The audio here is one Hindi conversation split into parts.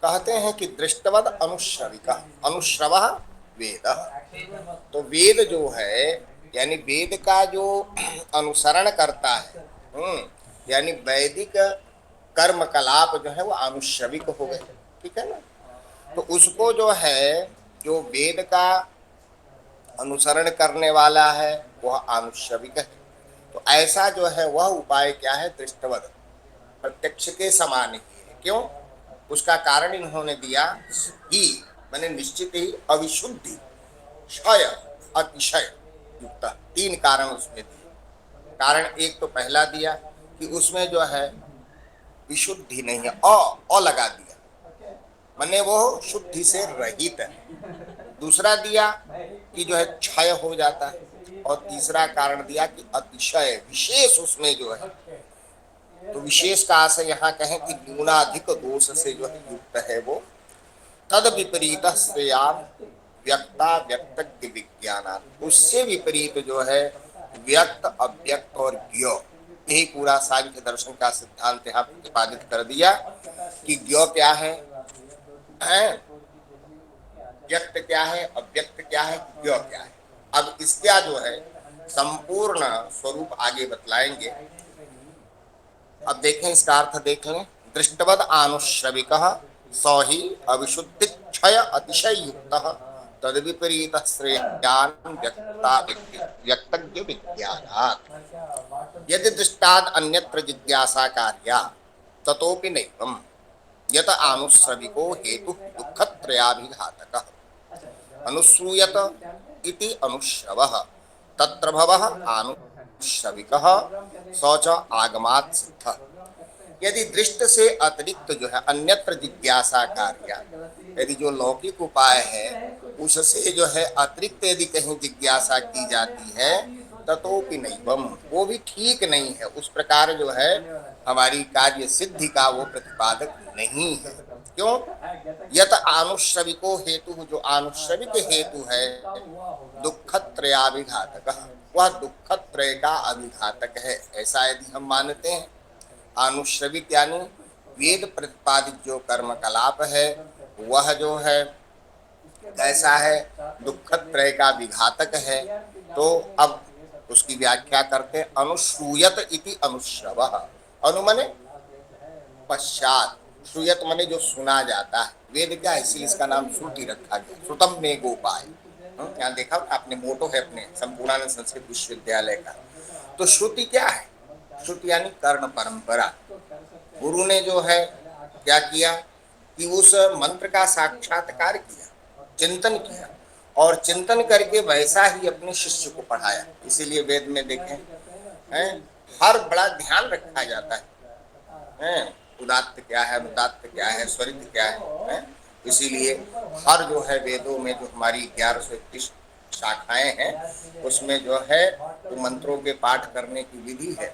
कहते हैं कि दृष्टवद अनुश्रविक अनुश्रव वेद। तो वेद जो है यानी वेद का जो अनुसरण करता है, यानी वैदिक कर्मकलाप जो है वो अनुश्रविक हो गए, ठीक है ना। तो उसको जो है, जो वेद का अनुसरण करने वाला है वह अनुश्रविक है। तो ऐसा जो है वह उपाय क्या है, दृष्टवद, प्रत्यक्ष के समान ही है। क्यों? उसका कारण इन्होंने दिया ही, मैंने निश्चित ही अविशुद्धि क्षय अतिशय युक्त, तीन कारण उसमें दिए। कारण एक तो पहला दिया कि उसमें जो है विशुद्धि नहीं है, अ लगा दिया, मैंने वो शुद्धि से रहित है। दूसरा दिया कि जो है क्षय हो जाता है, और तीसरा कारण दिया कि अतिशय विशेष उसमें जो है। तो विशेष का आशय यहाँ कहें कि न्यूनाधिक दोष से जो है युक्त है वो। तद विपरीत व्यक्ता व्यक्तज्ञ विज्ञान, उससे विपरीत जो है व्यक्त अव्यक्त और ज्ञ, यही पूरा सांख्य दर्शन का सिद्धांत यहाँ प्रतिपादित कर दिया कि ज्ञ क्या है, व्यक्त क्या है, अव्यक्त क्या है, ज्ञ क्या है। अब इसका जो है संपूर्ण स्वरूप आगे बतलाएंगे। अब देखें, इसका अर्थ देख लें। दृष्टवद आनुश्रविक सौ ही अविशुद्धि क्षय अतिशय युक्त तद विपरीत श्रेयान व्यक्तज्ञ विज्ञानात्। यदि दृष्टाद अन्यत्र जिज्ञासा कार्या ततोपि नैवम् यत आनुश्रविको हेतु दुःखत्रयाभिघातकः अनुश्रूयत इति अनुश्रवः तत्र भवः आनुश्रविकः सौ च आगमात् सिद्धः। यदि दृष्ट से अतिरिक्त जो है अन्यत्र जिज्ञासा कार्य, यदि जो लौकिक उपाय है उससे जो है अतिरिक्त यदि कहीं जिज्ञासा की जाती है ततोपि नैवम्, वो भी ठीक नहीं है। उस प्रकार जो है हमारी कार्य सिद्धि का वो प्रतिपादक नहीं है। क्यों? यत आनुश्रविको हेतु, जो आनुश्रविक हेतु है दुःखत्रयाभिघातक, वह दुःखत्रय का अभिघातक है, ऐसा यदि हम मानते हैं। आनुश्रविक यानी वेद प्रतिपादित जो कर्मकलाप है वह जो है कैसा है, दुःखत्रय का विघातक है। तो अब उसकी व्याख्या करते हैं। अनुश्रूयत इति अनुश्रवः, अनु मने पश्चात, श्रूयत मने जो सुना जाता है। वेद क्या है, इसीलिए इसका नाम श्रुति रखा गया। श्रुतम में गोपाय, यहाँ देखा आपने, मोटो है अपने संपूर्णानंद संस्कृत विश्वविद्यालय का। तो श्रुति क्या है, श्रुति यानी कर्ण परंपरा। गुरु ने जो है क्या किया कि उस मंत्र का साक्षात्कार किया, चिंतन किया, और चिंतन करके वैसा ही अपने शिष्य को पढ़ाया। इसीलिए वेद में देखें हैं, हर बड़ा ध्यान रखा जाता है, उदात्त क्या है, अनुदात्त क्या है, स्वरित क्या है। इसीलिए हर जो है वेदों में जो हमारी 1131 शाखाएं हैं उसमें जो है तो मंत्रों के पाठ करने की विधि है।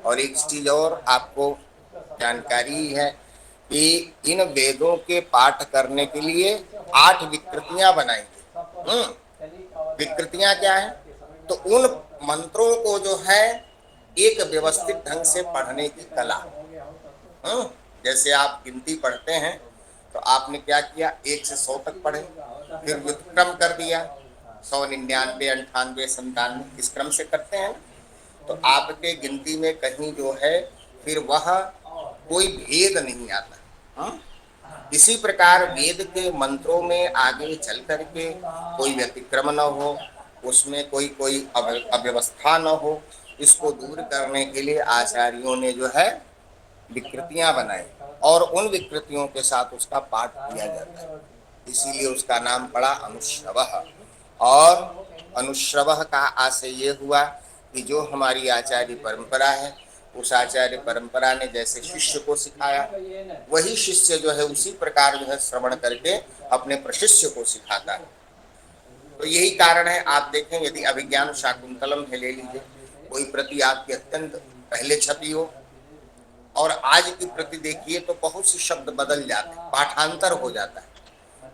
और एक चीज और आपको जानकारी है कि इन वेदों के पाठ करने के लिए 8 विकृतियां बनाई गई। विकृतियां क्या है, तो उन मंत्रों को जो है एक व्यवस्थित ढंग से पढ़ने की कला। जैसे आप गिनती पढ़ते हैं तो आपने क्या किया, 1 से 100 तक पढ़े, फिर व्युत्क्रम कर दिया, 100, 99, 98, 97 इस क्रम से करते हैं। तो आपके गिनती में कहीं जो है फिर वह कोई भेद नहीं आता। इसी प्रकार वेद के मंत्रों में आगे चल करके कोई व्यतिक्रम न हो, उसमें कोई अव्यवस्था न हो, इसको दूर करने के लिए आचार्यों ने जो है विकृतियां बनाई, और उन विकृतियों के साथ उसका पाठ किया जाता है। इसीलिए उसका नाम पड़ा अनुश्रवः। और अनुश्रवः का आशय ये हुआ कि जो हमारी आचार्य परंपरा है, उस आचार्य परंपरा ने जैसे शिष्य को सिखाया, वही शिष्य जो है उसी प्रकार जो है श्रवण करके अपने प्रशिष्य को सिखाता है। तो यही कारण है, आप देखें यदि अभिज्ञान शाकुंतलम है ले लीजिए, कोई प्रति आपकी अत्यंत पहले छपी हो और आज की प्रति देखिए तो बहुत से शब्द बदल जाते हैं, पाठांतर हो जाता है।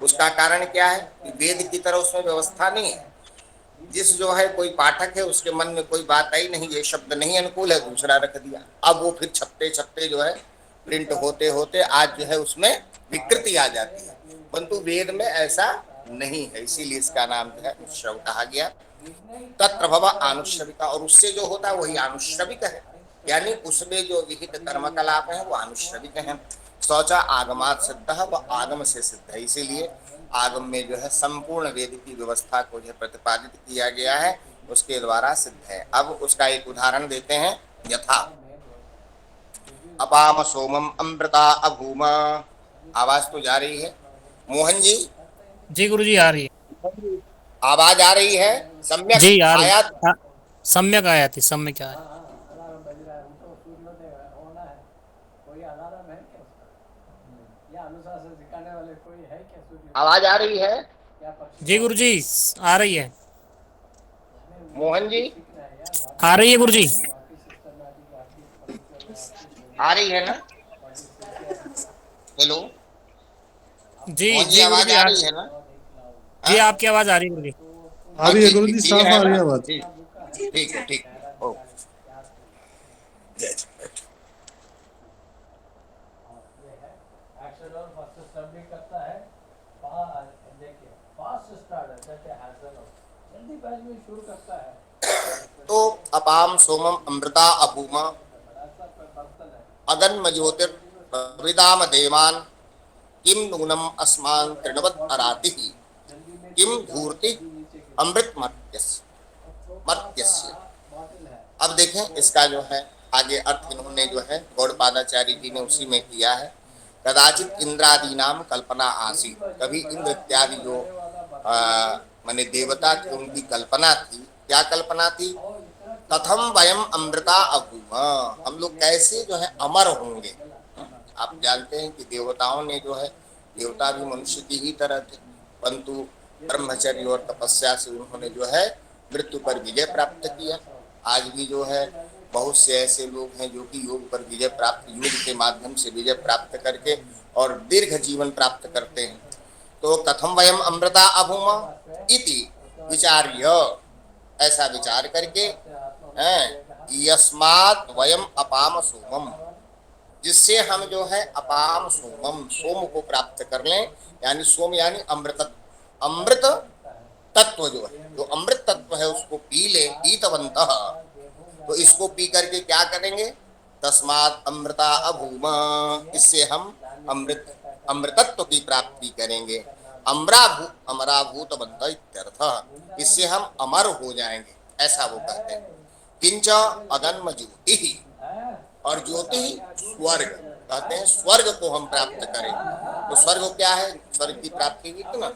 उसका कारण क्या है कि वेद की तरह उसमें व्यवस्था नहीं है। जिस जो है कोई पाठक है उसके मन में कोई बात आई नहीं, ये शब्द नहीं अनुकूल है, दूसरा रख दिया। अब वो फिर छपते छपते जो है प्रिंट होते होते आज जो है उसमें विकृति आ जाती है, परंतु वेद में ऐसा नहीं है, इसीलिए इसका नाम जो है अनुश्रव कहा गया। तत्प्रभव आनुश्रविका, और उससे जो होता है वही आनुश्रविक है, यानी उसमें जो विहित कर्मकलाप है वो आनुश्रविक है। शौचा आगमात सिद्ध है, वह आगम से सिद्ध है, इसीलिए आगम में जो है संपूर्ण वेद की व्यवस्था को जो प्रतिपादित किया गया है उसके द्वारा सिद्ध है। अब उसका एक उदाहरण देते हैं। यथा अपाम सोमम अमृता अभूम, आवाज तो जा रही है मोहन जी? जी गुरु जी आ रही आवाज आ रही है? है सम्यक जी आ रही आया? सम्यक आया थी सम्यक आया। आवाज आ रही है जी गुरु जी आ रही है। मोहन जी? आ रही है गुरु जी। आ रही है ना? हेलो जी मोहन जी, जी गुरु आवाज जी आ आ रही रही है है। ना? जी हाँ आपकी आवाज आ रही है गुरु जी। आ रही है ठीक गुरु ठीक जी, क्लियर साफ है आ रही ना? है आवाज। जी ठीक है, ठीक है। ओ जय जय। तो अपाम सोमम अमृता अभूमा अगन्म ज्योतिर्विदाम देवान किम नूनम अस्मान तृणवत अराति किम धूर्ति अमृत मर्त्यस्य। अब देखें इसका जो है आगे अर्थ इन्होंने जो है गौड़पादाचार्य जी ने उसी में किया है। कदाचित इंद्रादि नाम कल्पना आसी, कभी इंद्र इत्यादि जो माने देवता की उनकी कल्पना थी। क्या कल्पना थी? कथम वयम अमृता अभूम, हम लोग कैसे जो है अमर होंगे। आप जानते हैं कि देवताओं ने जो है, देवता भी मनुष्य की ही तरह थे, परंतु ब्रह्मचर्य और तपस्या से उन्होंने जो है मृत्यु पर विजय प्राप्त किया। आज भी जो है बहुत से ऐसे लोग हैं जो कि योग पर विजय प्राप्त, योग के माध्यम से विजय प्राप्त करके और दीर्घ जीवन प्राप्त करते हैं। तो कथम वयम अमृता अभूम इति विचार्य, ऐसा विचार करके यस्मात् वयम अपाम सोमम, जिससे हम जो है अपाम सोमम, सोम को प्राप्त कर लें, यानी सोम यानी अमृत, अमृत तत्व जो है, जो अमृत तत्व है उसको पी ले, पीतवंतः। तो इसको पी करके क्या करेंगे? तस्मात् अमृता अभूम, इससे हम अमृतत्व की प्राप्ति करेंगे। अमराभूतवंत इत्यर्थ, इससे हम अमर हो जाएंगे, ऐसा वो कहते हैं। किंच अगन्म ज्योति, और ज्योति स्वर्ग, कहते हैं स्वर्ग को हम प्राप्त करें। तो स्वर्ग क्या है? स्वर्ग की प्राप्ति हुई थी ना,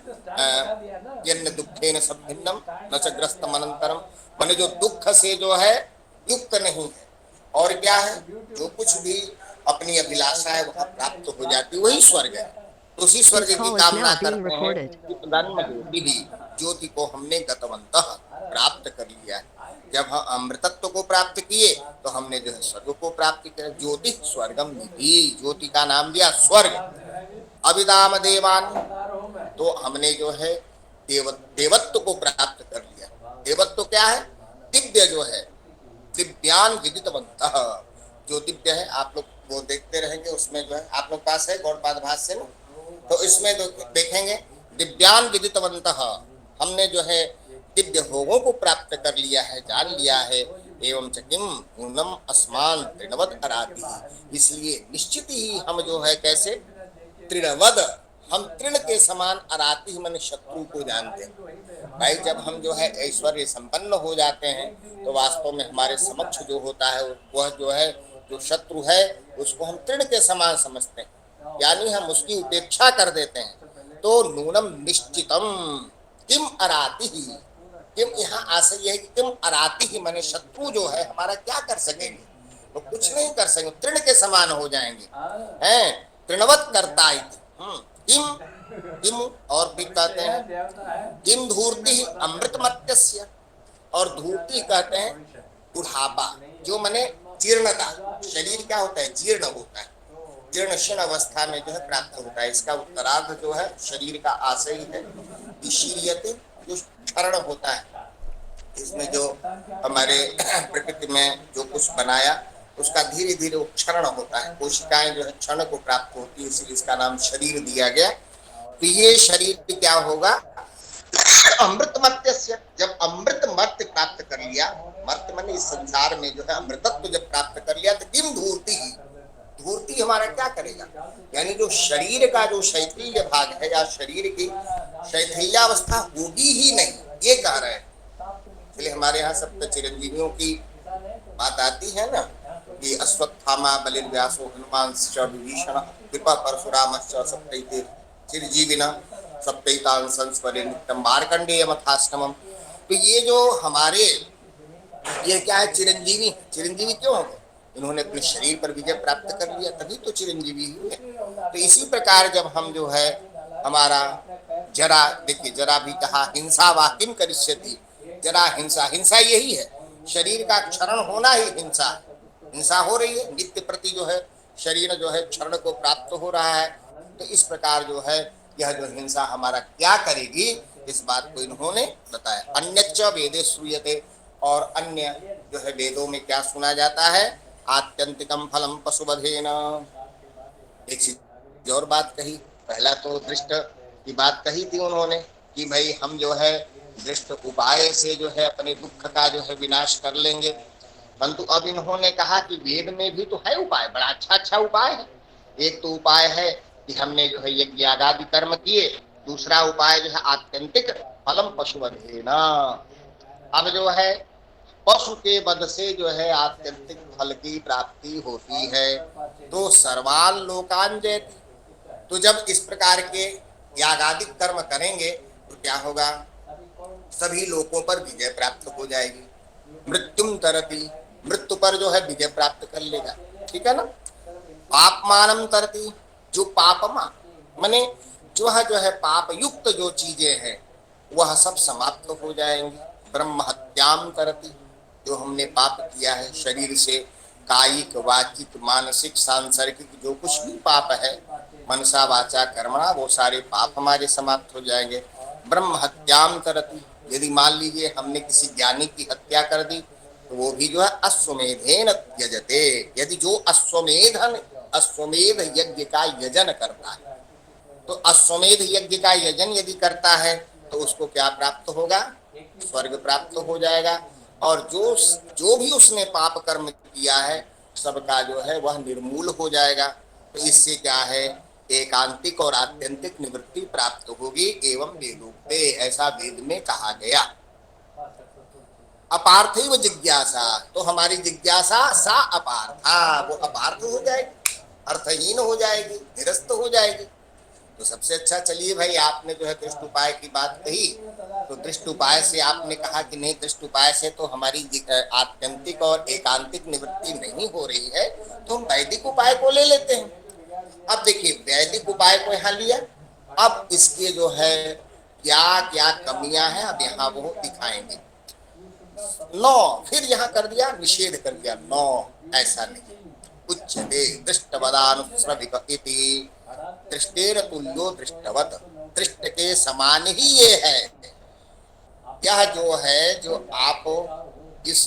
यन्न दुखेन संभिन्नम न च ग्रस्तम अनंतरम, माने जो दुख से जो है युक्त नहीं है, और क्या है, जो कुछ भी अपनी अभिलाषा है वह प्राप्त हो जाती, वही स्वर्ग है। तो उसी स्वर्ग की कामना करते हैं। ज्योति को हमने गतवंतः प्राप्त कर लिया है। जब हम अमृतत्व को प्राप्त किए तो हमने जो है स्वर्ग को प्राप्त किया। ज्योति स्वर्गम निधि, ज्योति का नाम दिया स्वर्ग। अभिदाम देवान, तो हमने जो है देवत्व को प्राप्त कर लिया। देवत्व क्या है? दिव्य जो है, दिव्यान विदितवंतः, जो दिव्य है आप लोग वो देखते रहेंगे, उसमें जो है आप लोग पास है गौड़पाद भाष्य में, तो इसमें देखेंगे दिव्यान विदितवंतः, हमने जो है दिव्य भोगों को प्राप्त कर लिया है, जान लिया है। एवं च किम ऊनम अस्मान तृणवद अराति, इसलिए निश्चित ही हम जो है कैसे तृणवद, हम तृण के समान अराति मन शत्रु को जानते हैं। भाई जब हम जो है ऐश्वर्य संपन्न हो जाते हैं तो वास्तव में हमारे समक्ष जो होता है वह जो है जो शत्रु है उसको हम तृण के समान समझते हैं, यानी हम उसकी उपेक्षा कर देते हैं। तो नूनम निश्चितम किम अराति ही, किम यहाँ आशय यह है कि किम अराति ही माने शत्रु जो है हमारा क्या कर सकेंगे? तो कुछ नहीं कर सकेंगे, तृण के समान हो जाएंगे, हैं तृणवत करता किम किम, और भी कहते हैं किम धूर्ति अमृतमत्यस्य, और धूर्ति कहते हैं बुढ़ापा, जो माने जीर्णता, शरीर क्या होता है? जीर्ण होता है, जीर्ण क्षीण अवस्था में जो है प्राप्त होता है। इसका उत्तरार्ध जो है शरीर का आशय है ईशीर्यते, जो क्षरण होता है। इसमें जो हमारे प्रकृति में जो कुछ बनाया उसका धीरे धीरे वो क्षरण होता है, कोशिकाएं जो है क्षण को प्राप्त होती है, इसलिए इसका नाम शरीर दिया गया। तो ये शरीर क्या होगा, अमृत मर्त्य से, जब अमृत मर्त्य प्राप्त कर लिया, मर्त्य माने इस संसार में जो है अमृतत्व जब प्राप्त कर लिया, तो किम धूर्ति, धूर्ति हमारा क्या करेगा, यानी जो शरीर का जो शैथिल्य भाग है या शरीर की शैथिल्यावस्था होगी ही नहीं, ये कह रहे हैं। इसलिए हमारे यहाँ सप्त चिरंजीवियों की बात आती है ना कि अश्वत्थामा बलिर्व्यासो हनुमान विभीषण कृपा परशुराम सप्तैते चिरजीविना सप्तैतान संस्मरे नित्यम मार्कंडेय मथाश्रमम। तो ये जो हमारे ये क्या है, चिरंजीवी, चिरंजीवी क्यों हो गए, इन्होंने अपने शरीर पर विजय प्राप्त कर लिया, तभी तो चिरंजीवी हुए। तो इसी प्रकार जब हम जो है हमारा जरा, देखिए जरा भी कहा हिंसा वाकिम करिष्यति, जरा हिंसा, हिंसा यही है, शरीर का क्षरण होना ही हिंसा, हिंसा हो रही है, नित्य प्रति जो है शरीर जो है क्षरण को प्राप्त हो रहा है। तो इस प्रकार जो है यह जो हिंसा हमारा क्या करेगी, इस बात को इन्होंने बताया। अन्यच्च वेदे श्रूयते, और अन्य जो है वेदों में क्या सुना जाता है, आत्यंतिकम फलम पशुवधेन। एक चीज और बात कही, पहला तो दृष्ट की बात कही थी उन्होंने कि भाई हम जो है दृष्ट उपाय से जो है अपने दुख का जो है विनाश कर लेंगे, परंतु अब इन्होंने कहा कि वेद में भी तो है उपाय, बड़ा अच्छा अच्छा उपाय है। एक तो उपाय है कि हमने जो है यज्ञ आदि कर्म किए, दूसरा उपाय जो है आत्यंतिक फलम पशुवधेन। अब जो है पशु के वध से जो है आत्यंतिक फल की प्राप्ति होती है, तो सर्वान लोकान जयति। तो जब इस प्रकार के यागादिक कर्म करेंगे तो क्या होगा, सभी लोगों पर विजय प्राप्त हो जाएगी। मृत्युम तरति, मृत्यु पर जो है विजय प्राप्त कर लेगा, ठीक है ना। पापमानम तरति, जो पापमा माने जो है पाप युक्त जो चीजें हैं वह सब समाप्त हो जाएंगी। ब्रह्म हत्याम करती, जो हमने पाप किया है शरीर से, कायिक वाचिक मानसिक सांसर्गिक जो कुछ भी पाप है, मनसा वाचा कर्मणा, वो सारे पाप हमारे समाप्त हो जाएंगे। ब्रह्म हत्याम करती, यदि मान लीजिए हमने किसी ज्ञानी की हत्या कर दी तो वो भी जो है अश्वमेधेन त्यजते, यदि जो अश्वमेध यज्ञ का यजन करता है, तो अश्वमेध यज्ञ का यजन यदि करता है तो उसको क्या प्राप्त होगा, स्वर्ग प्राप्त हो जाएगा। और जो भी उसने पाप कर्म किया है सबका जो है वह निर्मूल हो जाएगा। तो इससे क्या है, एकांतिक और आत्यंतिक निवृत्ति प्राप्त होगी। एवं वेदोक्ते, ऐसा वेद में कहा गया। अपार्थिव जिज्ञासा, तो हमारी जिज्ञासा सा अपार्था, वो अपार्थ हो जाएगी, अर्थहीन हो जाएगी, निरस्त हो जाएगी। तो सबसे अच्छा, चलिए भाई आपने जो है दृष्ट उपाय की बात कही, तो दृष्ट उपाय से आपने कहा कि नहीं, दृष्ट उपाय से तो हमारी आत्यंतिक और एकांतिक निवृत्ति नहीं हो रही है, तो हम वैदिक उपाय को ले लेते हैं। अब देखिए वैदिक उपाय को यहाँ लिया, अब इसके जो है क्या क्या कमियां हैं अब यहाँ वो दिखाएंगे। 9 फिर यहाँ कर दिया, निषेध कर दिया, 9 ऐसा नहीं। उच्यते दृष्टवदानुश्रविक इति, दृष्टेर तुल्यो दृष्टवत, दृष्ट के समान ही ये है। यह जो है जो आप इस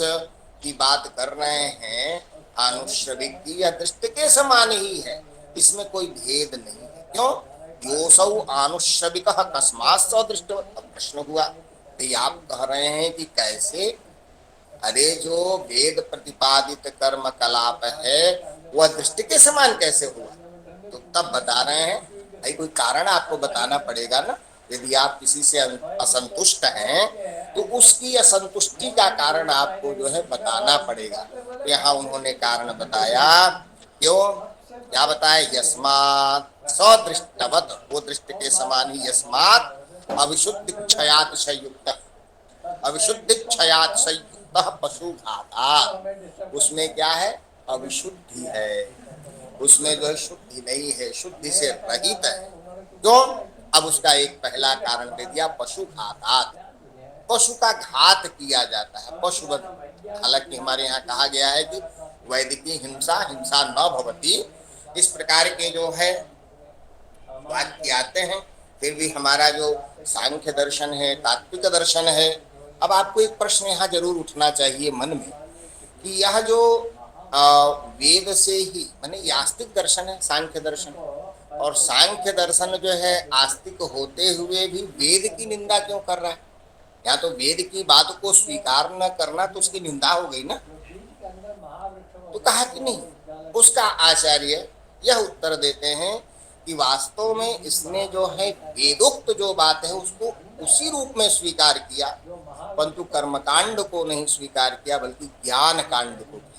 की बात कर रहे हैं आनुश्रविक की, यह दृष्ट के समान ही है, इसमें कोई भेद नहीं है। क्यों, योसौ आनुश्रविक कस्मात् सदृष्ट। प्रश्न हुआ तो आप कह रहे हैं कि कैसे, अरे जो वेद प्रतिपादित कर्म कलाप है वह दृष्टि के समान कैसे हुआ, तो तब बता रहे हैं भाई कोई कारण आपको बताना पड़ेगा ना। यदि आप किसी से असंतुष्ट हैं तो उसकी असंतुष्टि का कारण आपको जो है बताना पड़ेगा। तो यहाँ उन्होंने कारण बताया, क्यों, क्या बताया, यस्मात् सदृष्टवत, वो दृष्टि के समान ही, यस्मात् अविशुद्धि क्षयातिशय युक्त, अविशुद्धि क्षयातिशय युक्त पशु घाता, उसमें क्या है, अविशुद्धि है, उसमें जो है शुद्धि नहीं है, शुद्धि से रहित है। तो अब उसका एक पहला कारण दे दिया, पशु घातात, पशु का घात किया जाता है, पशुवध। हालांकि हमारे यहाँ कहा गया है कि वैदिकी हिंसा हिंसा न भवती, इस प्रकार के जो है वाक्य आते हैं, फिर भी हमारा जो सांख्य दर्शन है, तात्विक दर्शन है। अब आपको एक प्रश्न यहाँ जरूर उठना चाहिए मन में कि यह जो वेद से ही, माने ये आस्तिक दर्शन है सांख्य दर्शन, और सांख्य दर्शन जो है आस्तिक होते हुए भी वेद की निंदा क्यों कर रहा है? या तो वेद की बात को स्वीकार न करना तो उसकी निंदा हो गई ना। तो कहा कि नहीं। उसका आचार्य यह उत्तर देते हैं कि वास्तव में इसने जो है वेदोक्त जो बात है उसको उसी रूप में स्वीकार किया, परंतु कर्मकांड को नहीं स्वीकार किया बल्कि ज्ञान कांड को किया।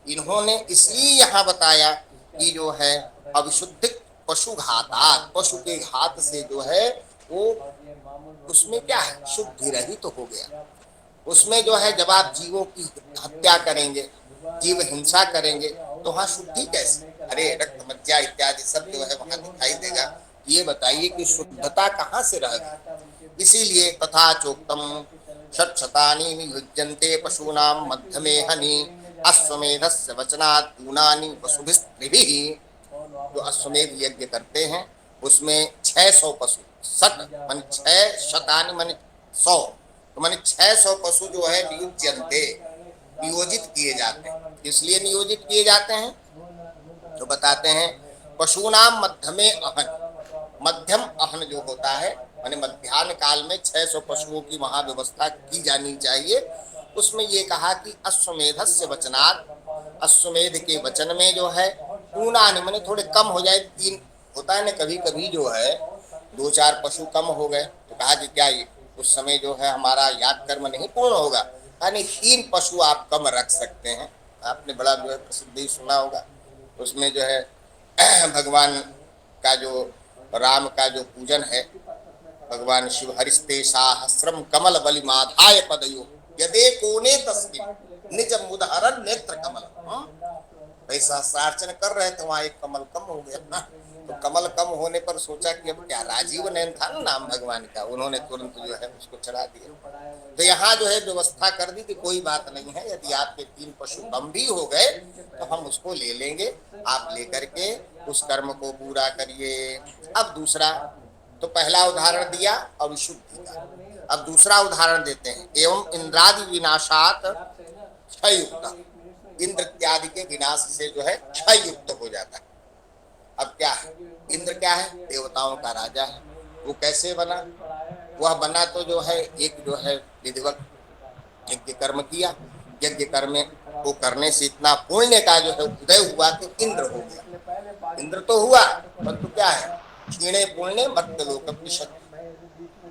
इन्होंने इसलिए यहाँ बताया कि जो है अविशुद्ध पशु घातात, पशु के घात से जो है वो उसमें क्या है, शुद्धि रहित तो हो गया। उसमें जो है जब आप जीवों की हत्या करेंगे, जीव हिंसा करेंगे, तो वहां शुद्धि कैसे? अरे रक्त मज्जा इत्यादि सब जो है वहां दिखाई देगा। ये बताइए कि शुद्धता कहाँ से रह गई? इसीलिए तथा चोक्तम षट्शतानि नियुज्यन्ते पशूनां मध्यमे हनि अश्वमेधस्य वचनात् ऊनानि पशुभिस्त्रिभिः। जो अश्वमेध यज्ञ करते हैं उसमें 600 पशु, सत मान 6 शतानि मान 100, तो मान 600 पशु जो है नियुज्यन्ते नियोजित किए जाते हैं। इसलिए नियोजित किए जाते हैं तो बताते हैं पशुनाम मध्यमे अहन, मध्यम अहन जो होता है माने मध्याह्न काल में 600 पशुओं की वहां व्यवस्था की जानी चाहिए। उसमें ये कहा कि अश्वमेधस्य वचनात्, अश्वमेध के वचन में जो है ऊनानि माने थोड़े कम हो जाए, 3 होता है ना कभी कभी जो है 2-4 पशु कम हो गए तो कहा कि क्या ये उस समय जो है हमारा याग कर्म नहीं पूर्ण होगा, यानी 3 पशु आप कम रख सकते हैं। आपने बड़ा जो है प्रसिद्ध ही सुना होगा, उसमें जो है भगवान का जो राम का जो पूजन है, भगवान शिव हरिस्ते सहस्रम कमल बलि माधाय पदयो यदे कोने तस्मिन् निज मुदहरन नेत्र कमल। सहस्रार्चन कर रहे थे, वहां एक कमल कम हो गया ना, तो कमल कम होने पर सोचा कि अब क्या, राजीव नयन था ना नाम भगवान का, उन्होंने तुरंत जो है उसको चढ़ा दिया। तो यहाँ जो है व्यवस्था कर दी कि कोई बात नहीं है, यदि आपके 3 पशु कम भी हो गए तो हम उसको ले लेंगे, आप लेकर के उस कर्म को पूरा करिए। अब दूसरा, तो पहला उदाहरण दिया अविशुद्धि का, अब दूसरा उदाहरण देते हैं एवं इंद्रादि विनाशात क्षय युक्त, इंद्र इत्यादि के विनाश से जो है क्षय युक्त हो जाता है। अब क्या है, इंद्र क्या है, देवताओं का राजा है। वो कैसे बना? वह बना तो जो है एक जो है विधिवत यज्ञ कर्म किया, यज्ञ कर्म को करने से इतना पुण्य का जो है उदय हुआ कि इंद्र हो गया। इंद्र तो हुआ परंतु क्या है, क्षीणे पुण्य मर्त्य लोक विशत।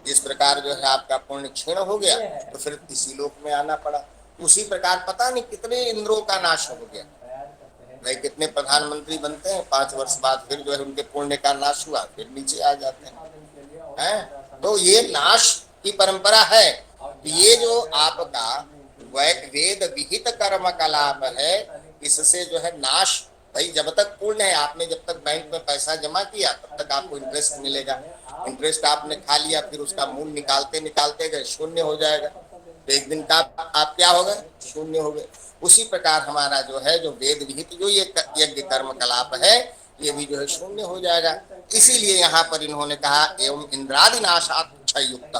जिस प्रकार जो है आपका पुण्य क्षीण हो गया तो फिर इसी लोक में आना पड़ा। उसी प्रकार पता नहीं कितने इंद्रों का नाश हो गया भाई, कितने प्रधानमंत्री बनते हैं 5 वर्ष बाद फिर जो है उनके पुण्य का नाश हुआ, फिर नीचे आ जाते हैं। तो ये नाश की परंपरा है। ये जो आपका वेद विहित कर्म कलाप है, इससे जो है नाश, भाई जब तक पूर्ण है, आपने जब तक बैंक में पैसा जमा किया तब तक आपको इंटरेस्ट मिलेगा, इंटरेस्ट आपने खा लिया फिर उसका मूल निकालते निकालते गए शून्य हो जाएगा, तो एक दिन का आप क्या हो गए, शून्य हो गए। उसी प्रकार हमारा जो है जो वेद विहित जो ये यज्ञ कर्म कलाप है ये भी जो है शून्य हो जाएगा। इसीलिए यहाँ पर इन्होंने कहा एवं इंद्रादि नाशात् क्षय युक्त,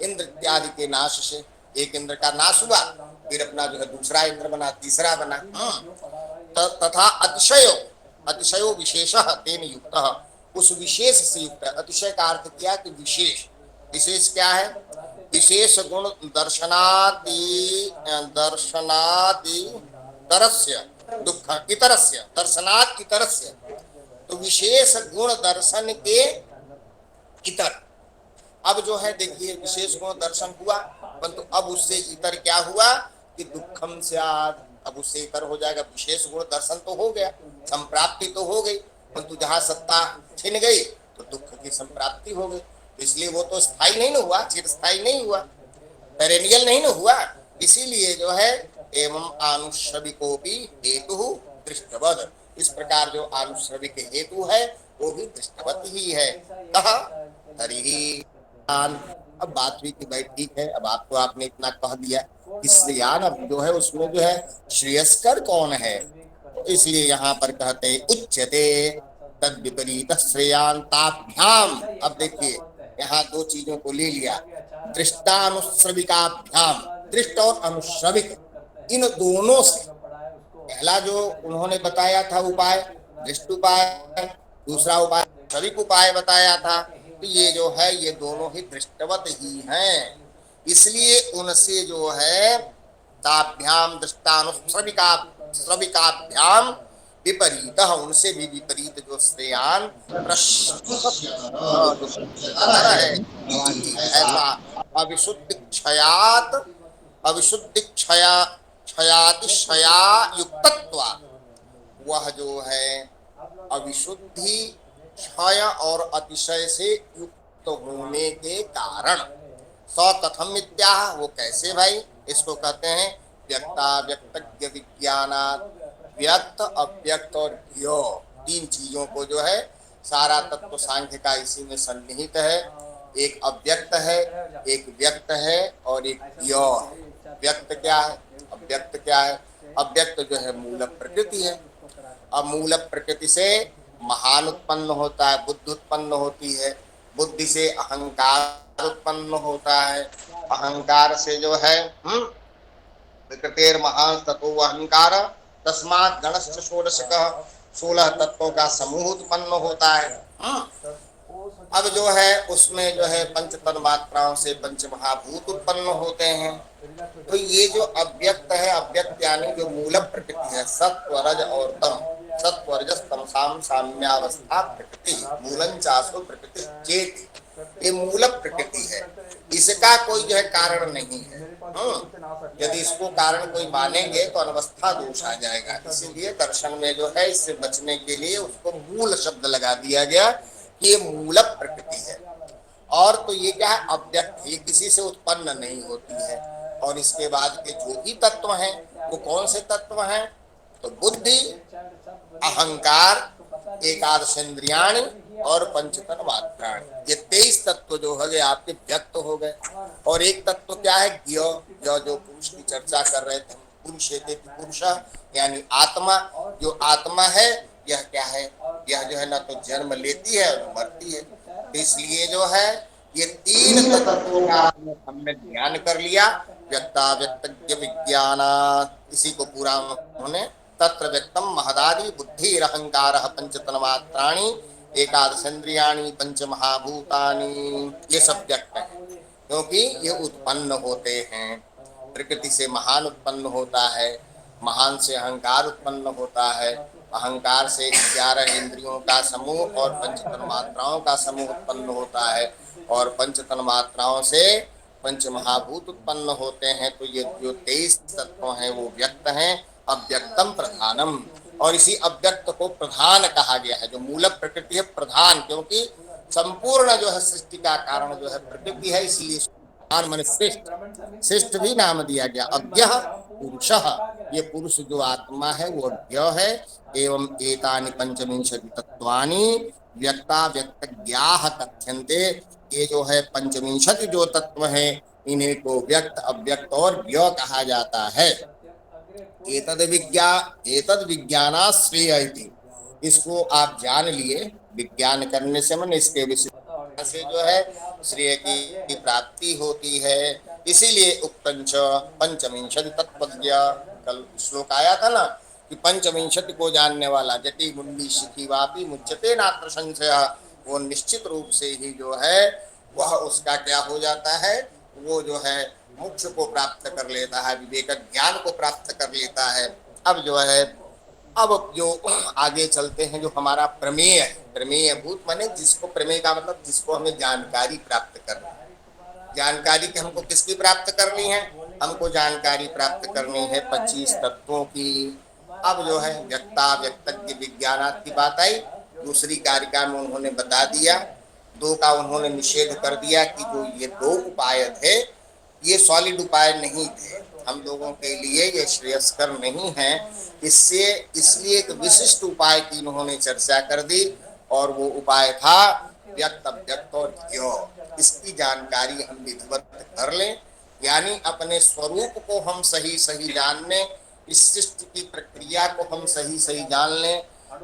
इंद्र इत्यादि के नाश से, एक इंद्र का नाश हुआ फिर अपना जो है दूसरा इंद्र बना, तीसरा बना। तथा अतिशयो, अतिशयो विशेष तेन युक्त, उस विशेष से युक्त। अतिशय का अर्थ किया कि विशेष, विशेष क्या है, विशेष गुण दर्शनादि, दर्शनादि तरस्य दुख इतरस्य, दर्शनात् इतरस्य, तो विशेष गुण दर्शन के इतर। अब जो है देखिए विशेष गुण दर्शन हुआ परंतु अब उससे इतर क्या हुआ कि दुखम स्यात्, अब उससे इतर हो जाएगा। विशेष गुण दर्शन तो हो गया, संप्राप्ति तो हो गई, परंतु जहां सत्ता छिन गई तो दुख की संप्राप्ति हो गई। इसलिए वो तो स्थायी नहीं न हुआ, चिरस्थायी नहीं हुआ, पेरेनियल नहीं न हुआ। इसीलिए जो है एवं आनुश्रविकोपि हेतु दृष्टवद, इस प्रकार जो आनुश्रविक हेतु है वो भी दृष्टवत ही है। कहा हरि। अब बात हुई कि भाई ठीक है, अब आपको आपने इतना कह दिया, इसलियान अब जो है उसमें जो है श्रेयस्कर कौन है, तो इसलिए यहाँ पर कहते हैं उच्यते तद विपरीत श्रेयांताभ्याम। अब देखिए यहाँ 2 चीजों को ले लिया, दृष्टानुश्रविकाभ्याम, दृष्ट और अनुश्रविक, इन दोनों से पहला जो उन्होंने बताया था उपाय दृष्ट उपाय, दूसरा उपाय वास्तविक उपाय बताया था। तो ये जो है ये दोनों ही दृष्टवत ही हैं, इसलिए उनसे जो है ताभ्याम दृष्टानुश्रविका श्रविकाभ्याम विपरीत, उनसे भी विपरीत जो श्रेयान जो है ऐसा अविशुद्धि क्षयात अविशुद्धि क्षयातिशया युक्तत्वा, वह जो है अविशुद्धि क्षय और अतिशय से युक्त होने के कारण स कथम इत्याह, वो कैसे भाई, इसको कहते हैं व्यक्ता व्यक्तज्ञ विज्ञानात्, व्यक्त अव्यक्त और ज्ञो, तीन चीजों को जो है सारा तत्व सांख्य का इसी में सन्निहित है। एक अव्यक्त है, एक व्यक्त है और एक ज्ञो है। व्यक्त क्या है, अव्यक्त क्या है? अव्यक्त जो है मूल प्रकृति है। अब मूल प्रकृति से महान उत्पन्न होता है, बुद्धि उत्पन्न होती है, बुद्धि से अहंकार उत्पन्न होता है, अहंकार से जो है प्रकृतिर महान तत्व अहंकार, तस्मात् गणश्च षोडशकः, 16 तत्वों का समूह उत्पन्न होता है। अब जो है उसमें जो है पंच तन मात्राओं से पंच महाभूत उत्पन्न होते हैं। तो ये जो अव्यक्त है, अव्यक्त यानी जो मूल प्रकृति है, सत्व रज और तम, सत्व रजस तमसाम साम्यावस्था प्रकृति, मूलं चासु प्रकृति चेति, ये मूल प्रकृति है, इसका कोई जो है कारण नहीं है। यदि इसको कारण कोई मानेंगे तो अनवस्था दोष आ जाएगा, इसीलिए दर्शन में जो है इससे बचने के लिए उसको मूल शब्द लगा दिया गया कि ये मूल प्रकृति है। और तो ये क्या है, अव्यक्त, ये किसी से उत्पन्न नहीं होती है। और इसके बाद के जो भी तत्व हैं वो कौन से तत्व हैं, तो बुद्धि, अहंकार, एकादश इंद्रियाणि और पंचतन मात्राणि, ये 23 तत्व जो हो गए आपके व्यक्त हो गए। और एक तत्व क्या है, ज्ञ, जो पुरुष की चर्चा कर रहे थे, पुरुष पुरुष यानी आत्मा, जो आत्मा है यह क्या है, यह जो है ना तो जन्म लेती है और मरती है। तो इसलिए जो है ये तीन तत्वों का हमने ध्यान कर लिया, व्यक्ता व्यक्तज्ञ विज्ञान, इसी को पूरा उन्होंने तत्र व्यक्तम महदादि बुद्धि अहंकार पंचतन्मात्राणि एकादशेन्द्रियाणि पंच महाभूतानि, ये सब व्यक्त है क्योंकि ये उत्पन्न होते हैं। प्रकृति से महान उत्पन्न होता है, महान से अहंकार उत्पन्न होता है, अहंकार से 11 इंद्रियों का समूह और पंचतन मात्राओं का समूह उत्पन्न होता है, और पंचतन मात्राओं से पंच महाभूत उत्पन्न होते हैं। तो ये जो 23 तत्व हैं वो व्यक्त हैं, अव्यक्तम प्रधानम, और इसी अव्यक्त को प्रधान कहा गया है। जो मूल प्रकृति है प्रधान, क्योंकि संपूर्ण जो है सृष्टि का कारण जो है प्रकृति है, इसलिए प्रधान मन श्रेष्ठ, श्रेष्ठ भी नाम दिया गया। अज्ञ पुरुषः, ये पुरुष जो आत्मा है वो अज्ञ है। एवं एतानि पंचविंशति तत्वानि व्यक्ता व्यक्तज्ञाः कथ्यन्ते, ये जो है पंचविंशति जो तत्व है इन्हीं को व्यक्त अव्यक्त और ज्ञ कहा जाता है। एतद विज्ञानाश्रेय इति, इसको आप जान लिए, विज्ञान करने से मन इसके विषय से जो है श्रेय की प्राप्ति होती है। इसीलिए उक्तंच पंचविंशति तत्वज्ञ, कल श्लोक आया था ना कि पंचविंशति को जानने वाला जटी मुंडी शिखी वापी मुच्यते नात्र संशय, वो निश्चित रूप से ही जो है वह उसका क्या हो जाता है, वो जो है मोक्ष को प्राप्त कर लेता है, विवेक ज्ञान को प्राप्त कर लेता है। अब जो है अब जो आगे चलते हैं, जो हमारा प्रमेय है, प्रमेय भूत माने जिसको, प्रमेय का मतलब जिसको हमें जानकारी प्राप्त करनी है। जानकारी की हमको किसकी प्राप्त करनी है, हमको जानकारी प्राप्त करनी है 25 तत्वों की। अब जो है व्यक्ता व्यक्तज्ञ विज्ञानात् की बात आई, दूसरी कारिका में उन्होंने बता दिया, 2 का उन्होंने निषेध कर दिया कि जो ये 2 उपाय थे ये सॉलिड उपाय नहीं थे, हम लोगों के लिए ये श्रेयस्कर नहीं है। इससे इसलिए एक विशिष्ट उपाय की उन्होंने चर्चा कर दी, और वो उपाय था व्यक्त अव्यक्त और ज्ञ। इसकी जानकारी हम विधिवत कर लें, यानी अपने स्वरूप को हम सही सही जान लें, इस सृष्टि की प्रक्रिया को हम सही सही जान लें,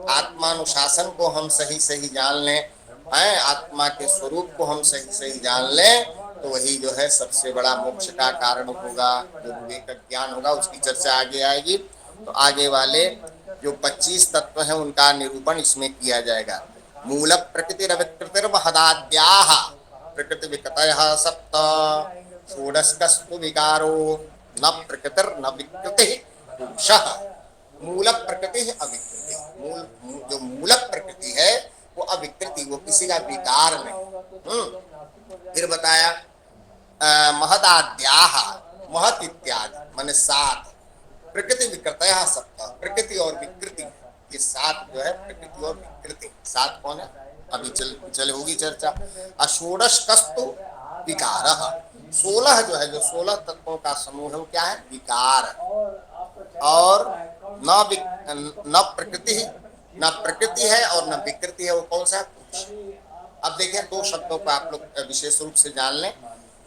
आत्मानुशासन को हम सही सही जान लें, आत्मा के स्वरूप को हम सही सही जान लें, तो वही जो है सबसे बड़ा मोक्ष का कारण होगा। जो विवेक ज्ञान होगा उसकी चर्चा आगे आएगी। तो आगे वाले जो 25 तत्व हैं उनका निरूपण इसमें किया जाएगा। मूल प्रकृतिरविकृतिर्महदाद्याः प्रकृति विकृतयः सप्त षोडशकस्तु विकारो न प्रकृतिर न विकृति पुरुषः। मूल प्रकृति है अविकृति, जो मूल प्रकृति है वो अविकृति, वो किसी का विकार नहीं। फिर बताया महदाद्याः, महत इत्यादि माने 7, प्रकृति विकृतयः सप्त, प्रकृति और विकृति, ये 7 जो है प्रकृति और विकृति। 7 कौन है अभी चल होगी चर्चा। अषोडश कस्तु विकारः, 16 जो है, जो 16 तत्वों का समूह है वो क्या है, विकार। और न प्रकृति, न प्रकृति है और न विकृति है, वो कौन सा है। अब देखें 2 शब्दों को आप लोग विशेष रूप से जान लें।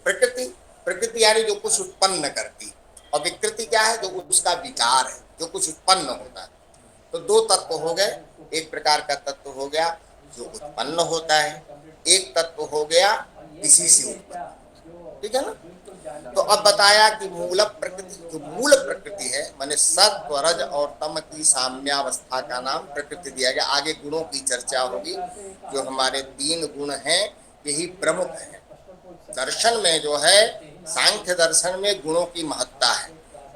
प्रकृति, प्रकृति यानी जो कुछ उत्पन्न करती, और विकृति क्या है, जो उसका विकार है, जो कुछ उत्पन्न होता है। तो 2 तत्व हो गए। एक प्रकार का तत्व हो गया जो उत्पन्न होता है, एक तत्व हो गया इसी से उत्पन्न, ठीक है ना। तो अब बताया कि मूल प्रकृति, जो मूल प्रकृति है माने सत्व रज और तम की साम्यावस्था का नाम प्रकृति दिया गया। आगे गुणों की चर्चा होगी। जो हमारे 3 गुण हैं यही प्रमुख हैं। दर्शन में जो है, सांख्य दर्शन में गुणों की महत्ता है।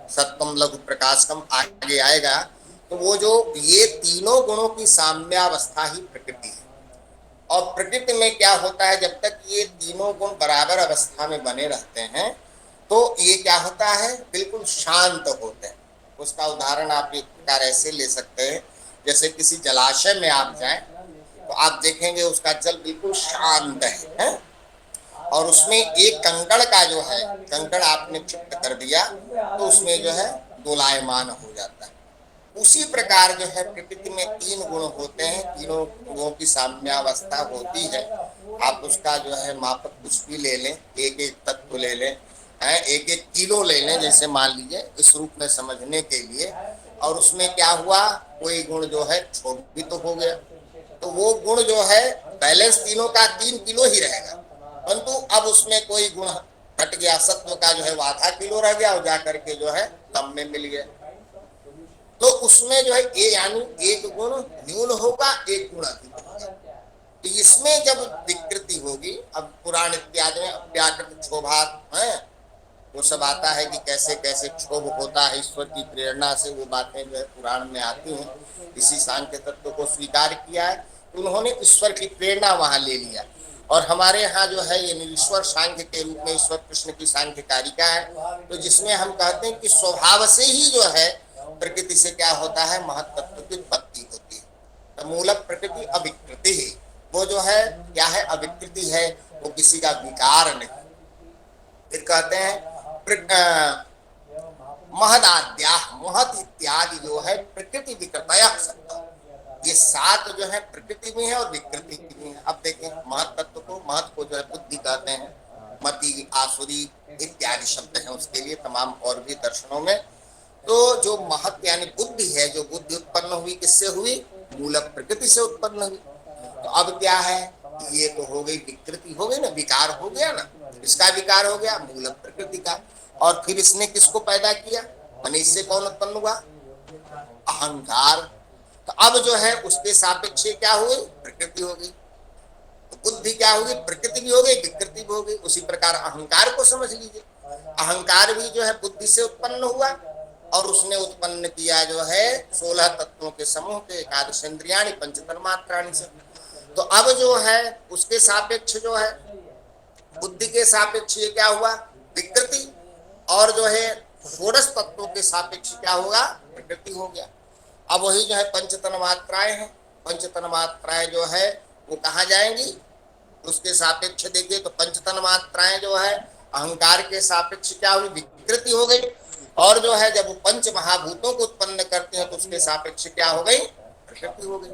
सत्वम लघु प्रकाशकम आगे आएगा। तो वो जो ये तीनों गुणों की साम्यावस्था ही प्रकृति है। और प्रकृति में क्या होता है, जब तक ये तीनों गुण बराबर अवस्था में बने रहते हैं तो ये क्या होता है, बिल्कुल शांत होते हैं। उसका उदाहरण आप एक प्रकार ऐसे ले सकते हैं, जैसे किसी जलाशय में आप जाएं तो आप देखेंगे उसका जल बिल्कुल शांत है? और उसमें एक कंकड़ का जो है, कंकड़ आपने क्षिप्त कर दिया तो उसमें जो है दोलायमान हो जाता है। उसी प्रकार जो है प्रकृति में 3 गुण होते हैं, तीनों गुणों की साम्यावस्था होती है। आप उसका जो है मापक कुछ भी ले लें, एक एक तत्व ले लें, एक एक किलो ले लें, जैसे मान लीजिए इस रूप में समझने के लिए। और उसमें क्या हुआ, कोई गुण जो है क्षोभित तो हो गया, तो वो गुण जो है बैलेंस तीनों का 3 किलो ही रहेगा, परंतु अब उसमें कोई गुण घट गया, सत्व का जो है वो आधा किलो रह गया और जाकर के जो है तम में मिल गया। तो उसमें जो है ये यानी एक गुण न्यून होगा, एक गुण अधिक होगा। तो इसमें जब विकृति होगी, अब पुराण इत्यादि में व्याकृत क्षोभात है, वो सब आता है कि कैसे कैसे क्षोभ होता है ईश्वर की प्रेरणा से, वो बातें जो है पुराण में आती हैं। इसी सांख्य तत्व को स्वीकार किया है, उन्होंने ईश्वर की प्रेरणा वहां ले लिया। और हमारे यहाँ जो है ये निरीश्वर सांख्य के रूप में ईश्वर कृष्ण की सांख्य कारिका है, तो जिसमें हम कहते हैं कि स्वभाव से ही जो है प्रकृति से क्या होता है, महत्त्व की उत्पत्ति होती है। तो मूल प्रकृति अविकृति है, वो जो है क्या है, अविकृति है, वो किसी का विकार नहीं। फिर कहते हैं महदाद्या, महत इत्यादि जो है प्रकृति विकृतया सत्ता, ये 7 जो है प्रकृति में है और विकृति में है। अब देखें महत तत्व को, महत को जो है बुद्धि कहते हैं, मति, आसुरी इत्यादि शब्द हैं उसके लिए तमाम और भी दर्शनों में। तो जो महत यानी बुद्धि है, जो बुद्धि उत्पन्न हुई किससे हुई, मूल प्रकृति से उत्पन्न हुई। तो अब क्या है, ये तो हो गई विकृति, हो गई ना, विकार हो गया ना, इसका विकार हो गया मूल प्रकृति का। और फिर इसने किसको पैदा किया, माने इससे कौन उत्पन्न हुआ, अहंकार। तो अब जो है उसके सापेक्ष क्या हुई, प्रकृति हो गई। तो बुद्धि क्या होगी, प्रकृति भी हो गई, विकृति भी हो गई। उसी प्रकार अहंकार को समझ लीजिए, अहंकार भी जो है बुद्धि से उत्पन्न हुआ और उसने उत्पन्न किया जो है 16 तत्वों के समूह के, एकादश इंद्रियाणि पंच तन्मात्राणि से। तो अब जो है उसके सापेक्ष जो है बुद्धि के सापेक्ष ये क्या हुआ, विकृति, और जो है षोडश तत्वों के सापेक्ष क्या होगा, प्रकृति हो गया। अब वही जो है पंच तन्मात्राएं हैं, पंच तन्मात्राएं जो है वो कहाँ जाएंगी, उसके सापेक्ष देखिए तो पंच तन्मात्राएं जो है अहंकार के सापेक्ष क्या हुई, विकृति हो गई। और जो है जब वो पंच महाभूतों को उत्पन्न करते हैं तो उसके सापेक्ष क्या हो गई, प्रकृति हो गई।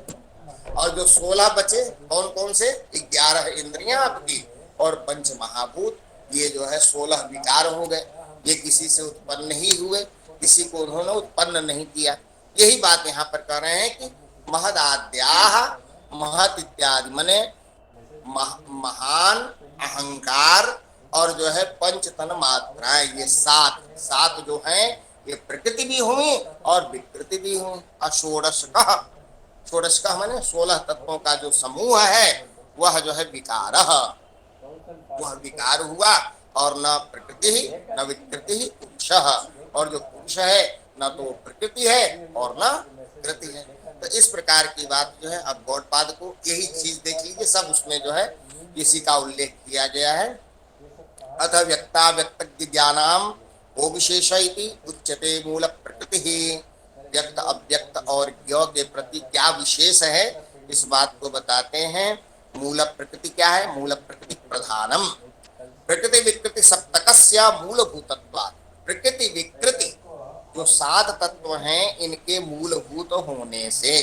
और जो 16 बचे कौन कौन से, 11 इंद्रियां आपकी और पंच महाभूत, ये जो है 16 विकार हो गए। ये किसी से उत्पन्न ही हुए, किसी को उन्होंने उत्पन्न नहीं किया। यही बात यहाँ पर कह रहे हैं कि महदाद्याः, महत इत्यादि माने महान, अहंकार और जो है पंच तन मात्राएं, ये 7 जो हैं ये प्रकृति भी हुई और विकृति भी हुई। षोडश का माने 16 तत्वों का जो समूह है वह जो है विकार, वह विकार हुआ। और न प्रकृति ही न विकृति ही पुरुष, और जो पुरुष है न तो प्रकृति है और न विकृति है। तो इस प्रकार की बात जो है अब गौड़पाद को यही चीज देख लीजिए, सब उसमें जो है इसी का उल्लेख किया गया है। अथ व्यक्ता व्यक्त ज्ञानाम वो विशेष उच्यते मूल प्रकृति ही। व्यक्त अव्यक्त और ज्ञ के प्रति क्या विशेष है इस बात को बताते हैं। मूल प्रकृति क्या है? मूल प्रकृति प्रधानम प्रकृति विकृति सप्तकस्य मूलभूतत्वात्। प्रकृति विकृति जो 7 तत्व हैं इनके मूलभूत होने से,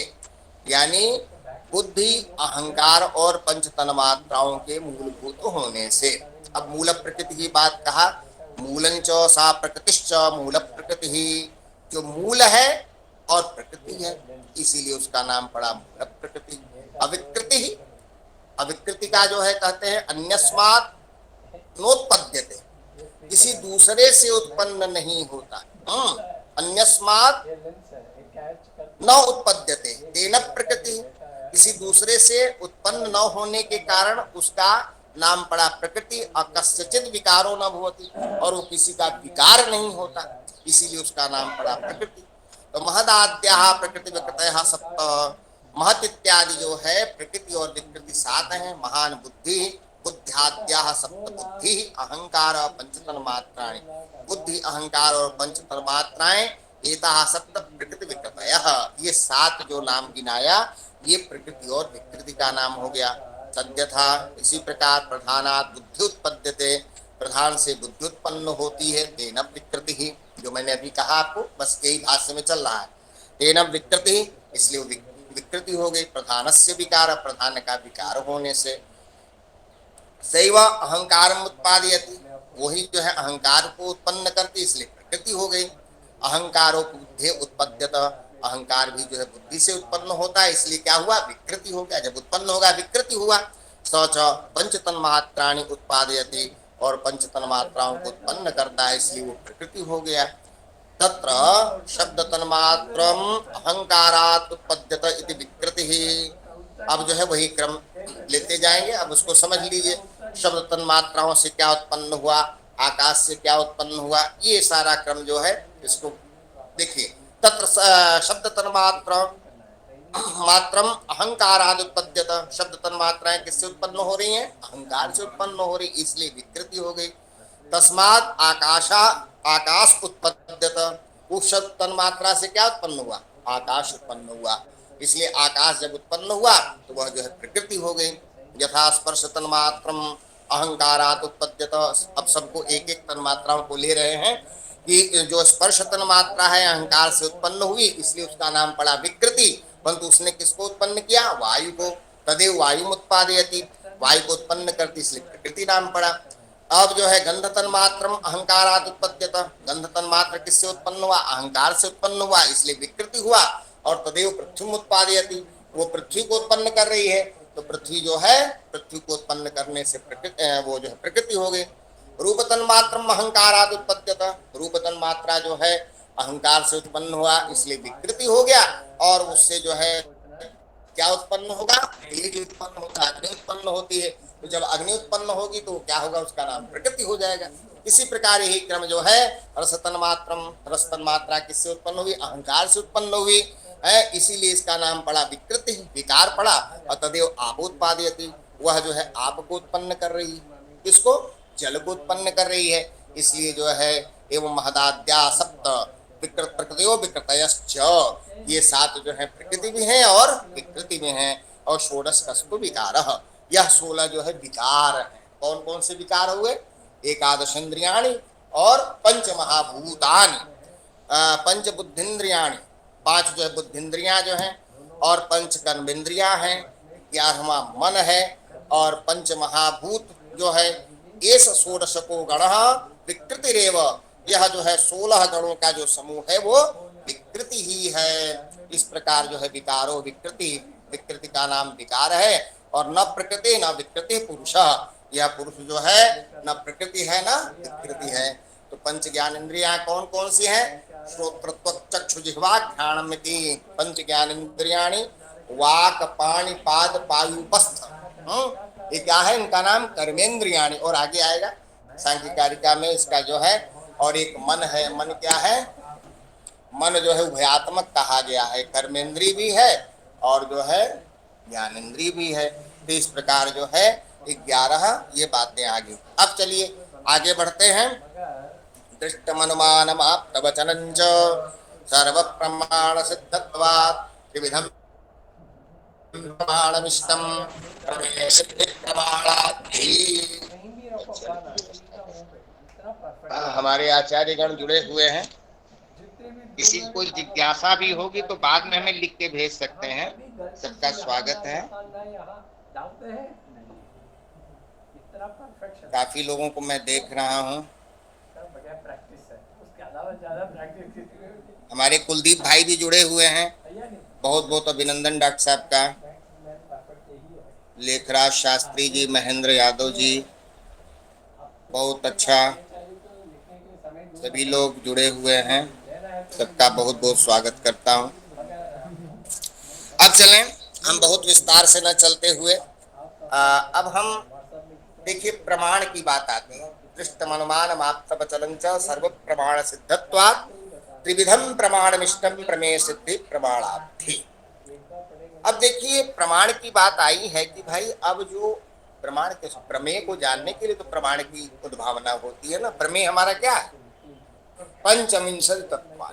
यानी बुद्धि अहंकार और पंच तन्मात्राओं के मूलभूत होने से। अब मूल प्रकृति की बात कहा, मूलंच सा प्रकृतिश्च मूल प्रकृति ही, जो मूल है और प्रकृति है इसीलिए उसका नाम पड़ा मूल प्रकृति। अविकृति ही, अविकृति का जो है कहते हैं अन्यस्मात् नोत्पद्यते, किसी दूसरे से उत्पन्न नहीं होता। अन्यस्मात् न उत्पद्यते तेन प्रकृति, किसी दूसरे से उत्पन्न न होने के कारण उसका नाम पड़ा प्रकृति। अकस्यचित विकारो न भवति, और वो किसी का विकार नहीं होता इसीलिए उसका नाम पड़ा प्रकृति। तो महदाद्या प्रकृति विकृतयः सप्त, महत इत्यादि जो है प्रकृति और विकृति 7 है। महान बुद्धि, बुद्ध्याद्या सप्त बुद्धि अहंकार पंचतन्मात्राणि, बुद्धि अहंकार और पंचतन्मात्राएं एताः सप्त प्रकृति विकृतयः, ये 7 जो नाम गिनाया ये प्रकृति और विकृति का नाम हो गया। तद्यथा इसी प्रकार प्रधानात् बुद्धि उत्पद्यते, प्रधान से बुद्धि उत्पन्न होती है। तेन विकृति ही, जो मैंने अभी कहा आपको, बस यही भाष्य में चल रहा है। तेन विकृति, इसलिए विकृति हो गई। प्रधानस्य विकार, प्रधान का विकार होने से। सैव अहंकार उत्पादयति, वही जो है अहंकार को उत्पन्न करती इसलिए प्रकृति हो गई। अहंकारो बुद्धि उत्पद्यत, अहंकार भी जो है बुद्धि से उत्पन्न होता है इसलिए क्या हुआ? विकृति हो गया। जब उत्पन्न होगा विकृति हुआ। सच पंच तन्मात्राणि उत्पादयति, और पंच तन्मात्राओं को उत्पन्न करता है इसलिए वो प्रकृति हो गया। तत्र शब्द तन्मात्रम अहंकारात् उत्पद्यत इति विकृति ही। अब जो है वही क्रम लेते जाएंगे, अब उसको समझ लीजिए। शब्द तन्मात्राओं से क्या उत्पन्न हुआ, आकाश से क्या उत्पन्न हुआ, ये सारा क्रम जो है इसको देखिए। तत्र शब्द तन्मात्र मात्रम अहंकाराद उत्पद्यत, शब्द तन्मात्राएं किससे उत्पन्न हो रही हैं? अहंकार से उत्पन्न हो रही, इसलिए विकृति हो गई। तस्मात् आकाश उत्पद्यत, उस शब्द तन्मात्रा से क्या उत्पन्न हुआ? आकाश उत्पन्न हुआ, इसलिए आकाश जब उत्पन्न हुआ तो वह जो है प्रकृति हो गई। यथा स्पर्श तन्मात्रम अहंकारात् उत्पद्यत, अब सबको एक एक तन्मात्राओं को ले रहे हैं कि जो स्पर्श तन्मात्रा है अहंकार से उत्पन्न हुई इसलिए उसका नाम पड़ा विकृति, परंतु उसने किसको उत्पन्न किया? वायु को। तदेव वायु उत्पादयति, वायु को उत्पन्न करती इसलिए प्रकृति नाम पड़ा। अब जो है गंध तन्मात्रम अहंकारात् उत्पद्यत, गंध तन्मात्र किससे उत्पन्न हुआ? अहंकार से उत्पन्न हुआ इसलिए विकृति हुआ। और तदेव पृथ्वी उत्पादयति, वो पृथ्वी को उत्पन्न कर रही है तो पृथ्वी जो है पृथ्वी को उत्पन्न करने से प्रकृति, वो जो है प्रकृति हो गई। रूप तन्मात्रम अहंकारात् उत्पद्यत, रूप तन्मात्रा जो है अहंकार से उत्पन्न हुआ इसलिए विकृति हो गया। और उससे जो है क्या उत्पन्न होगा? अग्नि उत्पन्न होता है, अग्नि उत्पन्न होती है, तो जब अग्नि उत्पन्न होगी तो क्या होगा? उसका नाम प्रकृति हो जाएगा। इसी प्रकार यही क्रम जो है रस तन्मात्रम, रस तन्मात्रा किससे उत्पन्न हुई? अहंकार से उत्पन्न हुई है, इसीलिए इसका नाम पड़ा विकृति, विकार पड़ा। और तदेव आप उत्पादयति, वह जो है आप को उत्पन्न कर रही है, किसको? जल को उत्पन्न कर रही है, इसलिए जो है एवं महदाद्या सप्त विकृत प्रकृतियो विकृतयश्च, ये 7 जो है प्रकृति भी है और विकृति में है। और षोडश कस्तु विकारः, यह 16 जो है विकार है। कौन कौन से विकार हुए? एकादश इंद्रियाणि और पंच महाभूतानि, पंच बुद्धिंद्रियाणि, 5 जो है बुद्धिंद्रियां जो हैं, और पंच कर्मेंद्रियां हैं, 11वां मन है, और पंच महाभूत जो है एस षोडशको गणः विकृतिरेव, यह जो है 16 गणों का जो समूह है वो विकृति ही है। इस प्रकार जो है विकारो विकृति, विकृति का नाम विकार है। और न प्रकृति न विकृति पुरुष, यह पुरुष जो है न प्रकृति है न विकृति है। तो पंच ज्ञान इंद्रियां कौन कौन सी हैं? श्रोत्रत्वक चक्षु जिह्वा घ्राणमिति पंच ज्ञानेन्द्रियाणि वाक पाणि पाद पायुपस्थ। ये क्या है? इनका नाम कर्मेंद्रियाणि। और आगे आएगा सांख्य कारिका में इसका जो है। और एक मन है। मन क्या है? मन जो है उभयात्मक कहा गया है, कर्मेंद्री भी है और जो है ज्ञानेन्द्रीय भी है। तो इस प्रकार जो है 11 ये बातें आ गई। अब चलिए आगे बढ़ते हैं। दृष्टमनुमानम आप्तवचनं च सर्व प्रमाण सिद्धत्वात् त्रिविधं प्रमाणमिष्टं प्रमेय सिद्धि प्रमाणाद्धि। हमारे आचार्यगण जुड़े हुए हैं। किसी को जिज्ञासा भी होगी तो बाद में हमें लिख के भेज सकते हैं। सबका स्वागत है। काफी लोगों को मैं देख रहा हूँ। हमारे कुलदीप भाई भी जुड़े हुए हैं। बहुत बहुत अभिनंदन डॉक्टर साहब का। लेखराज शास्त्री जी, महेंद्र यादव जी, बहुत अच्छा। सभी लोग जुड़े हुए हैं। सबका बहुत बहुत स्वागत करता हूँ। अब चलें, हम बहुत विस्तार से न चलते हुए अब हम देखिए प्रमाण की बात आती है। दृष्टमनुमानम आप्तवचनं च सर्व प्रमाण सिद्धत्वात् त्रिविधं प्रमाणमिष्टं प्रमेय सिद्धि प्रमाणाद्धि। अब देखिए प्रमाण की बात आई है कि भाई अब जो प्रमाण के प्रमेय को जानने के लिए तो प्रमाण की उद्भावना होती है ना। प्रमेय हमारा क्या है? पंचविंशति तत्व,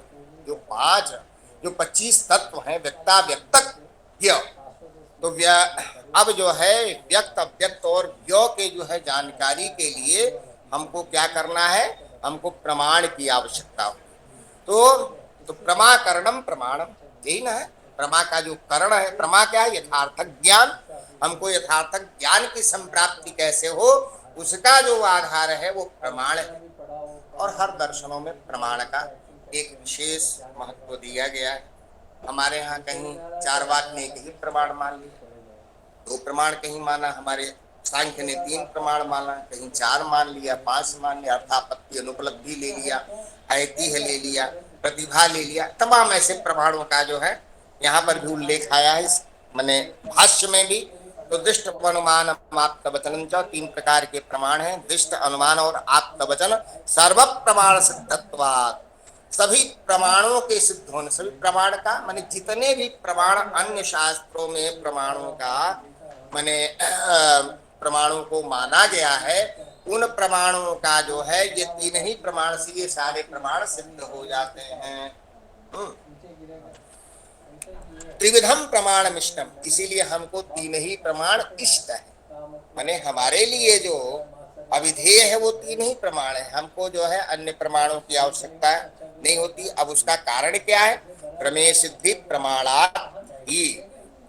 जो 25 तत्व हैं, व्यक्ता व्यक्तक व्य। तो अब जो है व्यक्त अव्यक्त और व्य के जो है जानकारी के लिए हमको क्या करना है? हमको प्रमाण की आवश्यकता हो। तो प्रमाकरणम प्रमाणम, यही ना है प्रमा का जो करण है। प्रमा क्या है? यथार्थक ज्ञान। हमको यथार्थक ज्ञान की संप्राप्ति कैसे हो, उसका जो आधार है वो प्रमाण है। और हर दर्शनों में प्रमाण का एक विशेष महत्व दिया गया है। हमारे यहाँ कहीं चारवाक ने एक ही प्रमाण मान लिया, 2 प्रमाण कहीं माना। हमारे सांख्य ने 3 प्रमाण माना, कहीं 4 मान लिया, 5 मान लिया। अर्थापत्ति अनुपलब्धि ले लिया, ऐतिह्य ले लिया, प्रतिभा ले लिया। तमाम ऐसे प्रमाणों का जो है यहाँ पर भी उल्लेख आया है, इस माने भाष्य में भी। तो दृष्ट अनुमान आप्तवचनं च 3 प्रकार के प्रमाण हैं। दृष्ट, अनुमान और आप्तवचन। सर्व प्रमाण सिद्धत्वात्, सभी प्रमाणों के सिद्ध होने। सभी प्रमाण का माने जितने भी प्रमाण अन्य शास्त्रों में प्रमाणों का माने प्रमाणों को माना गया है, उन प्रमाणों का जो है ये 3 ही प्रमाण से ये सारे प्रमाण सिद्ध हो जाते हैं। त्रिविधम प्रमाणमिष्टम, इसीलिए हमको 3 ही प्रमाण इष्ट है। माने हमारे लिए जो अविधेय है वो 3 ही प्रमाण है। हमको जो है अन्य प्रमाणों की आवश्यकता नहीं होती। अब उसका कारण क्या है? प्रमेय सिद्धि प्रमाणात् ही,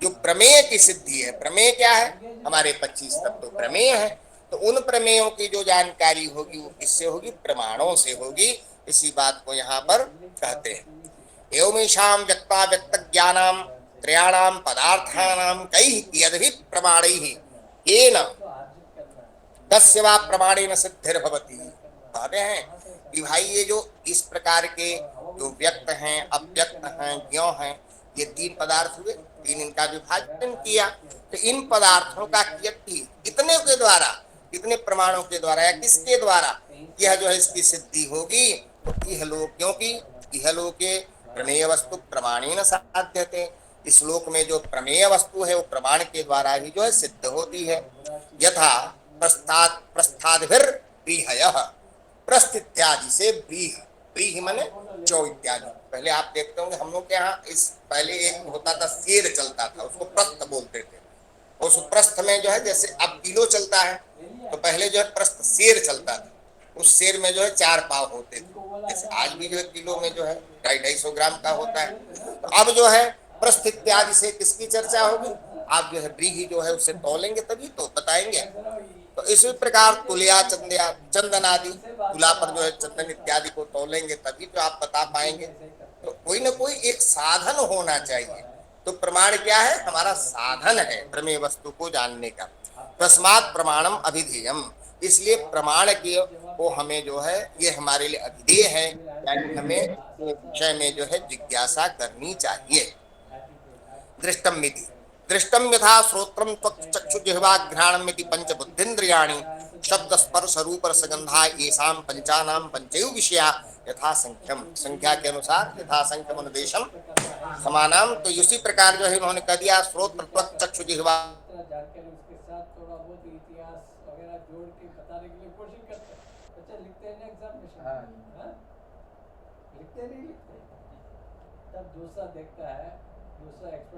जो प्रमेय की सिद्धि है। प्रमेय क्या है? हमारे 25 तत्व प्रमेय है। तो उन प्रमेयों की जो जानकारी होगी वो किससे होगी? प्रमाणों से होगी। इसी बात को यहाँ पर कहते हैं। एवमेषां व्यक्ता व्यक्त ज्ञानाम त्रयाणां पदार्थानां कैः यद्भिः प्रमाणैः येन तस्य वा प्रमाणेन सिद्धिर्भवति। कहते हैं कि भाई ये जो इस प्रकार के जो व्यक्त हैं, अव्यक्त हैं, ज्ञ हैं, ये 3 पदार्थ हुए। 3 इनका विभाजन किया तो इन पदार्थों का कितने के द्वारा, कितने प्रमाणों के द्वारा या किसके द्वारा यह जो है इसकी सिद्धि होगी? तो इहलोक, क्योंकि इहलोके प्रमेय वस्तु प्रमाणेन साध्यते। इस लोक में जो प्रमेय वस्तु है वो प्रमाण के द्वारा ही जो है सिद्ध होती है। यथा प्रस्थाद्भिर ब्रीहयः, प्रस्थ इत्यादि से ब्रीह, ब्रीह माने चौ इत्यादि। पहले आप देखते होंगे हम लोग के यहाँ इस पहले एक होता था शेर चलता था, उसको प्रस्थ बोलते थे। उस प्रस्थ में जो है जैसे अब किलो चलता है तो पहले जो है प्रस्थ शेर चलता था। उस शेर में जो है 4 पाव होते थे। जैसे आज भी जो है किलो में जो है 250 ग्राम का होता है। तो अब जो है प्रस्थ इत्यादि से किसकी चर्चा होगी? आप जो है ब्रीही जो है उससे तोलेंगे तभी तो बताएंगे। तो इसी प्रकार तुलिया, चंदिया, चंदन आदि, तुला पर जो है चंदन इत्यादि को तोलेंगे तभी तो आप बता पाएंगे। तो कोई ना कोई एक साधन होना चाहिए। तो प्रमाण क्या है? हमारा साधन है प्रमेय वस्तु को जानने का। तस्मात् प्रमाणम अभिधेयम, इसलिए प्रमाण के को हमें जो है ये हमारे लिए अभिधेय है। यानी हमें अपने विषय में जो है जिज्ञासा करनी चाहिए। दृष्टम मिति दृष्टम यथा श्रोत्रम त्वक् चक्षु जिह्वा घ्राणमिति पंच बुद्धिन्द्रियाणि शब्द स्पर्श रूप रसगंधा येषाम पंचानाम पंचैव विषया यथा संख्यम, संख्या के अनुसार यथा संख्यम अनुदेशम समानाम। तो इसी प्रकार जो है उन्होंने कह दिया श्रोत्र त्वक् चक्षु जिह्वा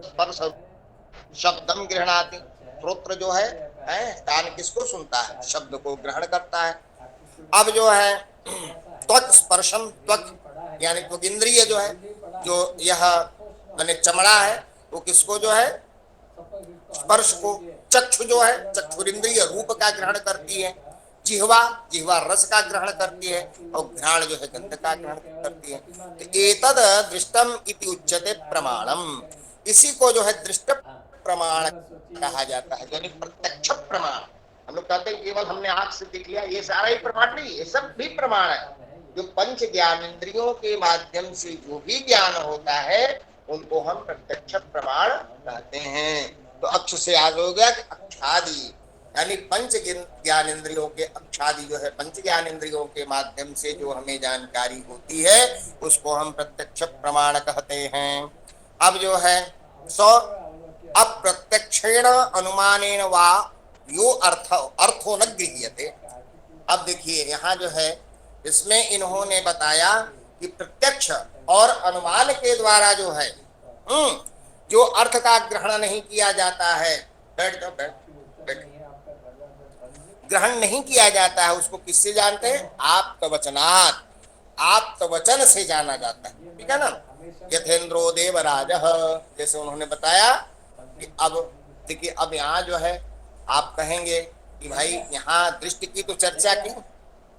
स्पर्श शब्दम गृहणाति। श्रोत्र जो है कान किसको सुनता है, शब्द को ग्रहण करता है। अब जो है त्वक स्पर्शम, त्वक यानी त्वक इंद्रिय जो है, जो यह माने चमड़ा है, वो किसको जो है स्पर्श को, चक्षु जो है चक्षुरिंद्रिय रूप का ग्रहण करती है, जिह्वा जिह्वा रस का ग्रहण करती है, और घ्राण जो है गंध का ग्रहण करती है। तो एतद दृष्टम इति उच्यते प्रमाणम, इसी को जो है दृष्ट प्रमाण कहा जाता है, यानी प्रत्यक्ष प्रमाण। हम लोग कहते हैं केवल हमने आंख से देख लिया, ये सारा ही प्रमाण नहीं, ये सब भी प्रमाण है। जो पंच ज्ञान इंद्रियों के माध्यम से जो भी ज्ञान होता है उनको हम प्रत्यक्ष प्रमाण कहते हैं। तो अक्ष से आगे हो गया कि अक्षादि, यानी पंच ज्ञान इंद्रियों के अक्षादि जो है पंच ज्ञान इंद्रियों के माध्यम से जो हमें जानकारी होती है उसको हम प्रत्यक्ष प्रमाण कहते हैं। अब जो है अप्रत्यक्षेण अनुमानेन वा यो अर्थो न गृह्यते। अब देखिए यहाँ जो है इसमें इन्होंने बताया कि प्रत्यक्ष और अनुमान के द्वारा जो है जो अर्थ का ग्रहण नहीं किया जाता है, बैठ जाओ बैठ, ग्रहण नहीं किया जाता है उसको किससे जानते हैं, आप्तवचनात्, आप्तवचन से जाना जाता है, ठीक है ना। यथेन्द्रो देवराज, जैसे उन्होंने बताया कि अब देखिए अब यहाँ जो है आप कहेंगे कि भाई यहाँ दृष्टि की तो चर्चा की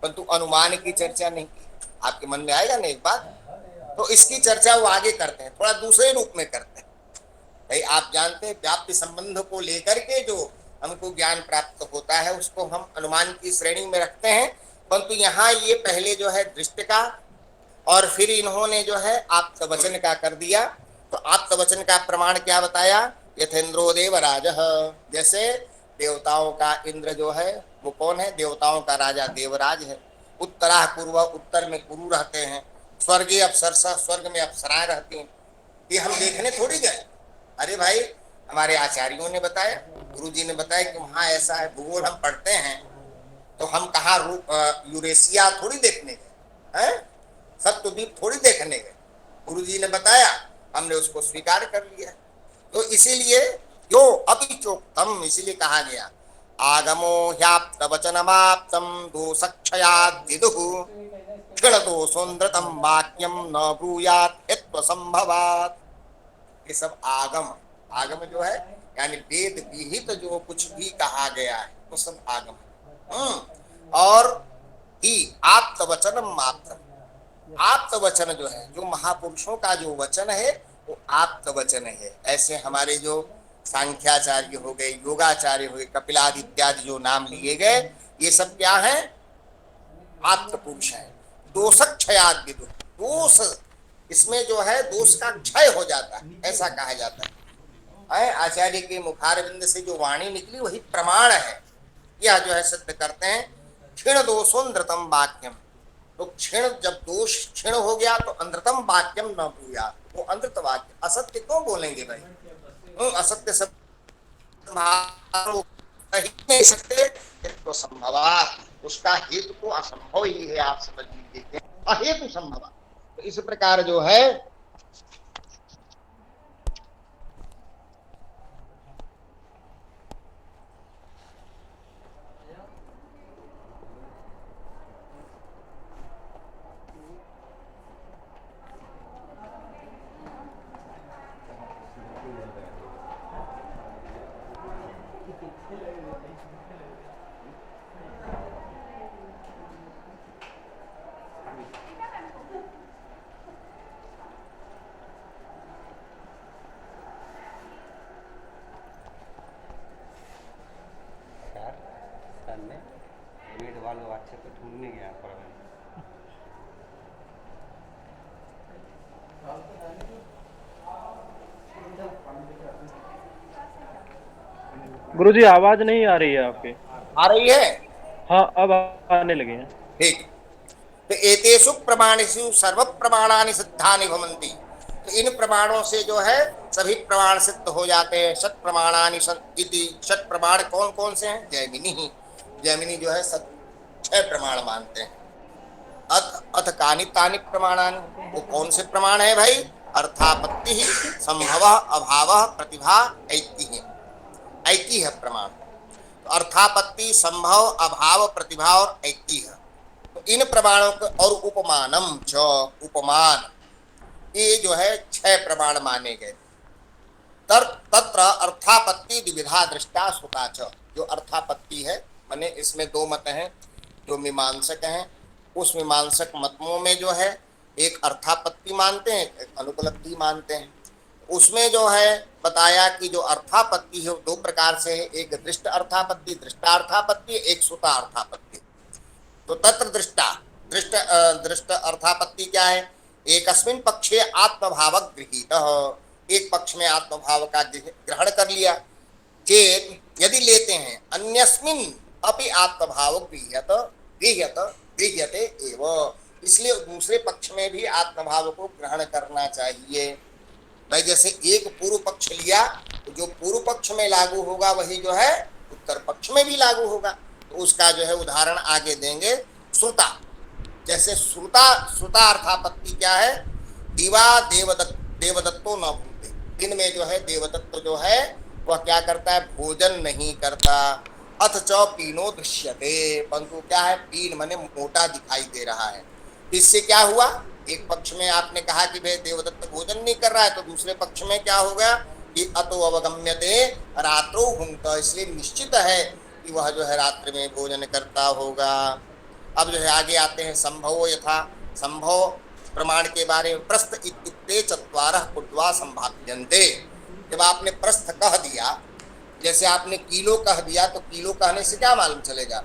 परंतु अनुमान की चर्चा नहीं की, आपके मन में आएगा ना एक बात। तो इसकी चर्चा वो आगे करते हैं, थोड़ा दूसरे रूप में करते हैं। भाई आप जानते हैं व्याप्ति संबंध को लेकर के जो हमको ज्ञान प्राप्त होता है उसको हम अनुमान की श्रेणी में रखते हैं, परंतु यहाँ ये पहले जो है दृष्टि का और फिर इन्होंने जो है आप्तवचन का कर दिया। तो आप्तवचन का प्रमाण क्या बताया, यथेन्द्रो देवराज, जैसे देवताओं का इंद्र जो है वो कौन है, देवताओं का राजा देवराज है। उत्तरा पूर्व, उत्तर में कुरु रहते हैं। स्वर्गीय अप्सरसा, स्वर्ग में अप्सराएं रहती हैं। ये हम देखने थोड़ी गए, अरे भाई हमारे आचार्यों ने बताया, गुरु जी ने बताया कि वहाँ ऐसा है, भूगोल हम पढ़ते हैं तो हम कहाँ यूरेशिया थोड़ी देखने गए हैं, सप्तद्वीप थोड़ी देखने गए, गुरु जी ने बताया हमने उसको स्वीकार कर लिया। तो इसीलिए यो अपिचोक्तम, इसीलिए कहा गया आगमो ह्याप्त वचनमाप्तम दोषक्षयात् विदुः क्षण दोषोन्द्रतम वाक्यम न ब्रूयात् यत्व संभवात्। ये सब आगम, आगम जो है यानी वेद विहित जो कुछ भी कहा गया है वो सब आगम है। और ही आप्त वचनम माप्तम, आप्त वचन जो है जो महापुरुषों का जो वचन है वो आप्त वचन है। ऐसे हमारे जो सांख्याचार्य हो गए, योगाचार्य हो गए, कपिलादि इत्यादि जो नाम लिए गए ये सब क्या है, आप्त पुरुष है। दोषक्षयात् विदुः, दोष इसमें जो है दोष का क्षय हो जाता है ऐसा कहा जाता है। आचार्य के मुखारविंद से जो वाणी निकली वही प्रमाण है। यह जो है सिद्ध करते हैं क्षीण दोषोन्द्रतम वाक्यम, तो क्षीण जब दोष क्षीण हो गया तो अंधतम वाक्यम न भूया, वो अंधत वाक्य असत्य क्यों बोलेंगे भाई, असत्य सब नहीं सकते तो संभवा, उसका हेतु तो असंभव ही है, आप समझ लीजिए अहेतु संभव। तो इस प्रकार जो है वेट वालों अच्छे तो ढूंढने गया पर गुरुजी आवाज नहीं आ रही है आपकी। आ रही है? हाँ अब आने लगे हैं। ठीक। तो एतेषु प्रमाणेषु सर्व प्रमाणानि सिद्धानि भवन्ति। तो इन प्रमाणों से जो है सभी प्रमाण सिद्ध हो जाते हैं। षट प्रमाणानि इति। षट प्रमाण कौन कौन से हैं? जैमिनी। जैमिनी जो है 6 प्रमाण मानते हैं। अथ अथ कानि तानि प्रमाणानि, वो कौन से प्रमाण है भाई? अर्थापत्ति, संभव, अभाव, प्रतिभा, ऐतिह्य। ऐतिह्य प्रमाण। तो अर्थापत्ति, संभव, अभाव, प्रतिभा और ऐतिह्य, तो इन प्रमाणों को, और उपमानम च, उपमान, ये जो है 6 प्रमाण माने गए। तत्र अर्थापत्ति द्विविधा दृष्टा सुता च। जो अर्थापत्ति है, माने इसमें 2 मत हैं जो मीमांसक हैं। उस मीमांसक मतों में जो है एक अर्थापत्ति मानते हैं, एक अनुपलब्धि मानते हैं। उसमें जो है बताया कि जो अर्थापत्ति है वो 2 प्रकार से है। एक दृष्ट अर्थापत्ति, दृष्टार्थापत्ति, एक सुता अर्थापत्ति। तो तत्र दृष्टा, दृष्ट अर्थापत्ति क्या है? एकस्मिन् पक्षे आत्मभाव गृहीतः, एक पक्ष में आत्मभाव का ग्रहण कर लिया। चेत यदि लेते हैं अन्यस्मिन् अपि आत्मभाव गृह्यत गृह्यत गृह्यते एव, इसलिए दूसरे पक्ष में भी आत्मभाव को ग्रहण करना चाहिए। भाई जैसे एक पूर्व पक्ष लिया तो जो पूर्व पक्ष में लागू होगा वही जो है उत्तर पक्ष में भी लागू होगा। तो उसका जो है उदाहरण आगे देंगे। श्रुता, जैसे श्रुता, श्रुता अर्थापत्ति क्या है? दिवा देवदत्तो न भूते। दिन में जो है देवदत्त जो है वह क्या करता है? भोजन नहीं करता। अथ च पीनो दृश्यते, परंतु क्या है? पीन माने मोटा दिखाई दे रहा है। इससे क्या हुआ? एक पक्ष में आपने कहा कि भाई देवदत्त भोजन नहीं कर रहा है, तो दूसरे पक्ष में क्या होगा कि अतो अवगम्यते रात्रो भुंक्त, इसलिए निश्चित है कि वह जो है रात्रि में भोजन करता होगा। अब जो है आगे आते हैं संभव यथा। संभव प्रमाण के बारे में, प्रस्थ इत्युक्ते चत्वारः कुड्वा संभाव्यन्ते। जब आपने प्रस्थ कह दिया, जैसे आपने किलो कह दिया, तो किलो कहने से क्या मालूम चलेगा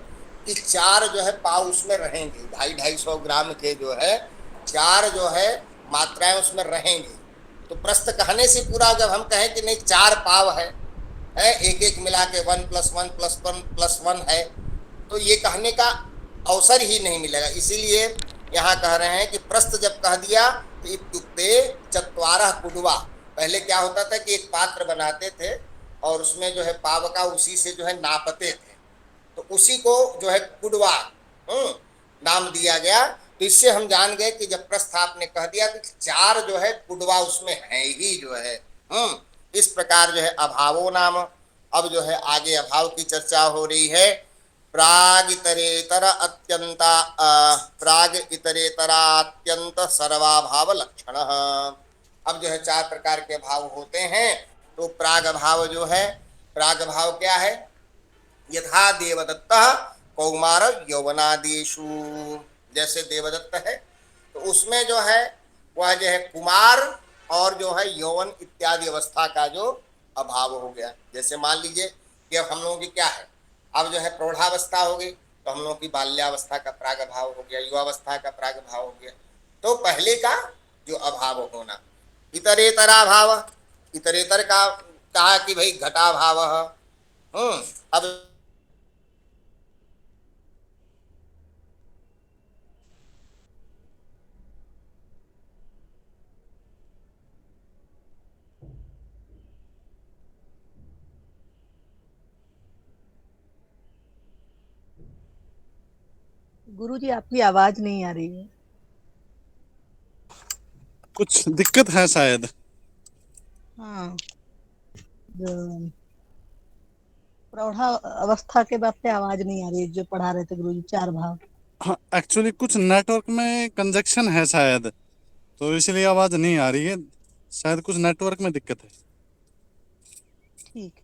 कि 4 जो है पाव उसमें रहेंगे। 250-250 ग्राम के जो है 4 जो है मात्राएं उसमें रहेंगी। तो प्रस्थ कहने से पूरा, जब हम कहें कि नहीं 4 पाव है, एक एक मिला के 1 + 1 + 1 + 1 है, तो ये कहने का अवसर ही नहीं मिलेगा। इसीलिए यहाँ कह रहे हैं कि प्रस्थ जब कह दिया तो इत्युक्ते चत्वारः कुड्वा। पहले क्या होता था कि एक पात्र बनाते थे और उसमें जो है पाव का उसी से जो है नापते थे, तो उसी को जो है कुड्वा नाम दिया गया। तो इससे हम जान गए कि जब प्रस्थ आपने कह दिया तो 4 जो है कुड्वा उसमें है ही जो है। इस प्रकार जो है अभावो नाम। अब जो है आगे अभाव की चर्चा हो रही है। प्राग इतरेतर अत्यंता, प्राग इतरेतरात्यंत सर्वाभाव लक्षण। अब जो है 4 प्रकार के भाव होते हैं। तो प्राग भाव जो है, प्राग भाव क्या है? यथा देवदत्त कौमार यौवनादिषु, जैसे देवदत्त है तो उसमें जो है वह जो है कुमार और जो है यौवन इत्यादि अवस्था का जो अभाव हो गया। जैसे मान लीजिए कि अब हम लोगों की क्या है, अब जो है प्रौढ़ावस्था हो गई, तो हम लोगों की बाल्यावस्था का प्राग भाव हो गया, युवावस्था का प्राग भाव हो गया। तो पहले का जो अभाव होना, इतरेतरा भाव, इतरेतर का कहा कि भाई घटा भाव। अब गुरुजी आपकी आवाज नहीं आ रही है। कुछ दिक्कत है शायद। हाँ, प्रौढ़ा अवस्था के बाद से आवाज नहीं आ रही है, जो पढ़ा रहे थे गुरुजी 4 भाव। हाँ एक्चुअली कुछ नेटवर्क में कंजक्शन है शायद, तो इसलिए आवाज नहीं आ रही है। शायद कुछ नेटवर्क में दिक्कत है। ठीक।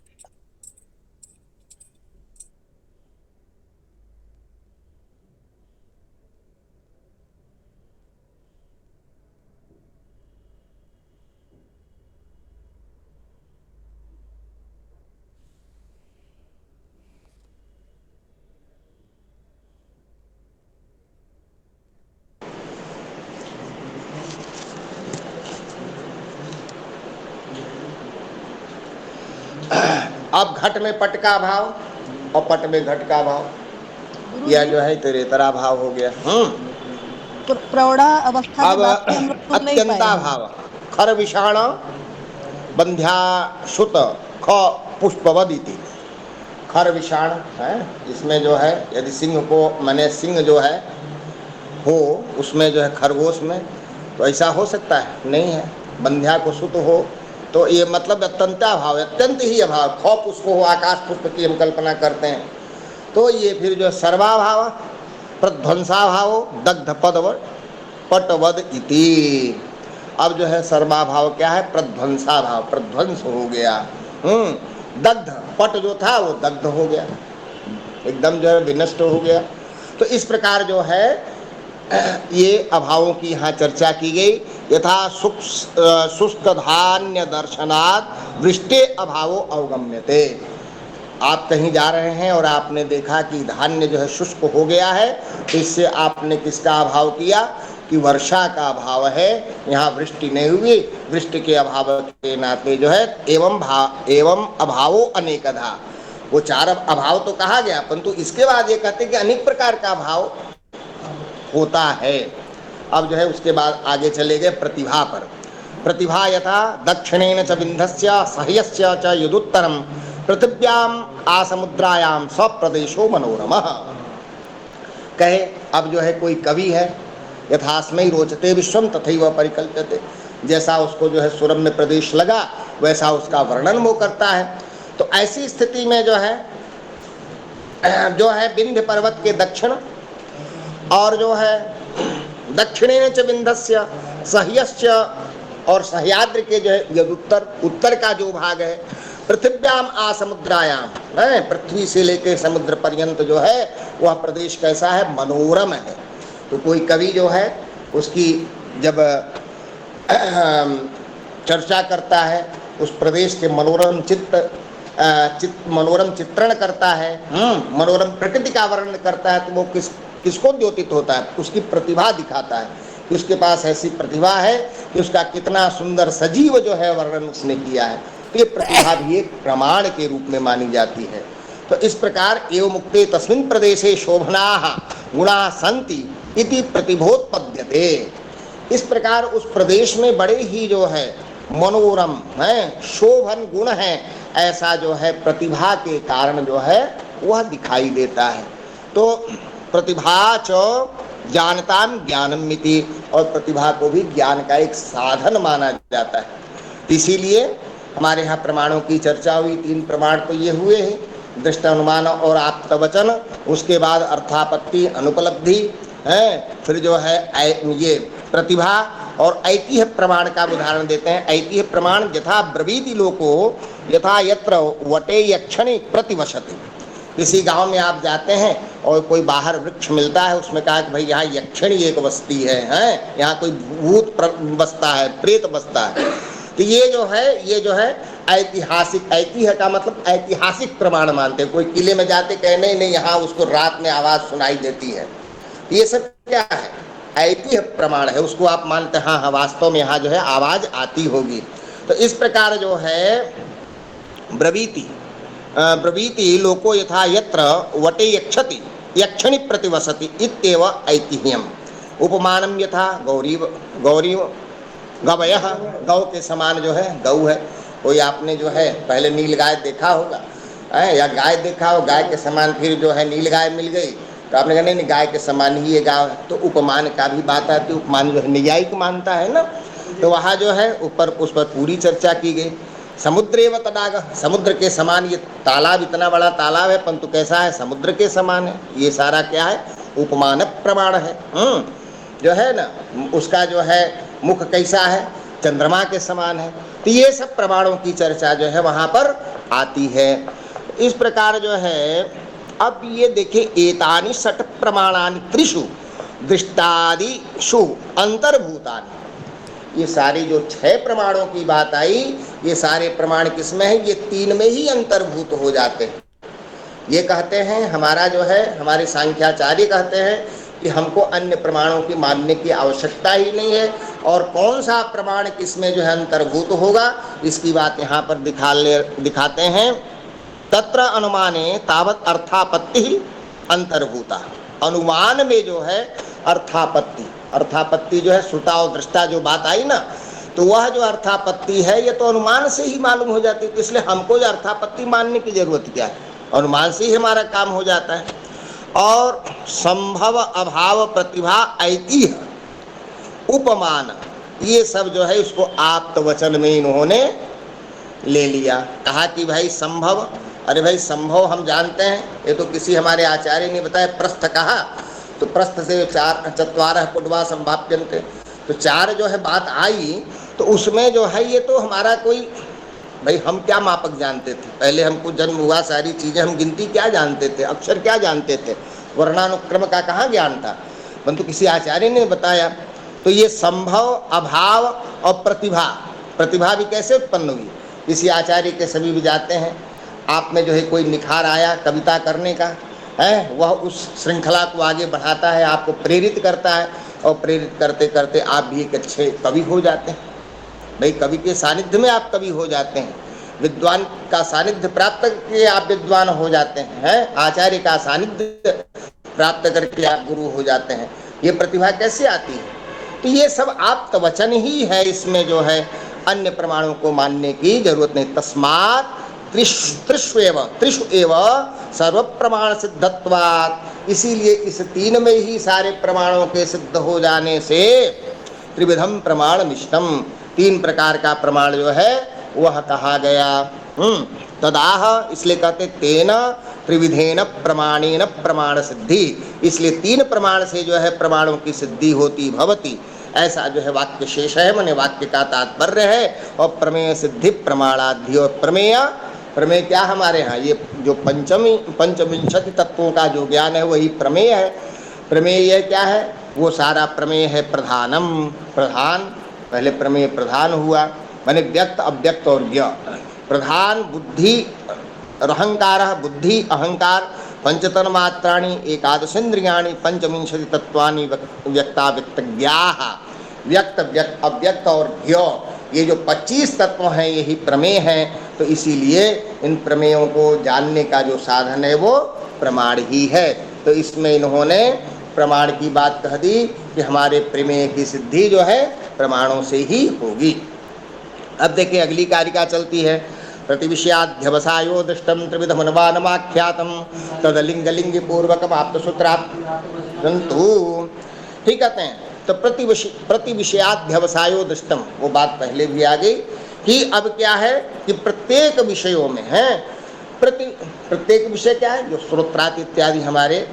अब घट में पट का भाव और पट में घट का भाव, गुरु यह जी जो है तेरेतरा भाव हो गया। प्रौढ़ा अवस्था की अब बात हम लोग सुन नहीं पाए अत्यंता हैं। भाव, खर विषाण बंध्या सुत ख पुष्पवदिति, खर विषाण है, इसमें जो है यदि सिंह को माने सिंह जो है हो उसमें जो है खरगोश में, तो ऐसा हो सकता है? नहीं है। बंध्या को सुत हो, तो ये मतलब अत्यंता भाव, अत्यंत ही अभाव। ख पुष्प हो, आकाश पुष्प की हम कल्पना करते हैं, तो ये फिर जो सर्वाभाव प्रध्वंसा भाव दग्ध पदवद पटवद इति। अब जो है सर्वाभाव क्या है? प्रध्वंसा भाव, प्रध्वंस हो गया। दग्ध, पट जो था वो दग्ध हो गया, एकदम जो है विनष्ट हो गया। तो इस प्रकार जो है ये अभावों की यहाँ चर्चा की गई। यथा शुष्क धान्य दर्शनात् वृष्टे अभावो अवगम्यते। आप कहीं जा रहे हैं और आपने देखा कि धान्य जो है शुष्क हो गया है, तो इससे आपने किसका अभाव किया? कि वर्षा का अभाव है, यहाँ वृष्टि नहीं हुई। वृष्टि के अभाव के नाते जो है एवं अभावो अनेकधा, वो चार अभाव तो कहा गया, परंतु इसके बाद ये कहते हैं कि अनेक प्रकार का अभाव होता है। अब जो है उसके बाद आगे चले गए प्रतिभा पर। प्रतिभा यथा दक्षिणेन च विंध्यस्य सह्यस्य च यदुत्तरम पृथिव्याम आसमुद्रायाम स्वप्रदेशो मनोरमः। कहे अब जो है कोई कवि है, यथास्मै रोचते विश्वम तथैव परिकल्प्यते, जैसा उसको जो है सुरम्य प्रदेश लगा वैसा उसका वर्णन वो करता है। तो ऐसी स्थिति में जो है विंध्य पर्वत के दक्षिण और जो है दक्षिणेन च विंध्यस्य सह्यस्य और सह्याद्रि के जो है यदुत्तर, उत्तर का जो भाग है, पृथिव्याम आसमुद्रायाम, पृथ्वी से लेकर समुद्र पर्यंत जो है वह प्रदेश कैसा है? मनोरम है। तो कोई कवि जो है उसकी जब चर्चा करता है, उस प्रदेश के मनोरम चित्रण करता है, मनोरम प्रकृति का वर्णन करता है, तो वो किसको द्योतित होता है? उसकी प्रतिभा दिखाता है कि उसके पास ऐसी प्रतिभा है कि उसका कितना सुंदर सजीव जो है वर्णन उसने किया है। तो ये प्रतिभा भी एक प्रमाण के रूप में मानी जाती है। तो इस प्रकार एव मुक्ते तस्मिन् प्रदेशे शोभनाः गुणाः सन्ति इति प्रतिभोत्पद्यते। इस प्रकार उस प्रदेश में बड़े ही जो है मनोरम है, शोभन गुण है, ऐसा जो है प्रतिभा के कारण जो है वह दिखाई देता है। तो प्रतिभा च ज्ञानताम ज्ञानमिति, और प्रतिभा को भी ज्ञान का एक साधन माना जाता है। इसीलिए हमारे यहाँ प्रमाणों की चर्चा हुई। 3 प्रमाण तो ये हुए हैं, दृष्ट अनुमान और आप्तवचन, उसके बाद अर्थापत्ति अनुपलब्धि है, फिर जो है ये प्रतिभा और ऐतिह्य प्रमाण का उदाहरण देते हैं। ऐतिह्य प्रमाण यथा ब्रवीति लोको यथा यत्र वटे यक्षिणी प्रतिवसति। किसी गांव में आप जाते हैं और कोई बाहर वृक्ष मिलता है, उसमें कहा कि भाई यहाँ यक्षिणी एक बस्ती है, यहाँ कोई भूत बसता है, प्रेत बसता है। तो ये जो है ऐतिहासिक, ऐतिह्य का मतलब ऐतिहासिक प्रमाण मानते हैं। कोई किले में जाते कहे नहीं यहाँ उसको रात में आवाज सुनाई देती है, ये सब क्या है? ऐतिह्य प्रमाण है, उसको आप मानते हैं हाँ वास्तव में यहाँ जो है आवाज आती होगी। तो इस प्रकार जो है ब्रवीति लोको यथा यत्र वटे यक्षति यक्षिणी प्रतिवसति इत्येव ऐतिह्यम। उपमानम यथा गौरी गवयः, गौ के समान जो है गौ है। कोई आपने जो है पहले नील गाय देखा होगा या गाय देखा हो, गाय के समान फिर जो है नील गाय मिल गई तो आपने कहा नहीं गाय के समान ही ये गाय है। तो उपमान का भी बात आती है, उपमान जो है न्यायिक मानता है ना, तो वहाँ जो है ऊपर उस पर पूरी चर्चा की गई। समुद्रेव तडाग, समुद्र के समान ये तालाब, इतना बड़ा तालाब है परंतु कैसा है? समुद्र के समान है। ये सारा क्या है? उपमान प्रमाण है। जो है ना उसका जो है मुख कैसा है? चंद्रमा के समान है। तो ये सब प्रमाणों की चर्चा जो है वहाँ पर आती है। इस प्रकार जो है अब ये देखिए एतानि षट प्रमाणानि त्रिषु दृष्टादिषु अंतर्भूतानि, ये सारी जो 6 प्रमाणों की बात आई, ये सारे प्रमाण किसमें है? ये 3 में ही अंतर्भूत हो जाते हैं। ये कहते हैं हमारा जो है हमारे सांख्याचार्य कहते हैं कि हमको अन्य प्रमाणों की मानने की आवश्यकता ही नहीं है, और कौन सा प्रमाण किसमें जो है अंतर्भूत होगा इसकी बात यहाँ पर दिखाते हैं। तत्र अनुमाने तावत अर्थापत्ति अंतर्भूता। अनुमान में जो है अर्थापत्ति, अर्थापत्ति जो है श्रुता और दृष्टा जो बात आई ना, तो वह जो अर्थापत्ति है ये तो अनुमान से ही मालूम हो जाती है। तो इसलिए हमको जो अर्थापत्ति मानने की जरूरत क्या है, अनुमान से ही हमारा काम हो जाता है। और संभव अभाव प्रतिभा ऐतिह्य उपमान, ये सब जो है इसको आप्त वचन में इन्होंने ले लिया। कहा कि भाई संभव, अरे भाई संभव हम जानते हैं, ये तो किसी हमारे आचार्य ने बताया। प्रस्थ कहा तो प्रस्थ से चत्वारः पुटवा संभाव्यन्ते, तो चार जो है बात आई, तो उसमें जो है ये तो हमारा कोई, भाई हम क्या मापक जानते थे, पहले हमको जन्म हुआ सारी चीज़ें, हम गिनती क्या जानते थे, अक्षर क्या जानते थे, वर्णानुक्रम का कहाँ ज्ञान था, परंतु किसी आचार्य ने बताया। तो ये संभव अभाव और प्रतिभा, प्रतिभा भी कैसे उत्पन्न हुई, किसी आचार्य के सभी भी जाते हैं, आप में जो है कोई निखार आया कविता करने का है, वह उस श्रृंखला को आगे बढ़ाता है, आपको प्रेरित करता है, और प्रेरित करते करते आप भी एक अच्छे कवि हो जाते हैं। भाई कवि के सानिध्य में आप कवि हो जाते हैं, विद्वान का सानिध्य प्राप्त करके आप विद्वान हो जाते हैं, आचार्य का सानिध्य प्राप्त करके आप गुरु हो जाते हैं। ये प्रतिभा कैसे आती है, तो ये सब आप्त वचन ही है, इसमें जो है अन्य प्रमाणों को मानने की जरूरत नहीं। तस्मात् त्रिषु एव सर्व प्रमाण सिद्धत्वात्, इसीलिए इस तीन में ही सारे प्रमाणों के सिद्ध हो जाने से त्रिविधम प्रमाण मिष्टम, तीन प्रकार का प्रमाण जो है वह कहा गया। तदाह, इसलिए कहते तेन त्रिविधेन प्रमाणेन प्रमाण सिद्धि, इसलिए तीन प्रमाण से जो है प्रमाणों की सिद्धि होती भवती, ऐसा जो है वाक्य शेष है, माने वाक्य का तात्पर्य है। और प्रमेय सिद्धि प्रमाणाध्य, और प्रमेय, प्रमेय क्या हमारे यहाँ ये जो पंचविंशति तत्वों का जो ज्ञान है वही प्रमेय है। प्रमेय क्या है, वो सारा प्रमेय है प्रधानम, प्रधान, पहले प्रमेय प्रधान हुआ, माने व्यक्त अव्यक्त और ज्ञ। प्रधान बुद्धि अहंकार, बुद्धि अहंकार, पंचतन मात्राणि एकादशेन्द्रियाणि पंचविंशति तत्वानि व्यक्ता व्यक्तज्ञाः, व्यक्त व्यक्त अव्यक्त और ज्ञ, ये जो 25 तत्व हैं यही प्रमेय हैं। तो इसीलिए इन प्रमेयों को जानने का जो साधन है वो प्रमाण ही है। तो इसमें इन्होंने प्रमाण की बात कह दी कि हमारे प्रमेय की सिद्धि जो है प्रमाणों से ही होगी। अब देखिए अगली कारिका चलती है, प्रतिविषयाध्यवसायो दृष्टम त्रिविधमनुमानमाख्यातम तदलिंगलिंग पूर्वकम आप्तसूत्रान्तु, ठीक कहते हैं। तो प्रतिविषयाध्यवसायो दृष्टम, वो बात पहले भी आ गई कि अब क्या है कि प्रत्येक विषयों में है, प्रत्येक विषय क्या है, जो श्रोत्रादि इत्यादि हमारे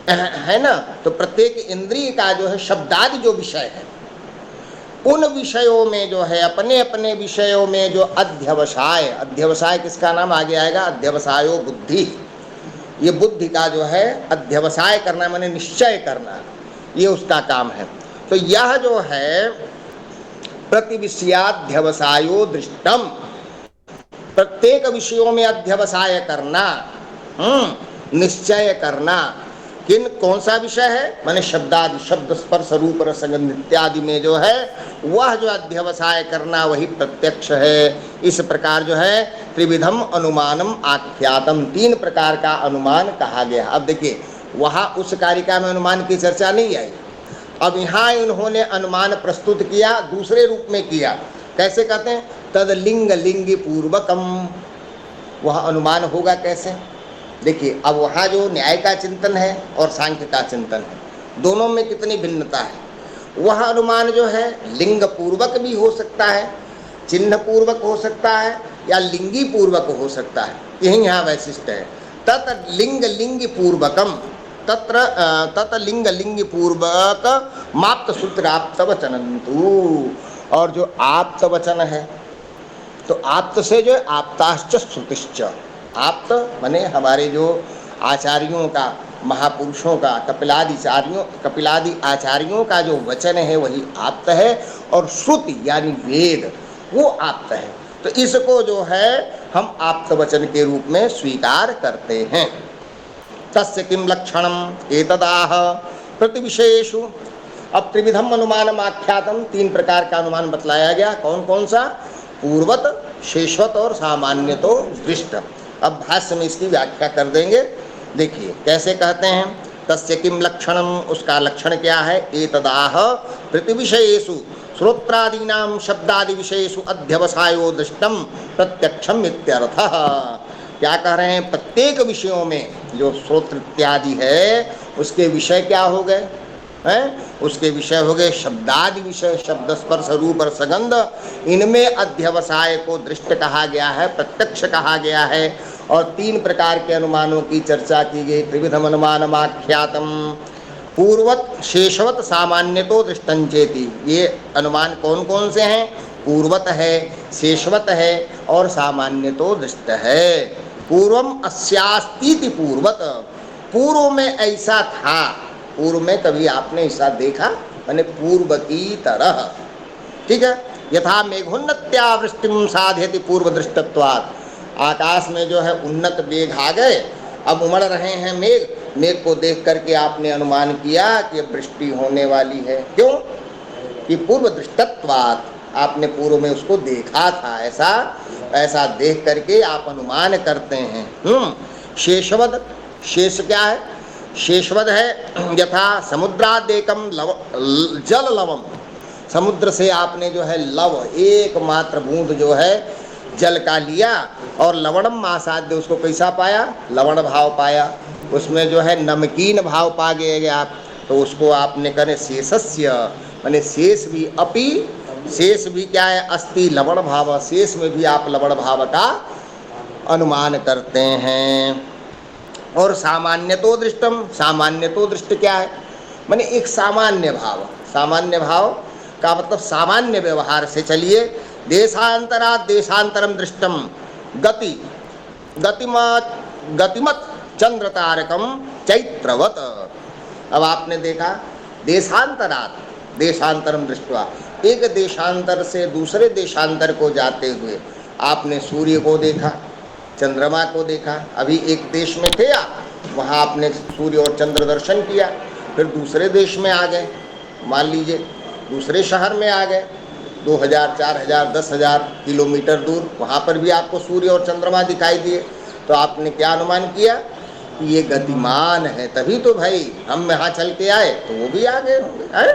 है ना, तो प्रत्येक इंद्रिय का जो है शब्दादि जो विषय है, उन विषयों में जो है अपने अपने विषयों में जो अध्यवसाय, अध्यवसाय किसका नाम आगे आएगा, अध्यवसायो बुद्धि, ये बुद्धि का जो है अध्यवसाय करना माने निश्चय करना, ये उसका काम है। तो यह जो है प्रतिविषयाध्यवसायो दृष्टम, प्रत्येक विषयों में अध्यवसाय करना, निश्चय करना, किन कौन सा विषय है, माने शब्दादि, शब्द स्पर्श रूप रसगंध इत्यादि में जो है वह जो अध्यवसाय करना वही प्रत्यक्ष है। इस प्रकार जो है त्रिविधम अनुमानम आख्यातम, तीन प्रकार का अनुमान कहा गया। अब देखिए वहाँ उस कारिका में अनुमान की चर्चा नहीं आई, अब यहाँ इन्होंने अनुमान प्रस्तुत किया, दूसरे रूप में किया। कैसे कहते हैं, तद लिंग लिंग पूर्वकम, वह अनुमान होगा कैसे। देखिए अब वहाँ जो न्याय का चिंतन है और सांख्य का चिंतन है, दोनों में कितनी भिन्नता है। वह अनुमान जो है लिंग पूर्वक भी हो सकता है, चिन्ह पूर्वक हो सकता है, या लिंगी पूर्वक हो सकता है, यही यहाँ वैशिष्ट है। तत् लिंग लिंग पूर्वकम, तत्र तत् लिंग लिंग पूर्वक माप्त सूत्राप्त वचनंतु, और जो आप्त वचन है तो आप्त से जो आप्ताश्च श्रुतिश्च, आप्त माने हमारे जो आचार्यों का, महापुरुषों का, कपिलादि आचार्यों का जो वचन है वही आप्त है, और श्रुति यानी वेद वो आप्त है। तो इसको जो है हम आप्त वचन के रूप में स्वीकार करते हैं। तस्य किम लक्षणम एतदाह प्रतिविषयेषु, अब त्रिविधम अनुमानम आख्यातम, तीन प्रकार का अनुमान बतलाया गया। कौन कौन सा, पूर्वत, शेषवत और सामान्यतो दृष्ट। अब भाष्य में इसकी व्याख्या कर देंगे। देखिए कैसे कहते हैं, तस्य किम लक्षणम, उसका लक्षण क्या है। एतदाह प्रतिविषयेषु श्रोत्रादीनां शब्दादि विषयेषु अध्यवसायो दृष्टम प्रत्यक्षम इत्यर्थः। क्या कह रहे हैं, प्रत्येक विषयों में जो श्रोत्र इत्यादि है उसके विषय क्या हो गए हैं, उसके विषय हो गए शब्दादि विषय, शब्द स्पर्श रूप और सगंध, इनमें अध्यवसाय को दृष्ट कहा गया है, प्रत्यक्ष कहा गया है। और तीन प्रकार के अनुमानों की चर्चा की गई। त्रिविधम अनुमानमाख्यातम, पूर्वत शेषवत सामान्यतो दृष्टंचेति। ये अनुमान कौन कौन से हैं, पूर्वत है, शेषवत है और सामान्यतो दृष्ट है। पूर्वम अस्यास्तीति पूर्वत, पूर्व में ऐसा था, पूर्व में कभी आपने ऐसा देखा, माने पूर्व की तरह, ठीक है। यथा मेघोन्नत्यावृष्टिम साधयति पूर्व दृष्टत्वात्, आकाश में जो है उन्नत मेघ आ गए, अब उमड़ रहे हैं मेघ, मेघ को देख करके आपने अनुमान किया कि अब वृष्टि होने वाली है। क्यों कि पूर्व दृष्टत्वात्, आपने पूर्व में उसको देखा था, ऐसा देख करके आप अनुमान करते हैं। शेषवद, शेष क्या है, शेषवद है यथा समुद्रादेकम जल लवम, समुद्र से आपने जो है लव, एकमात्र बूंद जो है जल का लिया और लवणम आसाद्य, उसको कैसा पाया, लवण भाव पाया, उसमें जो है नमकीन भाव पा गए आप, तो उसको आपने करे शेषस्य, माने शेष भी, अपि शेष भी क्या है, अस्ति लवण भाव, शेष में भी आप लवण भाव का अनुमान करते हैं। और सामान्यतो दृष्टम, सामान्यतो दृष्ट क्या है, माने एक सामान्य भाव, सामान्य भाव का मतलब सामान्य व्यवहार से चलिए। देशांतरात् देशांतरम दृष्टम गति गतिमत चंद्र तारकम चैत्रवत। अब आपने देखा देशांतरात् देशांतरम दृष्टवा, एक देशांतर से दूसरे देशांतर को जाते हुए आपने सूर्य को देखा, चंद्रमा को देखा। अभी एक देश में थे आप, वहाँ आपने सूर्य और चंद्र दर्शन किया, फिर दूसरे देश में आ गए, मान लीजिए दूसरे शहर में आ गए, 2000, 4000, 10,000 किलोमीटर दूर, वहाँ पर भी आपको सूर्य और चंद्रमा दिखाई दिए। तो आपने क्या अनुमान किया कि ये गतिमान है, तभी तो भाई हम यहाँ चल के आए, तो वो भी आ गए होंगे।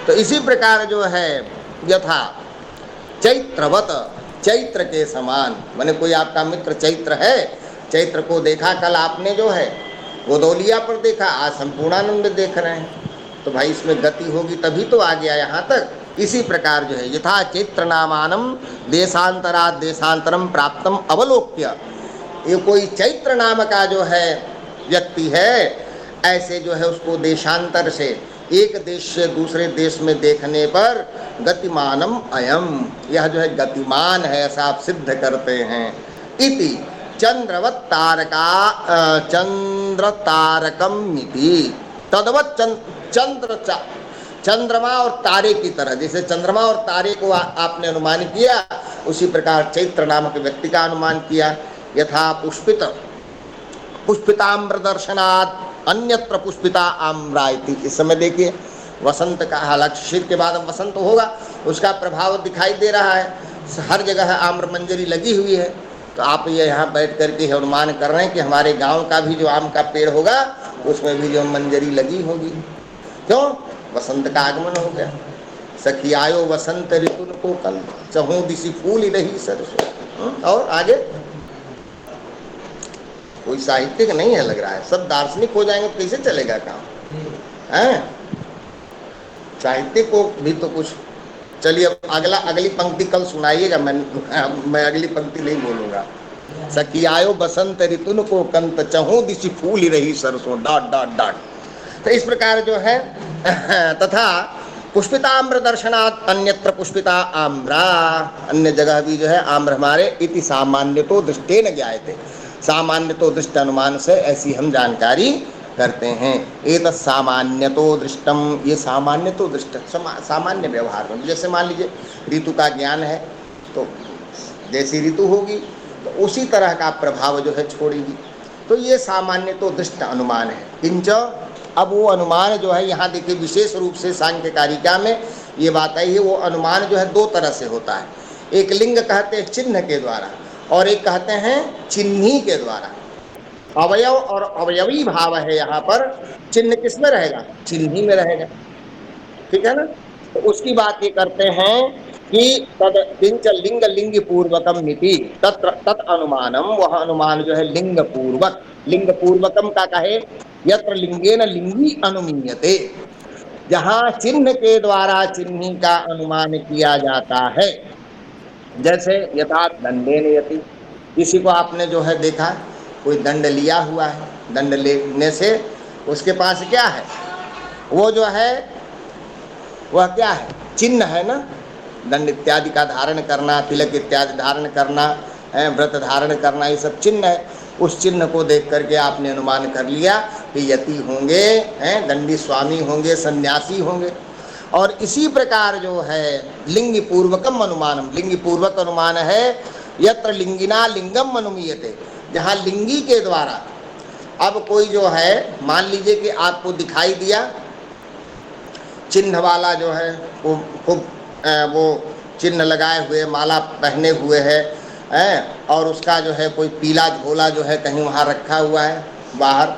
तो इसी प्रकार जो है यथा चैत्रवत, चैत्र के समान, माने कोई आपका मित्र चैत्र है, चैत्र को देखा कल आपने जो है गोदौलिया पर देखा, आज संपूर्णानंद देख रहे हैं, तो भाई इसमें गति होगी तभी तो आ गया यहाँ तक। इसी प्रकार जो है यथा चैत्र नामानम देशांतरात् देशांतरम प्राप्तम अवलोक्य, ये कोई चैत्र नाम का जो है व्यक्ति है, ऐसे जो है उसको देशांतर से, एक देश से दूसरे देश में देखने पर गतिमानम अयम, यह जो है गतिमान है, ऐसा आप सिद्ध करते हैं। इति चंद्रवत तारका चंद्र तारकम इति, तदवत चंद्रमा और तारे की तरह, जैसे चंद्रमा और तारे को आपने अनुमान किया, उसी प्रकार चैत्र नामक व्यक्ति का अनुमान किया। यथा पुष्पिताम्र दर्शनात् अन्यत्र पुष्पिता आम्रा इति। इस समय देखिए वसंत का, हालांकि शीत के बाद अब वसंत होगा, उसका प्रभाव दिखाई दे रहा है, हर जगह आम्र मंजरी लगी हुई है। तो आप ये यहाँ बैठ करके अनुमान कर रहे हैं कि हमारे गांव का भी जो आम का पेड़ होगा उसमें भी जो मंजरी लगी होगी। क्यों, वसंत का आगमन हो गया। सखी आयो वसंत ऋतु को कल, चहु दिशि फूल रही सरसों। और आगे कोई साहित्यिक नहीं है लग रहा है, सब दार्शनिक हो जाएंगे तो कैसे चलेगा काम है। साहित्यिक को भी तो कुछ, चलिए अब अगली पंक्ति कल सुनाइएगा, मैं अगली पंक्ति नहीं बोलूंगा। सखी आयो बसंत ऋतुन को कंत, चहु दिशि फूल रही सरसों डॉट डॉट डॉट। तो इस प्रकार जो है तथा पुष्पिताम्र दर्शनात् अन्यत्र पुष्पिता आम्रा, अन्य जगह भी जो है आम्र हमारे। इति सामान्य तो दृष्टेन ज्ञायते, सामान्य तो दृष्ट अनुमान से ऐसी हम जानकारी करते हैं। एतत् सामान्य तो दृष्टम, ये सामान्य तो दृष्ट सामान्य व्यवहार में, जैसे मान लीजिए ऋतु का ज्ञान है, तो जैसी ऋतु होगी तो उसी तरह का प्रभाव जो है छोड़ेगी। तो ये सामान्य तो दृष्ट अनुमान है। किंच, अब वो अनुमान जो है यहाँ देखिए विशेष रूप से सांख्य कारिका में ये बात आई है, वो अनुमान जो है दो तरह से होता है। एक लिंग कहते हैं चिन्ह के द्वारा, और एक कहते हैं चिन्ही के द्वारा। अवयव और अवयवी भाव है यहाँ पर, चिन्ह किसमें रहेगा? चिन्ही में रहेगा, ठीक है ना। तो उसकी बात ये करते हैं कि तद किंच लिंग लिंग पूर्वकम नीति तत्र तत् अनुमानम, वह अनुमान जो है लिंग पूर्वक, लिंग पूर्वकम का कहे यत्र लिंगेन लिंगी अनुमीयते, जहाँ चिन्ह के द्वारा चिन्ही का अनुमान किया जाता है। जैसे यथा दंडे नियति, किसी को आपने जो है देखा कोई दंड लिया हुआ है, दंड लेने से उसके पास क्या है, वो जो है वह क्या है? चिन्ह है ना। दंड इत्यादि का धारण करना, तिलक इत्यादि धारण करना, व्रत धारण करना, ये सब चिन्ह है। उस चिन्ह को देख करके आपने अनुमान कर लिया कि यति होंगे, दंडी स्वामी होंगे, सन्यासी होंगे। और इसी प्रकार जो है लिंग पूर्वकम अनुमानम, लिंग पूर्वक अनुमान है यत्र लिंगिना लिंगम अनुमीयते, जहाँ लिंगी के द्वारा। अब कोई जो है मान लीजिए कि आपको दिखाई दिया चिन्ह वाला जो है वो खूब वो चिन्ह लगाए हुए, माला पहने हुए है, और उसका जो है कोई पीला झोला जो है कहीं वहाँ रखा हुआ है बाहर।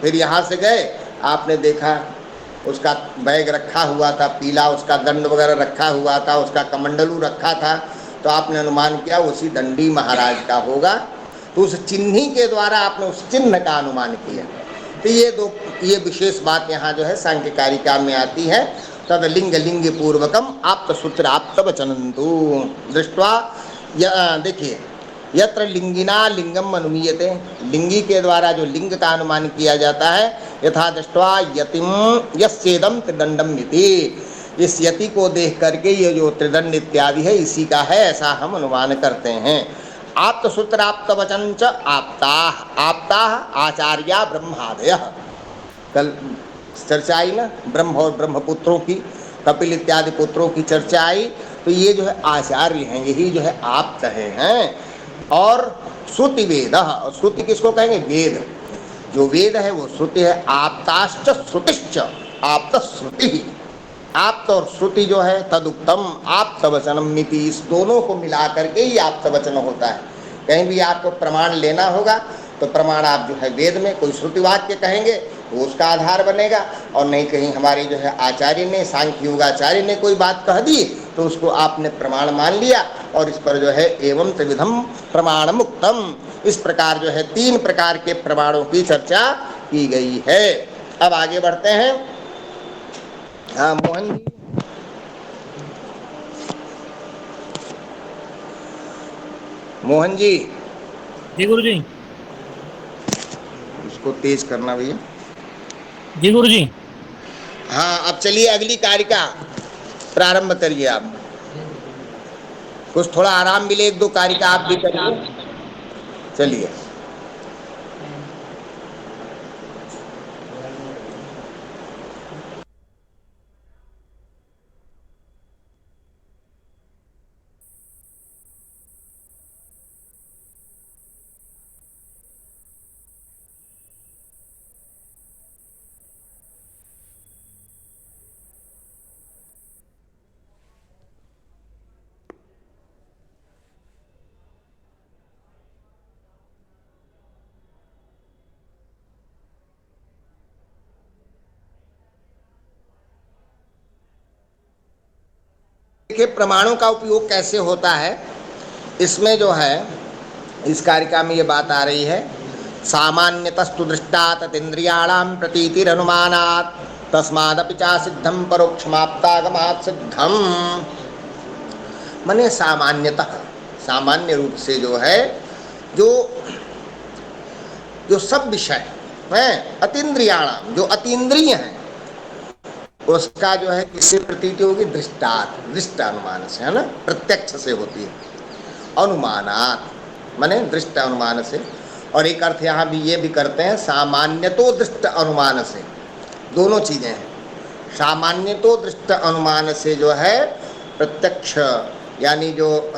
फिर यहाँ से गए, आपने देखा उसका बैग रखा हुआ था पीला, उसका दंड वगैरह रखा हुआ था, उसका कमंडलू रखा था, तो आपने अनुमान किया उसी दंडी महाराज का होगा। तो उस चिन्ही के द्वारा आपने उस चिन्ह का अनुमान किया। तो ये विशेष बात यहाँ जो है सांख्य कारिका में आती है। तद लिंग लिंग पूर्वकम आप्त सूत्र आप्त वचनंतु दृष्टवा, देखिए यत्र लिंगिना लिंगम अनुमीयते, लिंगी के द्वारा जो लिंग का अनुमान किया जाता है, यथा दृष्टवा यतिम यस्येदम त्रिदंडम इति, इस यति को देख करके ये जो त्रिदंड इत्यादि है इसी का है, ऐसा हम अनुमान करते हैं। आप्त सूत्र आप्त वचन च आप्ता, आप्ता आचार्या ब्रह्मादय, कल चर्चा आई ना ब्रह्म और ब्रह्मपुत्रों की, कपिल इत्यादि पुत्रों की चर्चा आई। तो ये जो है आचार्य हैं, यही जो है आप्त हैं। और श्रुति वेद, श्रुति किसको कहेंगे? वेद, जो वेद है वो श्रुति है। आप्ताश्च श्रुतिश्च आप्त श्रुति, आप्त और श्रुति जो है तदुक्तम आप्त वचनम मिति, इस दोनों को मिला करके ही आप्त वचन होता है। कहीं भी आपको प्रमाण लेना होगा तो प्रमाण आप जो है वेद में कोई श्रुति वाक्य कहेंगे वो उसका आधार बनेगा, और नहीं कहीं हमारे जो है आचार्य ने, सांख्य योगाचार्य ने कोई बात कह दी तो उसको आपने प्रमाण मान लिया, और इस पर जो है एवं त्रिविधम प्रमाण मुक्तम, इस प्रकार जो है 3 प्रकार के प्रमाणों की चर्चा की गई है। अब आगे बढ़ते हैं। हाँ मोहन जी, मोहन जी। जी गुरु जी। उसको तेज करना भैया। जी गुरु जी। हाँ अब चलिए अगली कारिका प्रारंभ करिए आप। कुछ थोड़ा आराम मिले, 1-2 कारिका आप भी करिए। चलिए। देखिए प्रमाणों का उपयोग कैसे होता है, इसमें जो है इस कारिका में ये बात आ रही है। सामान्यतस्तु दृष्टात् ततीन्द्रियाणां प्रतीतिरनुमानात् तस्मादपि चा सिद्धं परोक्षमाप्तागमात् सिद्धम। माने सामान्यतः, सामान्य रूप से जो है जो सब विषय हैं अतीन्द्रियाणाम, जो अतीन्द्रिय हैं, उसका जो है किससे प्रतीति होगी? दृष्टात्, दृष्ट अनुमान से, है ना, प्रत्यक्ष से होती है। अनुमानात् माने दृष्ट अनुमान से। और एक अर्थ यहाँ भी ये भी करते हैं सामान्य तो दृष्ट अनुमान से, दोनों चीजें हैं। सामान्य तो दृष्ट अनुमान से जो है प्रत्यक्ष यानी जो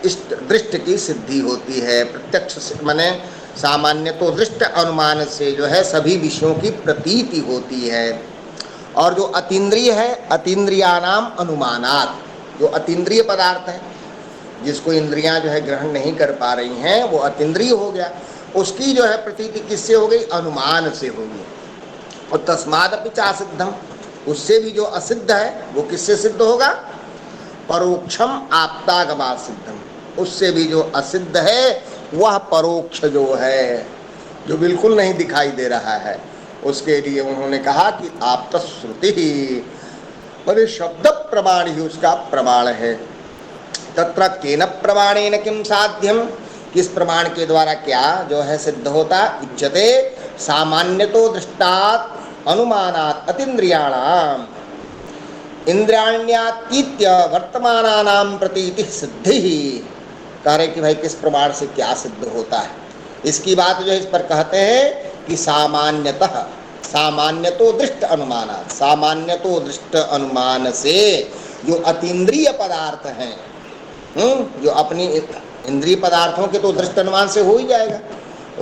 इष्ट दृष्ट की सिद्धि होती है। प्रत्यक्ष माने सामान्य तो दृष्ट अनुमान से जो है सभी विषयों की प्रतीति होती है। और जो अतीन्द्रिय है, अतीन्द्रियानाम अनुमानात्, जो अतीन्द्रिय पदार्थ है, जिसको इंद्रियां जो है ग्रहण नहीं कर पा रही हैं, वो अतीन्द्रिय हो गया। उसकी जो है प्रतीति किससे हो गई? अनुमान से होगी। और तस्मादपि चासिद्धम, उससे भी जो असिद्ध है वो किससे सिद्ध होगा? परोक्षम आप्तागमात् सिद्धम, उससे भी जो असिद्ध है वह परोक्ष जो है, जो बिल्कुल नहीं दिखाई दे रहा है, उसके लिए उन्होंने कहा कि आप्त श्रुति ही, मतलब शब्द प्रमाण ही उसका प्रमाण है। तत्र केन प्रमाणेन किम साध्यम, किस प्रमाण के द्वारा क्या जो है सिद्ध होता? उच्यते सामान्यतो दृष्टात् अनुमानात् अतीन्द्रियाणाम इंद्रियाण्यातीत्य वर्तमानानाम प्रतीति सिद्धि ही। कह रहे कि भाई किस प्रमाण से क्या सिद्ध होता है, इसकी बात जो है इस पर कहते हैं कि सामान्यतः, सामान्यतो दृष्ट अनुमानात्, सामान्यतो दृष्ट अनुमान से जो अतीन्द्रिय पदार्थ हैं, जो अपनी इंद्रिय पदार्थों के तो दृष्ट अनुमान से हो ही जाएगा।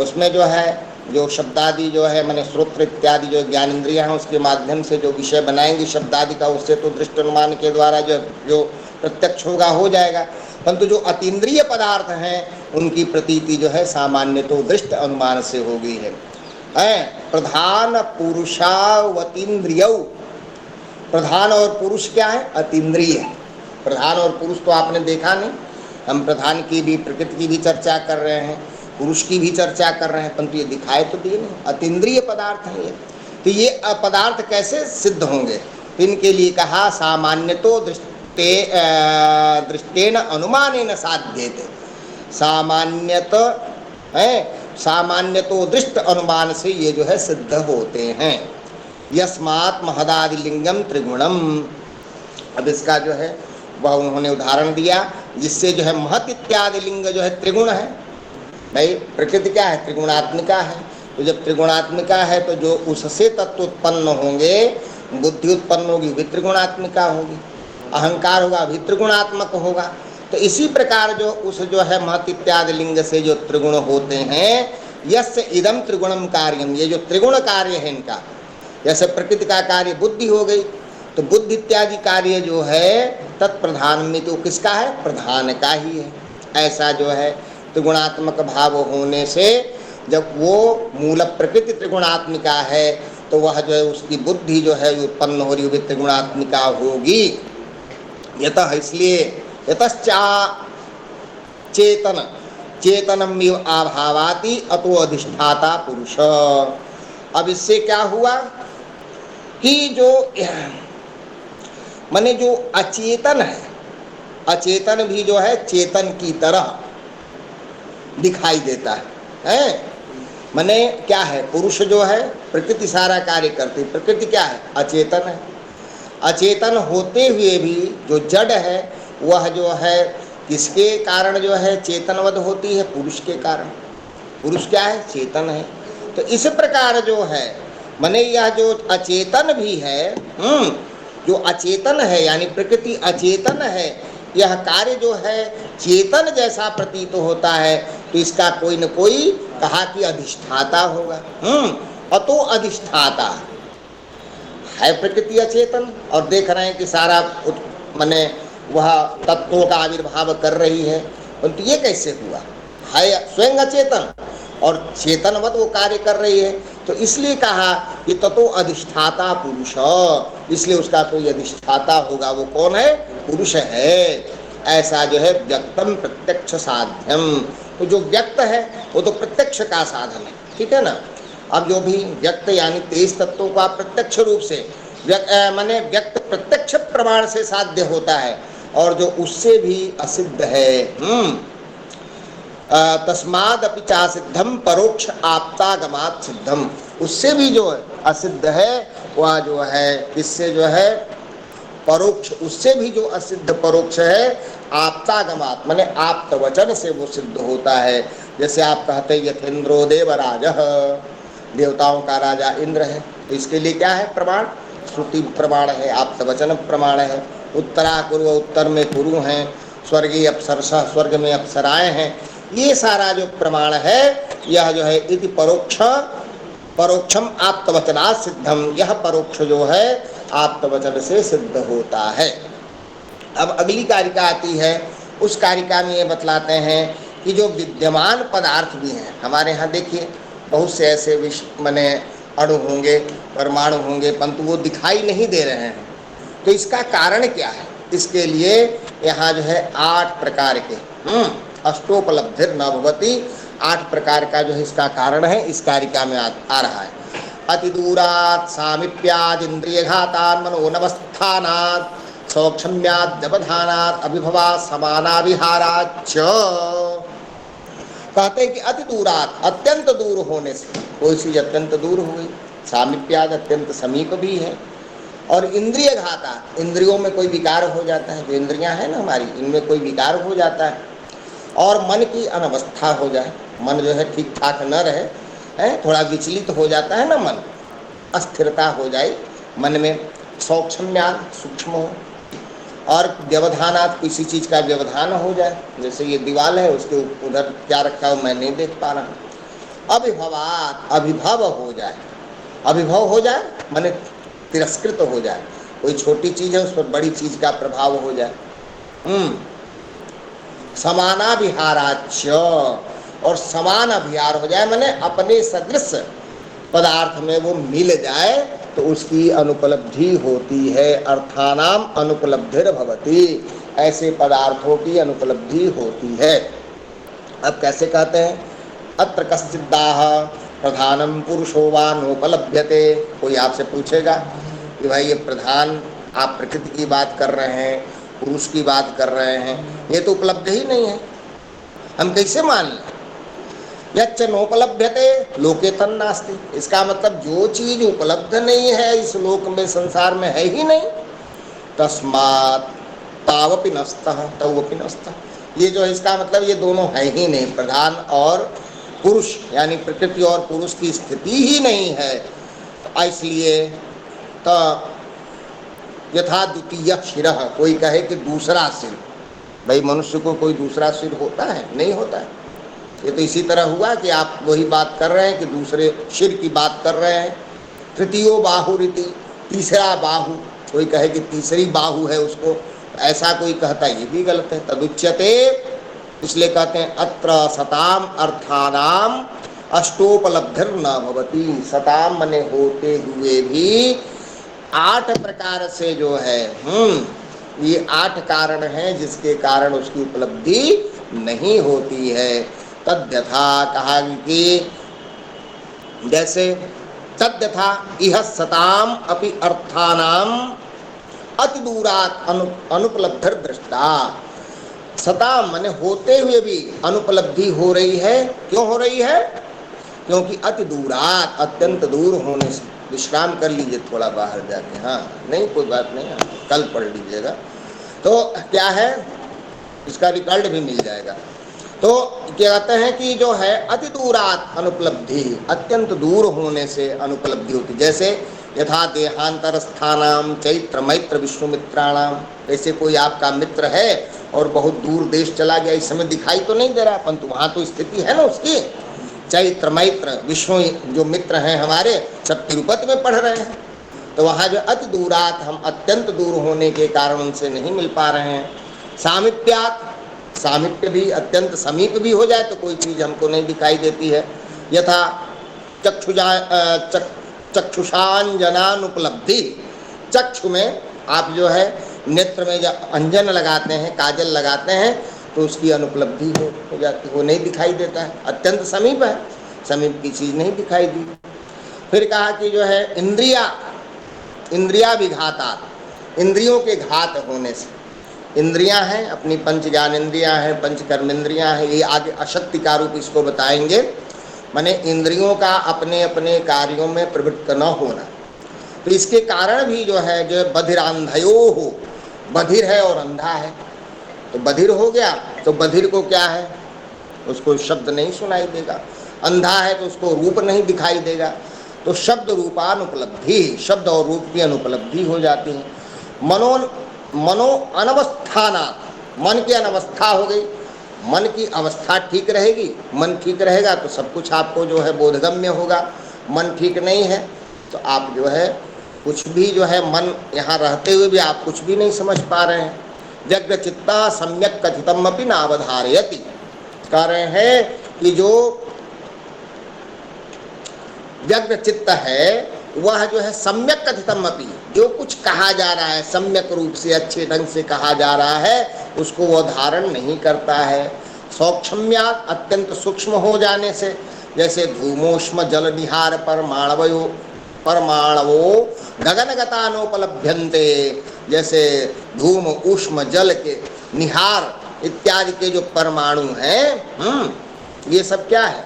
उसमें जो है जो शब्दादि जो है माने श्रोत्र इत्यादि जो ज्ञान इंद्रियां हैं उसके माध्यम से जो विषय बनाएंगी शब्दादि का, उससे तो दृष्ट अनुमान के द्वारा जो प्रत्यक्ष होगा हो जाएगा। परंतु जो अतीन्द्रिय पदार्थ हैं उनकी प्रतीति जो है सामान्य तो दृष्ट अनुमान से हो गई है। प्रधान पुरुषावतीन्द्रियौ, प्रधान और पुरुष क्या है? अतीन्द्रिय। प्रधान और पुरुष तो आपने देखा नहीं, हम प्रधान की भी प्रकृति की भी चर्चा कर रहे हैं, पुरुष की भी चर्चा कर रहे हैं, परंतु ये दिखाए तो दिए नहीं, अतीन्द्रिय पदार्थ हैं ये। तो ये पदार्थ कैसे सिद्ध होंगे? इनके लिए कहा सामान्यतो दृष्टेन अनुमानेन साध्यते, सामान्यत है, सामान्यतो दृष्ट अनुमान से ये जो है सिद्ध होते हैं। यस्मात् महदादिलिंगम त्रिगुणम, अब इसका जो है वह उन्होंने उदाहरण दिया जिससे जो है महत इत्यादि लिंग जो है त्रिगुण है। भाई प्रकृति क्या है? त्रिगुणात्मिका है। तो जब त्रिगुणात्मिका है तो जो उससे तत्व उत्पन्न होंगे, बुद्धि उत्पन्न होगी भी त्रिगुणात्मिका होगी, अहंकार होगा भी त्रिगुणात्मक होगा। तो इसी प्रकार जो उस जो है महत इत्यादि लिंग से जो त्रिगुण होते हैं, यस्य इदम त्रिगुणम कार्यम, ये जो त्रिगुण कार्य है इनका, जैसे प्रकृति का कार्य बुद्धि हो गई, तो बुद्धि इत्यादि कार्य जो है तत्प्रधान में तो किसका है? प्रधान का ही है। ऐसा जो है त्रिगुणात्मक भाव होने से जब वो मूल प्रकृति त्रिगुणात्मिका है तो वह जो है उसकी बुद्धि जो है उत्पन्न हो रही होगी त्रिगुणात्मिका होगी। यतः, इसलिए यतश्चा चेतन चेतनम आभावाति अतो अधिष्ठाता पुरुष। अब इससे क्या हुआ कि जो माने जो अचेतन है, अचेतन भी जो है चेतन की तरह दिखाई देता है। माने क्या है? पुरुष जो है प्रकृति सारा कार्य करती, प्रकृति क्या है? अचेतन है। अचेतन होते हुए भी जो जड़ है वह जो है किसके कारण जो है चेतनवद होती है? पुरुष के कारण। पुरुष क्या है? चेतन है। तो इस प्रकार जो है माने यह जो अचेतन भी है, जो अचेतन है यानी प्रकृति अचेतन है, यह कार्य जो है चेतन जैसा प्रतीत होता है, तो इसका कोई न कोई कहा कि अधिष्ठाता होगा। अतो अधिष्ठाता है प्रकृति अचेतन, और देख रहे हैं कि सारा माने वह तत्वों का आविर्भाव कर रही है, परंतु ये कैसे हुआ? है स्वयं अचेतन और चेतनवत वो कार्य कर रही है, तो इसलिए कहा कि ततो अधिष्ठाता पुरुष, इसलिए उसका कोई अधिष्ठाता होगा। वो कौन है? पुरुष है। ऐसा जो है व्यक्तम प्रत्यक्ष साध्यम, तो जो व्यक्त है वो तो प्रत्यक्ष का साधन है, ठीक है ना। अब जो भी व्यक्त यानी तेज तत्वों का प्रत्यक्ष रूप से माने व्यक्त प्रत्यक्ष प्रमाण से साध्य होता है, और जो उससे भी असिद्ध है। तस्मादपि चासिद्धम परोक्ष आप्तागमात् सिद्धम, उससे भी जो असिद्ध है वह जो है इससे जो है परोक्ष, उससे भी जो असिद्ध परोक्ष है आप्तागमात् माने आप्त वचन से वो सिद्ध होता है। जैसे आप कहते हैं यथेन्द्रो देवराजः, देवताओं का राजा इंद्र है, तो इसके लिए क्या है प्रमाण? श्रुति प्रमाण है, आप्त वचन प्रमाण है। उत्तरा कुरु, उत्तर में कुरु हैं, स्वर्गीय अप्सरसा, स्वर्ग में अप्सराएं हैं, ये सारा जो प्रमाण है यह जो है इति परोक्षम आप्तवचनात् सिद्धम, यह परोक्ष जो है आप्तवचन से सिद्ध होता है। अब अगली कारिका आती है उस कारिका में ये बतलाते हैं कि जो विद्यमान पदार्थ भी हैं हमारे यहाँ, देखिए बहुत से ऐसे माने अणु होंगे, परमाणु होंगे, परंतु वो दिखाई नहीं दे रहे हैं। तो इसका कारण क्या है? इसके लिए यहाँ जो है 8 प्रकार के अष्टोपलब्धिर न भवति, 8 प्रकार का जो है इसका कारण है, इस कारिका में आ रहा है। अति दूरात् सामीप्याद् इंद्रियघातान् मनोनवस्थानात् सौक्षम्याद् व्यवधानात् अभिभवात् समानाविहाराच्च। कहते हैं कि अति दूरात्, अत्यंत दूर होने से, कोई चीज अत्यंत दूर हो गई, सामीप्याद् अत्यंत समीप भी है, और इंद्रिय घाता, इंद्रियों में कोई विकार हो जाता है, जो इंद्रियां हैं ना हमारी, इनमें कोई विकार हो जाता है, और मन की अनवस्था हो जाए, मन जो है ठीक ठाक न रहे, थोड़ा विचलित हो जाता है ना मन, अस्थिरता हो जाए मन में, सौक्षम्यात् सूक्ष्म हो, और व्यवधानात् किसी चीज का व्यवधान हो जाए, जैसे ये दीवार है उसके उधर क्या रखा हो मैं नहीं देख पा रहा। अभिभवात्, अभिभव हो जाए, अभिभव हो जाए माने तिरस्कृत हो जाए, कोई छोटी चीज है उस पर बड़ी चीज का प्रभाव हो जाए। समानाभिहाराच्च, और समान अभिहार हो जाए माने अपने सदृश पदार्थ में वो मिल जाए तो उसकी अनुपलब्धि होती है। अर्थानाम अनुपलब्धिर भवति, ऐसे पदार्थों की अनुपलब्धि होती है। अब कैसे कहते हैं? अत्र कश्चिद्दाह प्रधानम पुरुषो वा नोपलभ्यते। कोई आपसे पूछेगा कि भाई ये प्रधान, आप प्रकृति की बात कर रहे हैं, पुरुष की बात कर रहे हैं, ये तो उपलब्ध ही नहीं है, हम कैसे मान लें? यच्च नोपलभ्यते लोके तन्नास्ति, इसका मतलब जो चीज उपलब्ध नहीं है इस लोक में, संसार में है ही नहीं, तस्मात् तावपि नस्तः तवपि नस्तः, ये जो है इसका मतलब ये दोनों है ही नहीं, प्रधान और पुरुष यानी प्रकृति और पुरुष की स्थिति ही नहीं है। तो इसलिए तो यथा द्वितीय शिरः, कोई कहे कि दूसरा सिर, भाई मनुष्य को कोई दूसरा सिर होता है? नहीं होता है। ये तो इसी तरह हुआ कि आप वही बात कर रहे हैं कि दूसरे सिर की बात कर रहे हैं। तृतीयो बाहुरिति, तीसरा बाहु, कोई कहे कि तीसरी बाहु है उसको, ऐसा कोई कहता है, ये भी गलत है। तदुच्यते, इसलिए कहते हैं अत्र सताम अर्थानाम अष्टोपलब्धिर न भवति। सताम मने होते हुए भी 8 प्रकार से जो है ये 8 कारण हैं जिसके कारण उसकी उपलब्धि नहीं होती है। तद्यथा, कहा कि जैसे तद्यथा इह सताम अपि अर्थानाम अति दूरात् अनुपलब्धिर दृष्टा। सताम माने होते हुए भी अनुपलब्धि हो रही है। क्यों हो रही है? क्योंकि अति दूरात्, अत्यंत दूर होने से। विश्राम कर लीजिए थोड़ा बाहर जाके, हाँ नहीं कोई बात नहीं, कल पढ़ लीजिएगा। तो क्या है, इसका रिकॉर्ड भी मिल जाएगा। तो क्या कहते हैं कि जो है अति दूरात् अनुपलब्धि, अत्यंत दूर होने से अनुपलब्धि होती। जैसे यथा देहांतर स्थानाम चैत्र मैत्र विष्णुमित्राणाम, ऐसे कोई आपका मित्र है और बहुत दूर देश चला गया, इस समय दिखाई तो नहीं दे रहा, परंतु वहाँ तो स्थिति है ना उसकी। चैत्र मैत्र विष्णु जो मित्र हैं हमारे, सब तिरुपति में पढ़ रहे हैं, तो वहाँ जो अति दूरात्, हम अत्यंत दूर होने के कारण उनसे नहीं मिल पा रहे हैं। सामीप्यात्, सामीप्य भी, अत्यंत समीप भी हो जाए तो कोई चीज़ हमको नहीं दिखाई देती है। यथा चक्षुषांजनानुपलब्धि, चक्षु में आप जो है नेत्र में जब अंजन लगाते हैं, काजल लगाते हैं, तो उसकी अनुपलब्धि हो जाती, वो नहीं दिखाई देता है, अत्यंत समीप है, समीप की चीज़ नहीं दिखाई दी। फिर कहा कि जो है इंद्रिया विघाता, इंद्रियों के घात होने से। इंद्रियां हैं अपनी, पंच ज्ञान इंद्रियां हैं, पंच कर्म इंद्रियां हैं, ये आगे अशक्ति का रूप इसको बताएंगे। माने इंद्रियों का अपने अपने कार्यों में प्रवृत्त न होना। तो इसके कारण भी जो है जो बधिरांधयो हो, बधिर है और अंधा है, तो बधिर हो गया तो बधिर को क्या है, उसको शब्द नहीं सुनाई देगा। अंधा है तो उसको रूप नहीं दिखाई देगा। तो शब्द रूपानुपलब्धि, शब्द और रूप की अनुपलब्धि हो जाती है। मनो अनवस्थाना, मन की अनवस्था हो गई। मन की अवस्था ठीक रहेगी, मन ठीक रहेगा तो सब कुछ आपको जो है बोधगम्य होगा। मन ठीक नहीं है तो आप जो है कुछ भी जो है, मन यहाँ रहते हुए भी आप कुछ भी नहीं समझ पा रहे हैं। व्यग्र चित्ता सम्यक कथितम अपि नावधारयति। कह रहे हैं कि जो व्यग्र चित्त है वह जो है सम्यक कथितम अपि, जो कुछ कहा जा रहा है सम्यक रूप से अच्छे ढंग से कहा जा रहा है उसको वह धारण नहीं करता है। सौक्ष्म्यात् अत्यंत सूक्ष्म हो जाने से, जैसे धूमोष्म जल निहार परमाणवो गगनगतानोपलभ्यन्ते, जैसे धूम उष्म जल के निहार इत्यादि के जो परमाणु हैं, ये सब क्या है,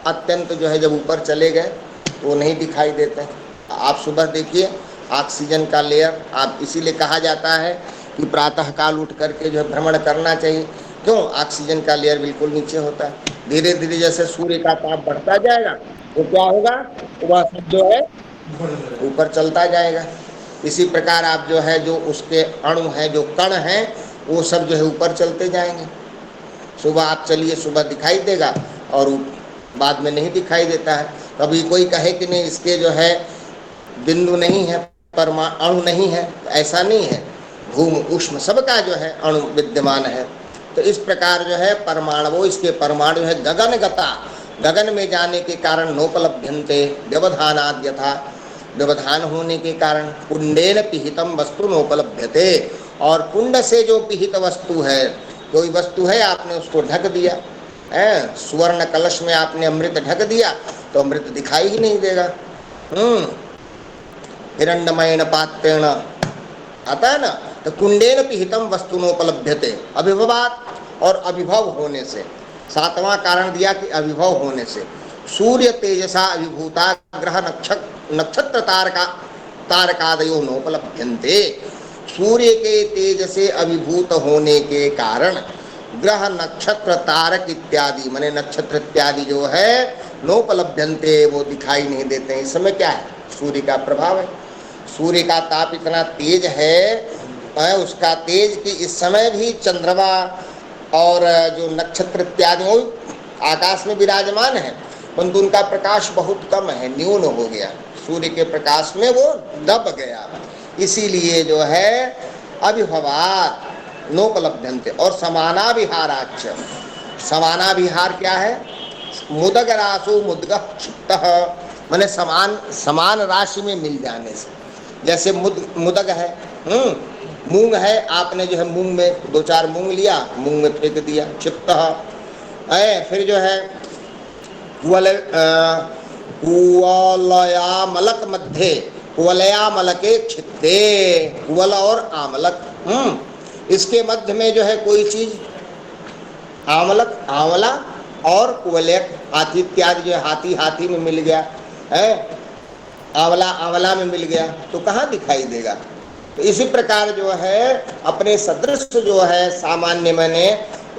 अत्यंत जो है जब ऊपर चले गए तो वो नहीं दिखाई देते। आप सुबह देखिए ऑक्सीजन का लेयर, आप इसीलिए कहा जाता है कि प्रातः काल उठ करके जो है भ्रमण करना चाहिए। क्यों? ऑक्सीजन का लेयर बिल्कुल नीचे होता है। धीरे धीरे जैसे सूर्य का ताप बढ़ता जाएगा तो क्या होगा, वह सब जो है ऊपर चलता जाएगा। इसी प्रकार आप जो है जो उसके अणु हैं, जो कण हैं, वो सब जो है ऊपर चलते जाएंगे। सुबह आप चलिए, सुबह दिखाई देगा और बाद में नहीं दिखाई देता है। कभी कोई कहे कि नहीं इसके जो है बिंदु नहीं है, अणु नहीं है, तो ऐसा नहीं है, धूम उष्म सबका जो है अणु विद्यमान है। तो इस प्रकार जो है परमाणु, इसके परमाणु है गगनगता, गगन में जाने के कारण नोपलभ्यन्ते व्यवधानाद् यथा, व्यवधान होने के कारण कुंडेन पिहितम वस्तु नोपलभ्यते, और कुंड से जो पिहित वस्तु है, कोई वस्तु है आपने उसको ढक दिया, सुवर्ण कलश में आपने अमृत ढक दिया तो अमृत दिखाई ही नहीं देगा। हिरण्यमयेन पात्रेण आता है ना, तो कुंडेन पिहितम वस्तुनोपलभ्यते अभिभवात, और अभिभव होने से, सातवां कारण दिया कि अभिभव होने से। सूर्य तेजसा अभिभूता ग्रह नक्षत्र तारकादयो नोपलभ्यन्ते, सूर्य के तेज से अभिभूत होने के कारण ग्रह नक्षत्र तारक इत्यादि, माने नक्षत्र इत्यादि जो है नोपलभ्यन्ते, वो दिखाई नहीं देते हैं। इस समय क्या है, सूर्य का प्रभाव है। सूर्य का ताप इतना तेज है, उसका तेज कि इस समय भी चंद्रमा और जो नक्षत्र इत्यादि वो आकाश में विराजमान है, परंतु उनका प्रकाश बहुत कम है, न्यून हो गया, सूर्य के प्रकाश में वो दब गया। इसीलिए जो है अभिभवात नोपलभ्यन्ते। और समानाविहाराच, समानाविहार क्या है, मुदग रासु मुदगः क्षिप्तः, माने समान राशि में मिल जाने से। जैसे मुदग है, मूंग है, आपने जो है मूंग में दो चार मूंग लिया, मूंग में फेंक दिया, क्षिप्तः। फिर जो है कुवलयामलक मध्य, कुवलयामलके क्षिप्ते, कुवल और आमलक, इसके मध्य में जो है कोई चीज, आमलक आंवला और कुवलयक हाथी इत्यादि, जो हाथी हाथी में मिल गया है, आंवला आंवला में मिल गया तो कहाँ दिखाई देगा। तो इसी प्रकार जो है अपने सदृश जो है सामान्य मैंने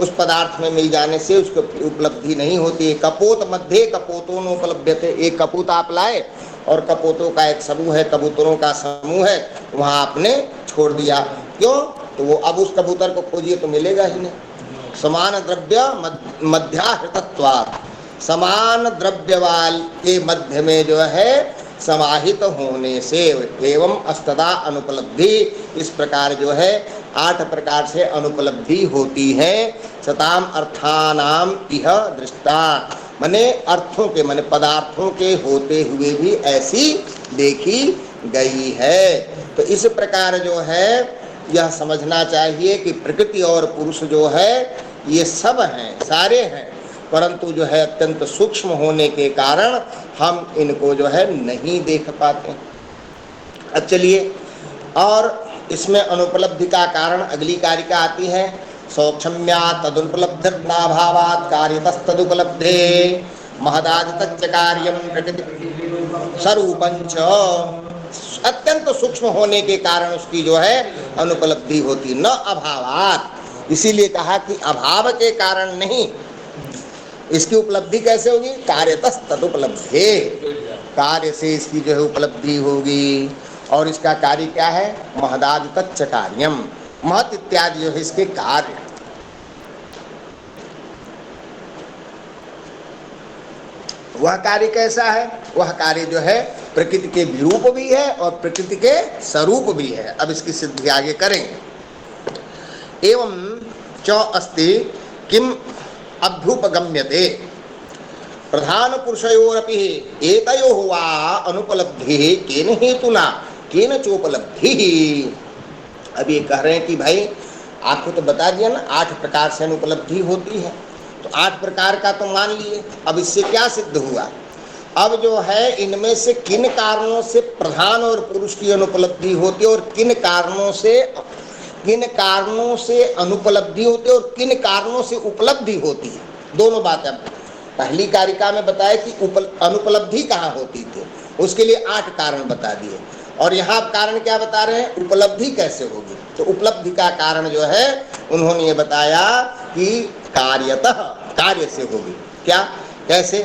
उस पदार्थ में मिल जाने से उसकी उपलब्धि नहीं होती। कपोत मध्य कपोतों न उपलब्धते, एक कपूत आप लाए और कपोतों का एक समूह है, कबूतरों का समूह है, वहाँ आपने छोड़ दिया, क्यों, तो वो अब उस कबूतर को खोजिए तो मिलेगा ही नहीं। समान द्रव्य मध्याहृतत्वात्, समान द्रव्य वाल के मध्य में जो है समाहित होने से, एवं अस्तदा अनुपलब्धि, इस प्रकार जो है 8 प्रकार से अनुपलब्धि होती है। सताम अर्थानाम इह दृष्टा, माने अर्थों के, माने पदार्थों के होते हुए भी ऐसी देखी गई है। तो इस प्रकार जो है यह समझना चाहिए कि प्रकृति और पुरुष जो है ये सब हैं, सारे हैं, परंतु जो है अत्यंत सूक्ष्म होने के कारण हम इनको जो है नहीं देख पाते। अब चलिए, और इसमें अनुपलब्धि का कारण अगली कारिका आती है, सौक्षम्या तदुपलब्धिर्नाभावात् कार्यतस्तदुपलब्धे महदादितच्च कार्यं प्रकृति स्वरूपञ्च, अत्यंत सूक्ष्म होने के कारण उसकी जो है अनुपलब्धि होती, न अभावात। इसीलिए कहा कि अभाव के कारण नहीं, इसकी उपलब्धि कैसे होगी, कार्यतः तदुपलब्धे, कार्य से इसकी जो है उपलब्धि होगी। और इसका कार्य क्या है, महदादितच्च कार्यम, महत इत्यादि जो है इसके कार्य। वह कार्य कैसा है, वह कार्य जो है प्रकृति के विरूप भी है और प्रकृति के स्वरूप भी है। अब इसकी सिद्धि आगे करेंगे। एवं च अस्ति किम अभ्युपगम्यते प्रधान पुरुषयोरपि एतयोः वा अनुपलब्धिः केन हेतुना केन चोपलब्धिः। अब ये कह रहे हैं कि भाई आपको तो बता दिया ना 8 प्रकार से अनुपलब्धि होती है, तो 8 प्रकार का तो मान लिए। अब इससे क्या सिद्ध हुआ, अब जो है इनमें से किन कारणों से प्रधान और पुरुष की अनुपलब्धि होती है और किन कारणों से अनुपलब्धि होती है और किन कारणों से उपलब्धि होती है, दोनों बातें। पहली कारिका में बताया कि अनुपलब्धि कहाँ होती थी, उसके लिए 8 कारण बता दिए, और यहाँ कारण क्या बता रहे हैं, उपलब्धि कैसे होगी। तो उपलब्धि का कारण जो है उन्होंने ये बताया कि कार्यतः, कार्य से होगी। क्या, कैसे,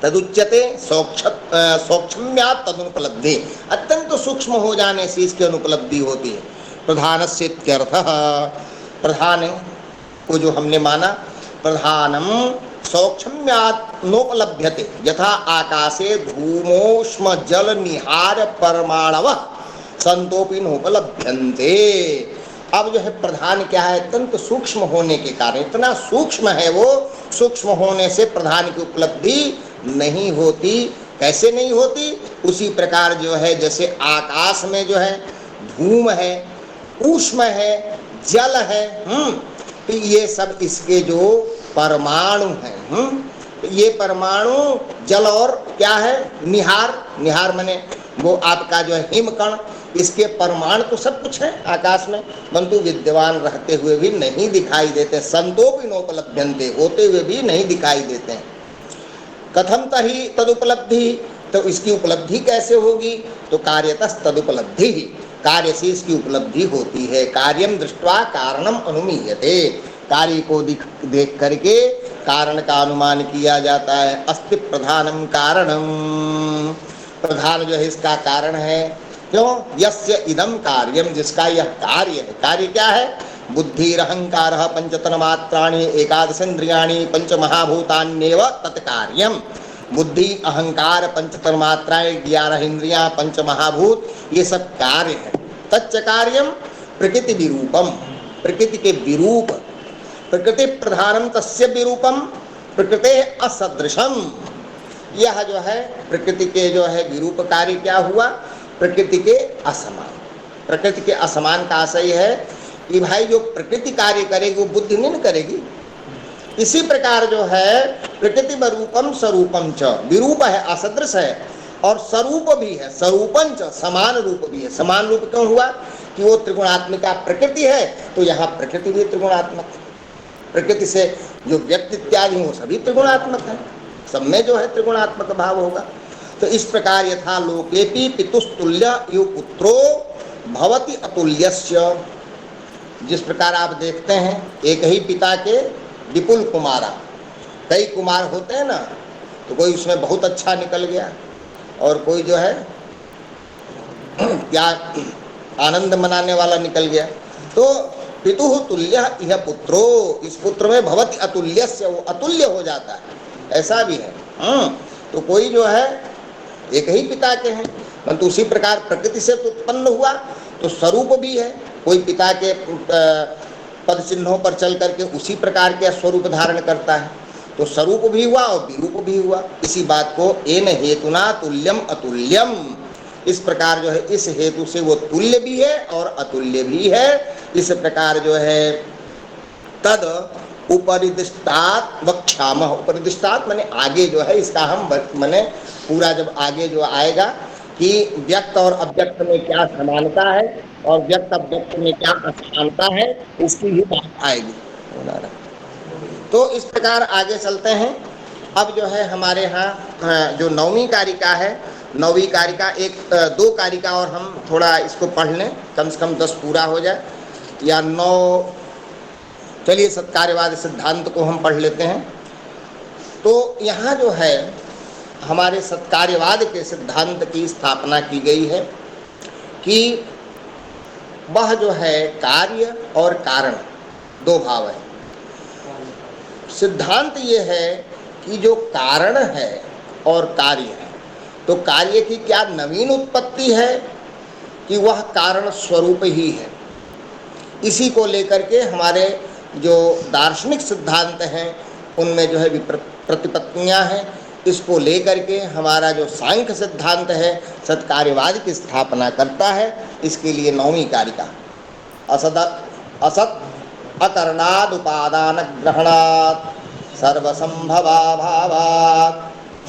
तदुच्यते सौक्ष्म्यात् तदनुपलब्धि, अत्यंत सूक्ष्म हो जाने से इसकी अनुपलब्धि होती है। प्रधानस्य इत्यर्थः, प्रधान को जो हमने माना, प्रधानम सौक्ष्म्यात् नोपलभ्यते यथा आकाशे धूमोष्म जल निहार परमाणवः संतोपि नोपलभ्यन्ते। अब जो है प्रधान क्या है, अत्यंत सूक्ष्म होने के कारण, इतना सूक्ष्म है वो, सूक्ष्म होने से प्रधान की उपलब्धि नहीं होती। कैसे नहीं होती, उसी प्रकार जो है जैसे आकाश में जो है धूम है, ऊष्म है, जल है, तो ये सब इसके जो परमाणु हैं, ये परमाणु जल और क्या है, निहार, निहार माने वो आपका जो है हिमकण, इसके परमाणु तो सब कुछ है आकाश में, परंतु विद्यमान रहते हुए भी नहीं दिखाई देते। संतोपि नोपलभ्यन्ते, होते हुए भी नहीं दिखाई देते हैं। कथम तहि तदुपलब्धि, तो इसकी उपलब्धि कैसे होगी, तो कार्यतः तदुपलब्धि, कार्य से इसकी उपलब्धि होती है। कार्यम दृष्ट्वा कारणम अनुमीयते, कार्य को देख करके कारण का अनुमान किया जाता है। अस्ति प्रधानम कारणम, प्रधान जो है इसका कारण है। क्यों, यस्य इदम कार्यम, जिसका यह कार्य है। कार्य क्या है, बुद्धिरहंकार पंचतन्मात्राणि एकादशेन्द्रियाणि पंचमहाभूतान्येव तत्कार्यम। बुद्धि, अहंकार, पंचतन्मात्राएं, 11 इंद्रियां, पंचमहाभूत, ये सब कार्य है। तच्च कार्यम प्रकृति विरूपम, प्रकृति के विरूप, प्रकृति प्रधानम तस्य विरूपम प्रकृति असदृशम। यह जो है प्रकृति के जो है विरूप कार्य क्या हुआ, प्रकृति के असमान। प्रकृति के असमान का आशय है कि भाई जो प्रकृति कार्य करेगी वो बुद्धि नहीं करेगी। इसी प्रकार जो है प्रकृति में रूपम स्वरूपम च, विरूप है, असदृश है, और स्वरूप भी है, स्वरूपम च, समान रूप भी है। समान रूप क्यों हुआ कि वो त्रिगुणात्मिका प्रकृति है, तो यहाँ प्रकृति भी त्रिगुणात्मक है। प्रकृति से जो व्यक्ति इत्यादि वो सभी त्रिगुणात्मक है, सब में जो है त्रिगुणात्मक भाव होगा। तो इस प्रकार यथा लोकेपि पितुस्तुल्य यो पुत्रो भवति अतुल्यस्य, जिस प्रकार आप देखते हैं एक ही पिता के विपुल कुमारा, कई कुमार होते हैं ना, तो कोई उसमें बहुत अच्छा निकल गया और कोई जो है क्या आनंद मनाने वाला निकल गया। तो पितुः तुल्य यह पुत्रो, इस पुत्र में भवति अतुल्यस्य, वो अतुल्य हो जाता है, ऐसा भी है। तो कोई जो है एक ही पिता के हैं, परंतु उसी प्रकार प्रकृति से तो उत्पन्न हुआ, तो स्वरूप भी है। कोई पिता के पद चिन्हों पर चल करके उसी प्रकार के स्वरूप धारण करता है, तो स्वरूप भी हुआ और विरूप भी हुआ। इसी बात को एन हेतुना तुल्यम अतुल्यम, इस प्रकार जो है इस हेतु से वो तुल्य भी है और अतुल्य भी है। इस प्रकार जो है तद उपरिदिष्टात् वक्ष्यामः, उपरिदिष्टात् माने आगे जो है इसका हम माने पूरा जब आगे जो आएगा कि व्यक्त और अव्यक्त में क्या समानता है और व्यक्त अव्यक्त में क्या असमानता है, इसकी भी बात आएगी। तो इस प्रकार आगे चलते हैं। अब जो है हमारे यहाँ जो 9वीं कारिका है, 9वीं कारिका एक 2 कारिका और हम थोड़ा इसको पढ़ लें, कम से कम 10 पूरा हो जाए या 9। चलिए सत्कार्यवाद सिद्धांत को हम पढ़ लेते हैं। तो यहाँ जो है हमारे सत्कार्यवाद के सिद्धांत की स्थापना की गई है कि वह जो है कार्य और कारण 2 भाव है। सिद्धांत ये है कि जो कारण है और कार्य है, तो कार्य की क्या नवीन उत्पत्ति है कि वह कारण स्वरूप ही है। इसी को लेकर के हमारे जो दार्शनिक सिद्धांत हैं उनमें जो है प्रतिपत्तियां हैं। इसको लेकर के हमारा जो सांख्य सिद्धांत है सत्कार्यवाद की स्थापना करता है। इसके लिए 9वीं कारिका असत अकरणाद उपादान ग्रहणात् सर्वसंभवाभावात्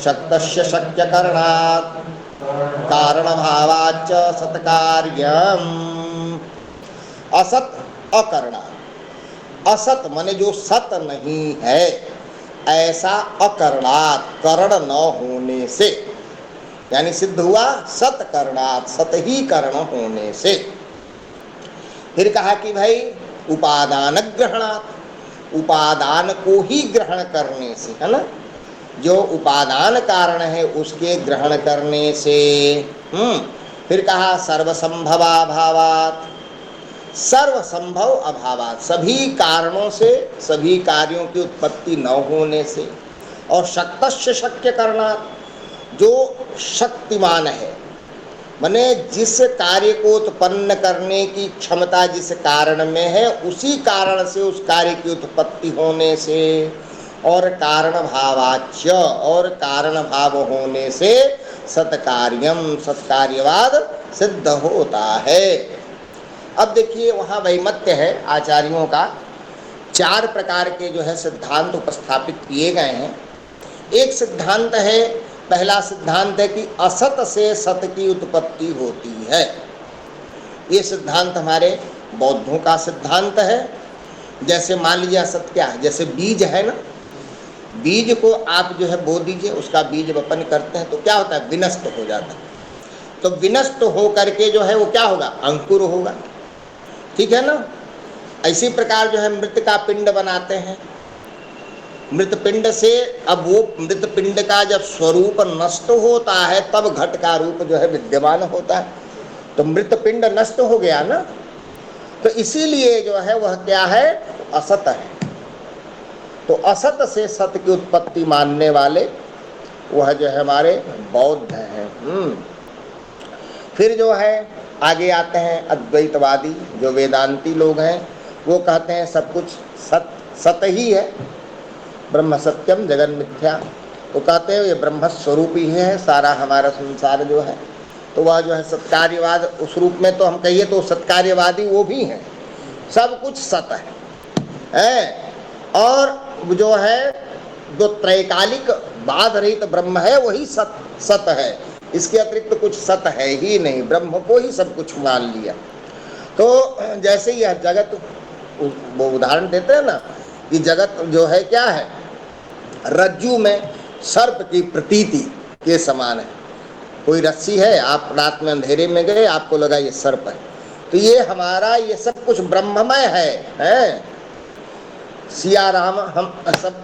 शक्तस्य शक्यकरणात् कारणभावाच्च सत्कार्यम्। असत अकरणात्, असत माने जो सत नहीं है ऐसा अकरणात् करण न होने से, यानी सिद्ध हुआ सत करणात् सत ही करण होने से। फिर कहा कि भाई उपादान ग्रहणात्, उपादान को ही ग्रहण करने से, है ना, जो उपादान कारण है उसके ग्रहण करने से। फिर कहा सर्वसंभवाभावात्, सर्वसंभव अभावात्, सभी कारणों से सभी कार्यों की उत्पत्ति न होने से। और शक्तस्य शक्य करणात्, जो शक्तिमान है माने जिस कार्य को उत्पन्न करने की क्षमता जिस कारण में है उसी कारण से उस कार्य की उत्पत्ति होने से। और कारण भावाच्य, और कारण भाव होने से सत्कार्यम, सत्कार्यवाद सिद्ध होता है। अब देखिए वहाँ वैमत्य है आचार्यों का, 4 प्रकार के जो है सिद्धांत उपस्थापित किए गए हैं। एक सिद्धांत है, पहला सिद्धांत है कि असत से सत की उत्पत्ति होती है। ये सिद्धांत हमारे बौद्धों का सिद्धांत है। जैसे मान लीजिए असत क्या है, जैसे बीज है ना, बीज को आप जो है बो दीजिए, उसका बीज वपन करते हैं तो क्या होता है, विनष्ट हो जाता है। तो विनष्ट हो करके जो है वो क्या होगा, अंकुर होगा, ठीक है ना। इसी प्रकार जो है मृत का पिंड बनाते हैं, मृत पिंड से अब वो मृत पिंड का जब स्वरूप नष्ट होता है तब घट का रूप जो है विद्यमान होता है। तो मृत पिंड नष्ट हो गया ना, तो इसीलिए जो है वह क्या है, असत है। तो असत से सत की उत्पत्ति मानने वाले वह जो है हमारे बौद्ध हैं। फिर जो है आगे आते हैं अद्वैतवादी, जो वेदांती लोग हैं, वो कहते हैं सब कुछ सत ही है, ब्रह्म सत्यम जगन मिथ्या। वो कहते हैं ये ब्रह्म स्वरूप ही है सारा हमारा संसार जो है। तो वह जो है सत्कार्यवाद उस रूप में तो हम कहिए तो सत्कार्यवादी वो भी हैं, सब कुछ सत है। और जो है जो त्रैकालिक बाध रहित ब्रह्म है वही सत है, इसके अतिरिक्त कुछ सत है ही नहीं, ब्रह्म को ही सब कुछ मान लिया। तो जैसे यह जगत, वो उदाहरण देते हैं ना कि जगत जो है क्या है, रज्जू में सर्प की प्रतीति के समान है। कोई रस्सी है, आप रात में अंधेरे में गए, आपको लगा ये सर्प है, तो ये हमारा ये सब कुछ ब्रह्ममय है। सिया राम हम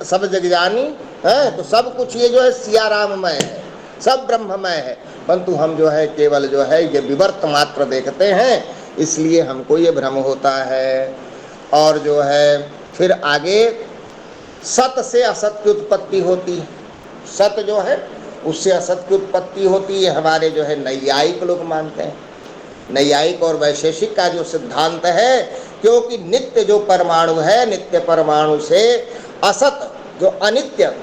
सब जग जानी है, तो सब कुछ ये जो है सिया राममय है, सब ब्रह्ममय है, परंतु हम जो है केवल जो है ये विवर्त मात्र देखते हैं, इसलिए हमको ये भ्रम होता है। और जो है फिर आगे सत से असत की उत्पत्ति होती है, सत जो है उससे असत की उत्पत्ति होती है, हमारे जो है नैयायिक लोग मानते हैं। नैयायिक और वैशेषिक का जो सिद्धांत है, क्योंकि नित्य जो परमाणु है, नित्य परमाणु से असत जो अनित्य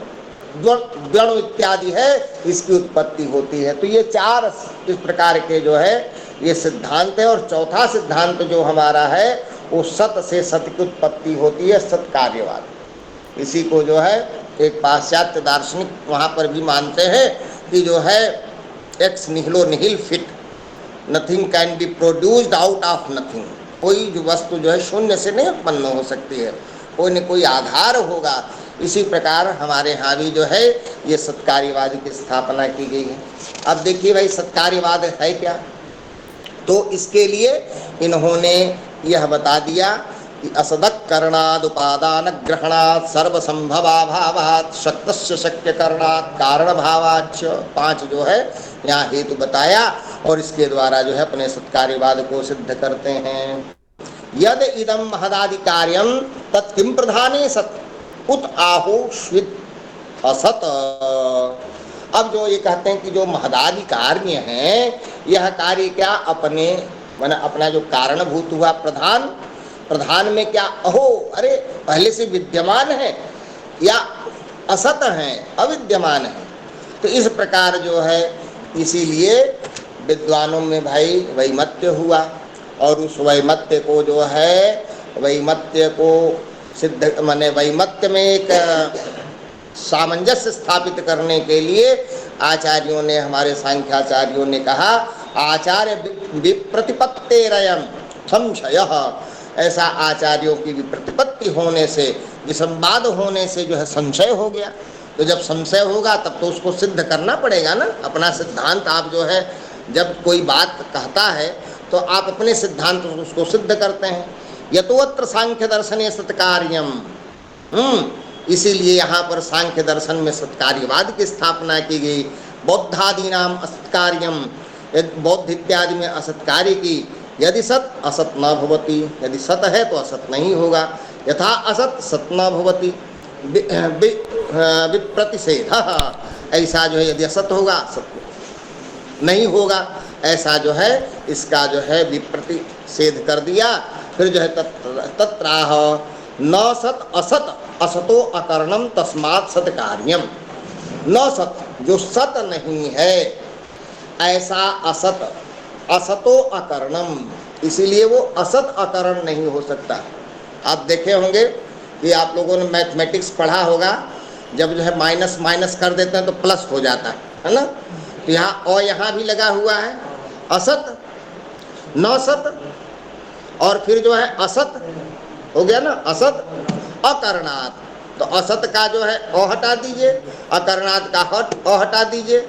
द्वण इत्यादि है इसकी उत्पत्ति होती है। तो ये 4 इस प्रकार के जो है ये सिद्धांत है। और चौथा सिद्धांत जो हमारा है वो सत से सत की उत्पत्ति होती है, सत्कार्यवाद। इसी को जो है एक पाश्चात्य दार्शनिक वहाँ पर भी मानते हैं कि जो है एक्स निहिलो निहिल फिट, nothing can be produced out of nothing. कोई जो वस्तु जो है शून्य से नहीं उत्पन्न हो सकती है, कोई न कोई आधार होगा। इसी प्रकार हमारे यहाँ भी जो है ये सत्कार्यवाद की स्थापना की गई है। अब देखिए भाई सत्कार्यवाद है क्या, तो इसके लिए इन्होंने यह बता दिया कि असदक करणाद उपादान ग्रहणात् सर्वसंभवाभावात् शक्तस्य शक्य करणात् कारण भावाच्च, 5 जो है यहाँ हेतु बताया और इसके द्वारा जो है अपने सत्कार्यवाद को सिद्ध करते हैं। यद इदम महदादि कार्यम तत्किम प्रधाने सत उत आहो श्वित असत। अब जो ये कहते हैं कि जो महदादि कार्य हैं, यह कार्य क्या अपने माने अपना जो कारणभूत हुआ प्रधान, प्रधान में क्या अहो, अरे पहले से विद्यमान है या असत है, अविद्यमान है। तो इस प्रकार जो है, इसीलिए विद्वानों में भाई वैमत्य हुआ, और उस वैमत्य को जो है, वैमत्य को सिद्ध माने वैमत्य में एक सामंजस्य स्थापित करने के लिए आचार्यों ने, हमारे सांख्याचार्यों ने कहा आचार्य विप्रतिपत्तेरयम् संशयः, ऐसा आचार्यों की विप्रतिपत्ति होने से, विसंवाद होने से जो है संशय हो गया। तो जब संशय होगा तब तो उसको सिद्ध करना पड़ेगा ना, अपना सिद्धांत। आप जो है जब कोई बात कहता है तो आप अपने सिद्धांत उसको सिद्ध करते हैं। यतोत्र सांख्य दर्शने सत्कार्यम, इसीलिए यहाँ पर सांख्य दर्शन में सत्कार्यवाद की स्थापना की गई। बौद्धादि नाम असत्कार्यम, बौद्ध इत्यादि में असत्कार्य की। यदि सत असत न भवति, यदि सत है तो असत नहीं होगा। यथा असत सत न भवति विप्रतिषेध, ऐसा जो है यदि असत होगा सत नहीं होगा, ऐसा जो है इसका जो है विप्रतिषेध कर दिया। फिर जो है तत्राह न सत असत असतो अकरणम तस्मात् सत्कार्यम। न सत, जो सत नहीं है, ऐसा असत, असतो अकरणम, इसीलिए वो असत अकरण नहीं हो सकता। आप देखे होंगे कि आप लोगों ने मैथमेटिक्स पढ़ा होगा, जब जो है माइनस माइनस कर देते हैं तो प्लस हो जाता है ना। तो यहाँ और यहाँ भी लगा हुआ है असत, न सत, और फिर जो है असत हो गया ना, असत अकरणात्। तो असत का जो है अ हटा दीजिए, अकरणात् का अ हटा दीजिए,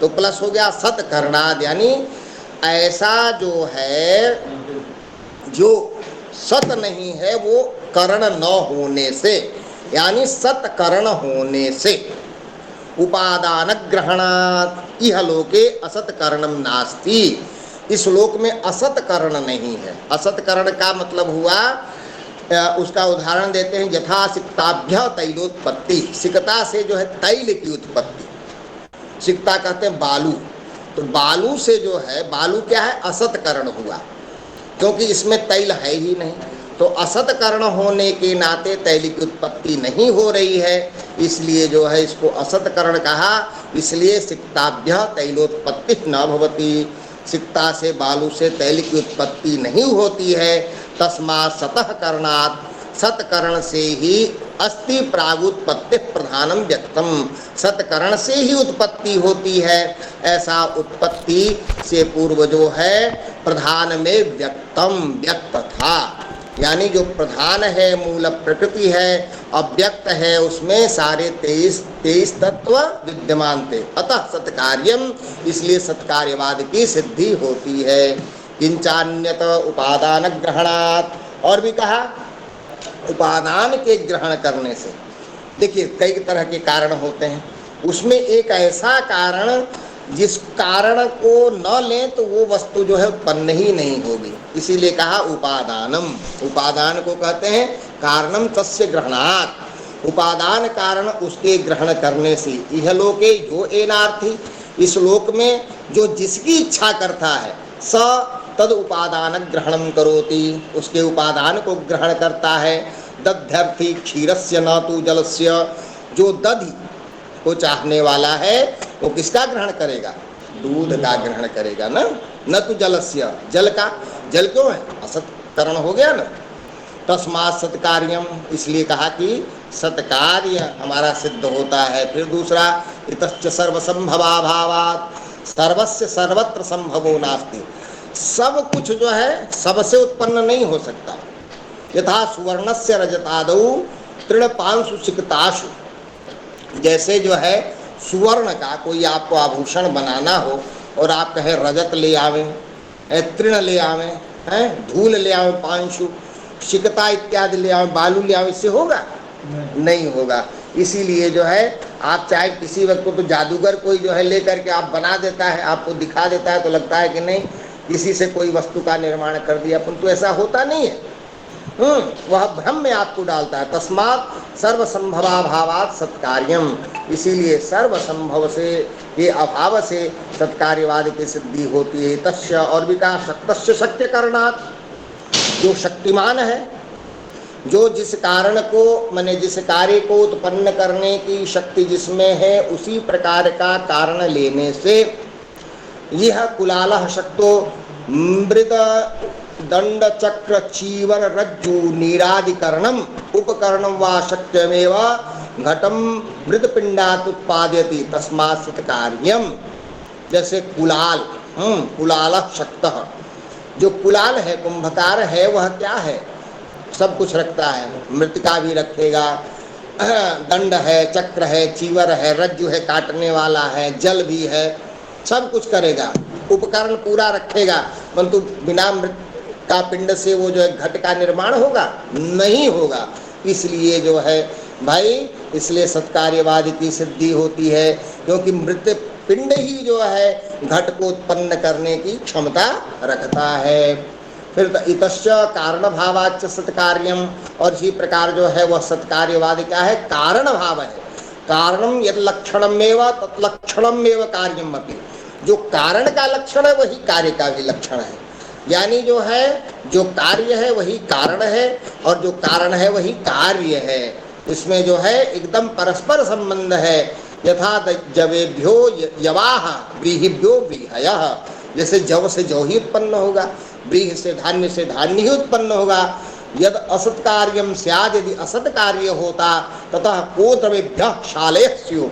तो प्लस हो गया सत करणाद। यानी ऐसा जो है, जो सत नहीं है वो करण न होने से, यानी सत करण होने से। उपादान ग्रहणात् इह लोके असत करणम नास्ति, इस लोक में असत करण नहीं है। असत करण का मतलब हुआ, उसका उदाहरण देते हैं, यथा सिक्ताभ्य तैलोत्पत्ति, सिकता से जो है तैल की उत्पत्ति। सिकता कहते हैं बालू, तो बालू से जो है, बालू क्या है, असत करण हुआ, क्योंकि इसमें तैल है ही नहीं। तो असत करण होने के नाते तैल की उत्पत्ति नहीं हो रही है, इसलिए जो है इसको असत करण कहा। इसलिए सिक्ताभ्य तैलोत्पत्ति न भवति, सिक्ता से बालू से तैल की उत्पत्ति नहीं होती है। तस्मात् सतः करणात्, सतकरण से ही अस्ति प्रागुत्पत्ति प्रधानम व्यक्तम, सतकरण से ही उत्पत्ति होती है, ऐसा उत्पत्ति से पूर्व जो है प्रधान में व्यक्तम, व्यक्त था। यानी जो प्रधान है, मूल प्रकृति है, अव्यक्त है, उसमें सारे 23 तत्व विद्यमान थे। अतः सत्कार्यम, इसलिए सत्कार्यवाद की सिद्धि होती है। किंचान्यत उपादान ग्रहणात्, और भी कहा उपादान के ग्रहण करने से। देखिए कई तरह के कारण होते हैं, उसमें एक ऐसा कारण जिस कारण को न लें तो वो वस्तु जो है उत्पन्न ही नहीं होगी, इसीलिए कहा उपादानम। उपादान को कहते हैं कारणम तस्य ग्रहणात्, उपादान कारण उसके ग्रहण करने से। यह लोके जो एनार्थी, इस लोक में जो जिसकी इच्छा करता है, स तद उपादान ग्रहणम करोति, उसके उपादान को ग्रहण करता है। दध्यर्थी क्षीरस्य न तु जलस्य, जो दधि को चाहने वाला है वो किसका ग्रहण करेगा, दूध का ग्रहण करेगा ना, न तो जलस्य, जल का। जल क्यों है, असत्करण हो गया ना। तस्मात् सत्कार्यम, इसलिए कहा कि सत्कार्य हमारा सिद्ध होता है। फिर दूसरा, इतश्च सर्वसंभवाभावात्, सर्वस्य सर्वत्र संभवो नास्ति, सब कुछ जो है सबसे उत्पन्न नहीं हो सकता। यथा सुवर्णस्य रजतादौ तृणपांशु सिकताशु, जैसे जो है सुवर्ण का कोई आपको आभूषण बनाना हो और आप कहें रजत ले आवें, तृण ले आवें, धूल ले आवें, पांशु, सिकता इत्यादि ले आवें, बालू ले आवें, इससे होगा नहीं होगा। इसीलिए जो है आप चाहे किसी वक्त को तो जादूगर कोई जो है लेकर के आप बना देता है, आपको दिखा देता है, तो लगता है कि नहीं किसी से कोई वस्तु का निर्माण कर दिया, परंतु ऐसा होता नहीं है। वह भ्रम में आपको डालता है। तस्मात् सर्वसंभवाभावात् सत्कार्यम, इसीलिए सर्वसंभव से के अभाव से सत्कार्यवाद की सिद्धि होती है। तस्य, और भी कहा शक्तस्य शक्य करणात्, जो शक्तिमान है, जो जिस कारण को माने जिस कार्य को उत्पन्न करने की शक्ति जिसमें है, उसी प्रकार का कारण लेने से यह कुलालः शक्तो मृद दंड चक्र चीवर रज्जु नीरादिकरणम उपकरणम वा शक्यमेव घटम मृदपिंडात् उत्पादयति तस्मात् सत्कार्यम। जैसे कुलाल, कुलालः शक्तः, जो कुलाल है, कुंभकार है, वह क्या है? सब कुछ रखता है, मृतिका भी रखेगा, दंड है, चक्र है, चीवर है, रज्जु है, काटने वाला है, जल भी है, सब कुछ करेगा, उपकरण पूरा रखेगा, परंतु बिना मृत का पिंड से वो जो है घट का निर्माण होगा? नहीं होगा। इसलिए जो है भाई, इसलिए सत्कार्यवाद की सिद्धि होती है, क्योंकि मृत पिंड ही जो है घट को उत्पन्न करने की क्षमता रखता है। फिर इतश्च कारण भावाच्च सत्कार्यम, और इसी प्रकार जो है वह सत्कार्यवाद क्या है? कारण भाव है। कारणम यद लक्षणमेव तत्लक्षणमेव कार्यम अपि, जो कारण का लक्षण है वही कार्य का भी लक्षण है। यानी जो है, जो कार्य है वही कारण है, और जो कारण है वही कार्य है। इसमें जो है एकदम परस्पर संबंध है। यथा जवेभ्यो यवाह व्रीहिभ्यो व्रीहयः, जैसे जव से जव ही उत्पन्न होगा, व्रीहि से धान्य ही उत्पन्न होगा। यद असत कार्यम स्याद, यदि असत कार्य होता, ततः कोद्रवेभ्यः शालेः स्युः।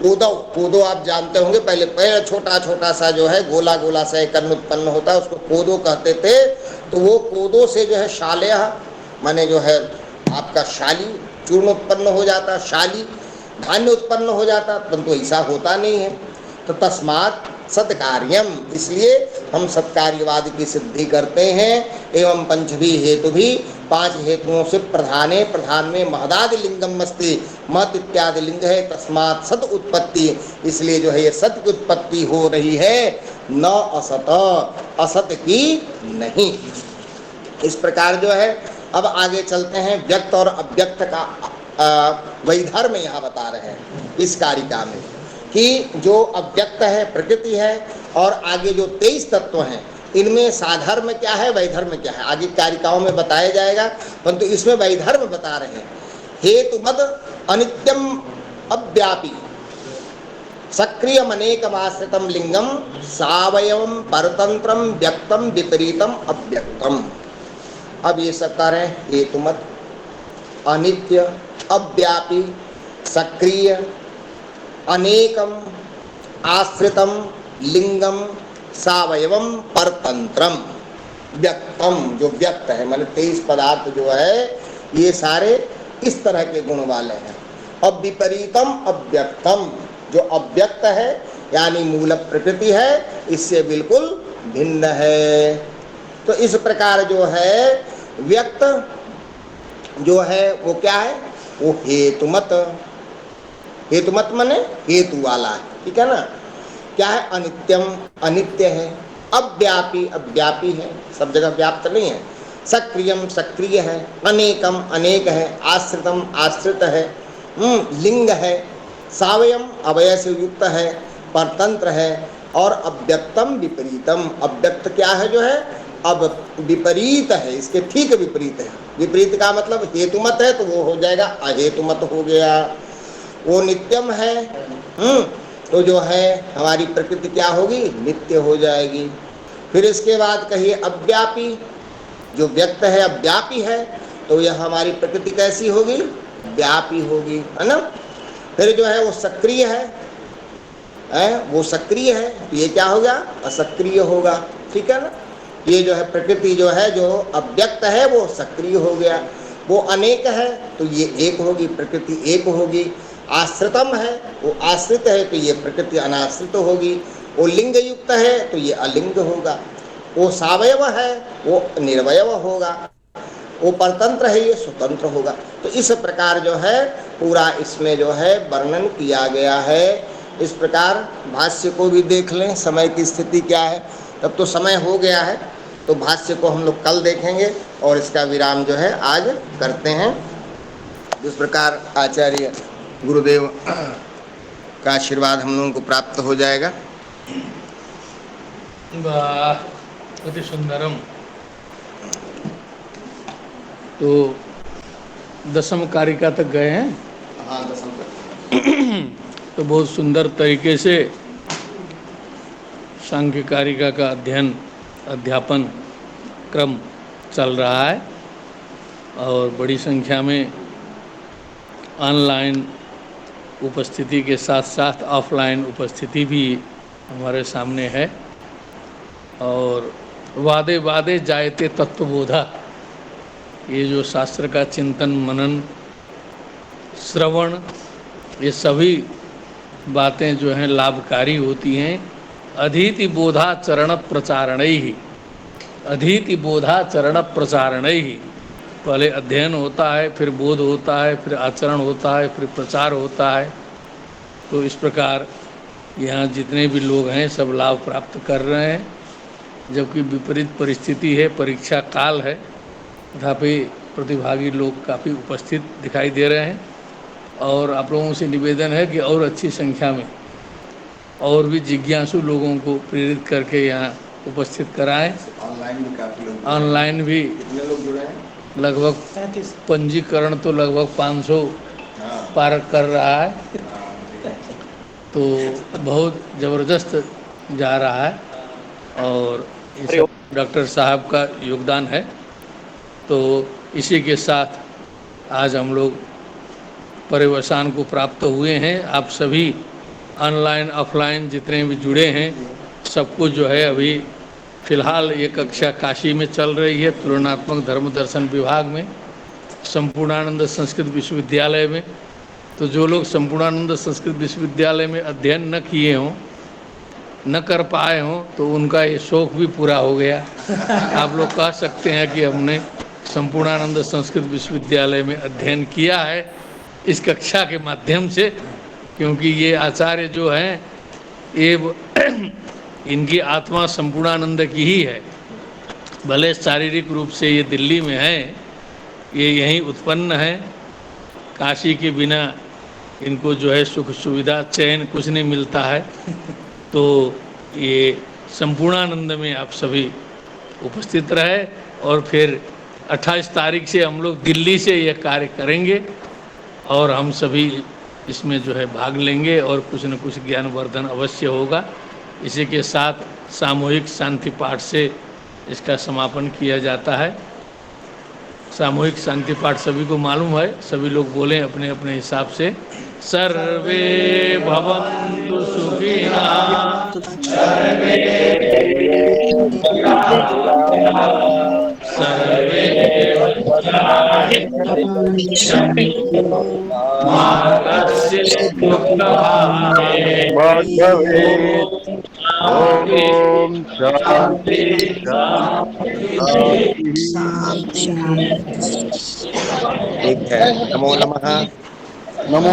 कोदो आप जानते होंगे, पहले पेड़ छोटा छोटा सा जो है गोला गोला सा एक कर्ण उत्पन्न होता है, उसको कोदो कहते थे। तो वो कोदो से जो है शालेय माने जो है आपका शाली चूर्ण उत्पन्न हो जाता, शाली धान्य उत्पन्न हो जाता, परंतु ऐसा होता नहीं है। तो तस्मात् सत्कार्यम, इसलिए हम सत्कार्यवाद की सिद्धि करते हैं। एवं पंचभी हेतु भी, 5 हेतुओं से प्रधान में महदादि लिंगम अस्ति, मत इत्यादि लिंग है, तस्मात् सत उत्पत्ति, इसलिए जो है ये सत की उत्पत्ति हो रही है, न असत, असत की नहीं। इस प्रकार जो है, अब आगे चलते हैं, व्यक्त और अव्यक्त का वैधर्म यहाँ बता रहे हैं इस कारिका में, कि जो अव्यक्त है प्रकृति है, और आगे जो 23 तत्व हैं, इनमें साधर्म क्या है, वैधर्म क्या है, आगे कारिकाओं में बताया जाएगा, परंतु इसमें वैधर्म बता रहे हैं। हेतुमद अनित्यम अव्यापी सक्रियम अनेकमाश्रितम लिंगम सावयवम परतंत्रम व्यक्तम विपरीतम अव्यक्तम। अब ये सब कह रहे हैं, हेतुमत, अनित्य, अव्यापी, सक्रिय, अनेकम, आश्रितम, लिंगम, सावयवम, परतंत्रम, व्यक्तम, जो व्यक्त है, माने 23 पदार्थ जो है ये सारे इस तरह के गुण वाले हैं। अब विपरीतम अव्यक्तम, जो अव्यक्त है यानी मूल प्रकृति है, इससे बिल्कुल भिन्न है। तो इस प्रकार जो है व्यक्त जो है वो क्या है, वो हेतुमत, हेतुमत माने हेतु वाला है, ठीक है ना। क्या है, अनित्यम, अनित्य है, अव्यापी, अव्यापी है, सब जगह व्याप्त नहीं है, सक्रियम, सक्रिय है, अनेकम, अनेक है, आश्रितम, आश्रित है, लिंग है, सावयम, अवयव से युक्त है, परतंत्र है, और अव्यक्तम विपरीतम, अव्यक्त क्या है जो है, अब विपरीत है, इसके ठीक विपरीत है। विपरीत का मतलब हेतुमत है तो वो हो जाएगा अहेतुमत हो गया। वो नित्यम है, तो जो है हमारी प्रकृति क्या होगी, नित्य हो जाएगी। फिर इसके बाद कहिए अव्यापी, जो व्यक्त है अव्यापी है, तो यह हमारी प्रकृति कैसी होगी, व्यापी होगी, है ना। फिर जो है वो सक्रिय है, वो सक्रिय है, तो ये क्या हो गया, असक्रिय होगा, ठीक है ना। ये जो है प्रकृति जो है, जो अव्यक्त है वो सक्रिय हो गया। वो अनेक है तो ये एक होगी, प्रकृति एक होगी। आश्रितम है, वो आश्रित है तो ये प्रकृति अनाश्रित होगी। वो लिंग युक्त है तो ये अलिंग होगा। वो सावयव है वो निर्वयव होगा। वो परतंत्र है ये स्वतंत्र होगा। तो इस प्रकार जो है पूरा इसमें जो है वर्णन किया गया है। इस प्रकार भाष्य को भी देख लें, समय की स्थिति क्या है। तब तो समय हो गया है, तो भाष्य को हम लोग कल देखेंगे और इसका विराम जो है आज करते हैं। इस प्रकार आचार्य गुरुदेव का आशीर्वाद हम लोगों को प्राप्त हो जाएगा। वाह, अति सुंदरम। तो दसम कारिका तक गए हैं। हाँ, दसम तक। तो बहुत सुंदर तरीके से सांख्य कारिका का अध्यापन क्रम चल रहा है और बड़ी संख्या में ऑनलाइन उपस्थिति के साथ साथ ऑफलाइन उपस्थिति भी हमारे सामने है। और वादे वादे जायते तत्वबोधा, ये जो शास्त्र का चिंतन मनन श्रवण, ये सभी बातें जो हैं लाभकारी होती हैं। अधीति बोधा चरण प्रचारणै ही, अधीति बोधा चरण प्रचारणै ही, पहले अध्ययन होता है, फिर बोध होता है, फिर आचरण होता है, फिर प्रचार होता है। तो इस प्रकार यहाँ जितने भी लोग हैं सब लाभ प्राप्त कर रहे हैं। जबकि विपरीत परिस्थिति है, परीक्षा काल है, तथापि प्रतिभागी लोग काफ़ी उपस्थित दिखाई दे रहे हैं। और आप लोगों से निवेदन है कि और अच्छी संख्या में और भी जिज्ञासु लोगों को प्रेरित करके यहाँ उपस्थित कराएं। ऑनलाइन भी काफी लोग, ऑनलाइन भी कितने लोग जुड़े हैं? लगभग पंजीकरण तो लगभग 500 पार कर रहा है। तो बहुत ज़बरदस्त जा रहा है और इस डॉक्टर साहब का योगदान है। तो इसी के साथ आज हम लोग पर्यवसान को प्राप्त हुए हैं। आप सभी ऑनलाइन ऑफलाइन जितने भी जुड़े हैं सबको जो है अभी फ़िलहाल ये कक्षा काशी में चल रही है, तुलनात्मक धर्म दर्शन विभाग में, संपूर्णानंद संस्कृत विश्वविद्यालय में। तो जो लोग संपूर्णानंद संस्कृत विश्वविद्यालय में अध्ययन न किए हों, न कर पाए हों, तो उनका ये शौक़ भी पूरा हो गया। आप लोग कह सकते हैं कि हमने संपूर्णानंद संस्कृत विश्वविद्यालय में अध्ययन किया है इस कक्षा के माध्यम से, क्योंकि ये आचार्य जो हैं ये इनकी आत्मा संपूर्णानंद की ही है। भले शारीरिक रूप से ये दिल्ली में हैं, ये यहीं उत्पन्न हैं। काशी के बिना इनको जो है सुख सुविधा चैन कुछ नहीं मिलता है। तो ये संपूर्णानंद में आप सभी उपस्थित रहे और फिर 28 तारीख से हम लोग दिल्ली से ये कार्य करेंगे और हम सभी इसमें जो है भाग लेंगे और कुछ न कुछ ज्ञानवर्धन अवश्य होगा। इसी के साथ सामूहिक शांति पाठ से इसका समापन किया जाता है। सामूहिक शांति पाठ सभी को मालूम है, सभी लोग बोलें अपने अपने हिसाब से। सर्वे भवन्तु सुखिनः, सर्वे मार्गस्य दुःखभागे ओम शांति ठीक है, नमो नमः। नमो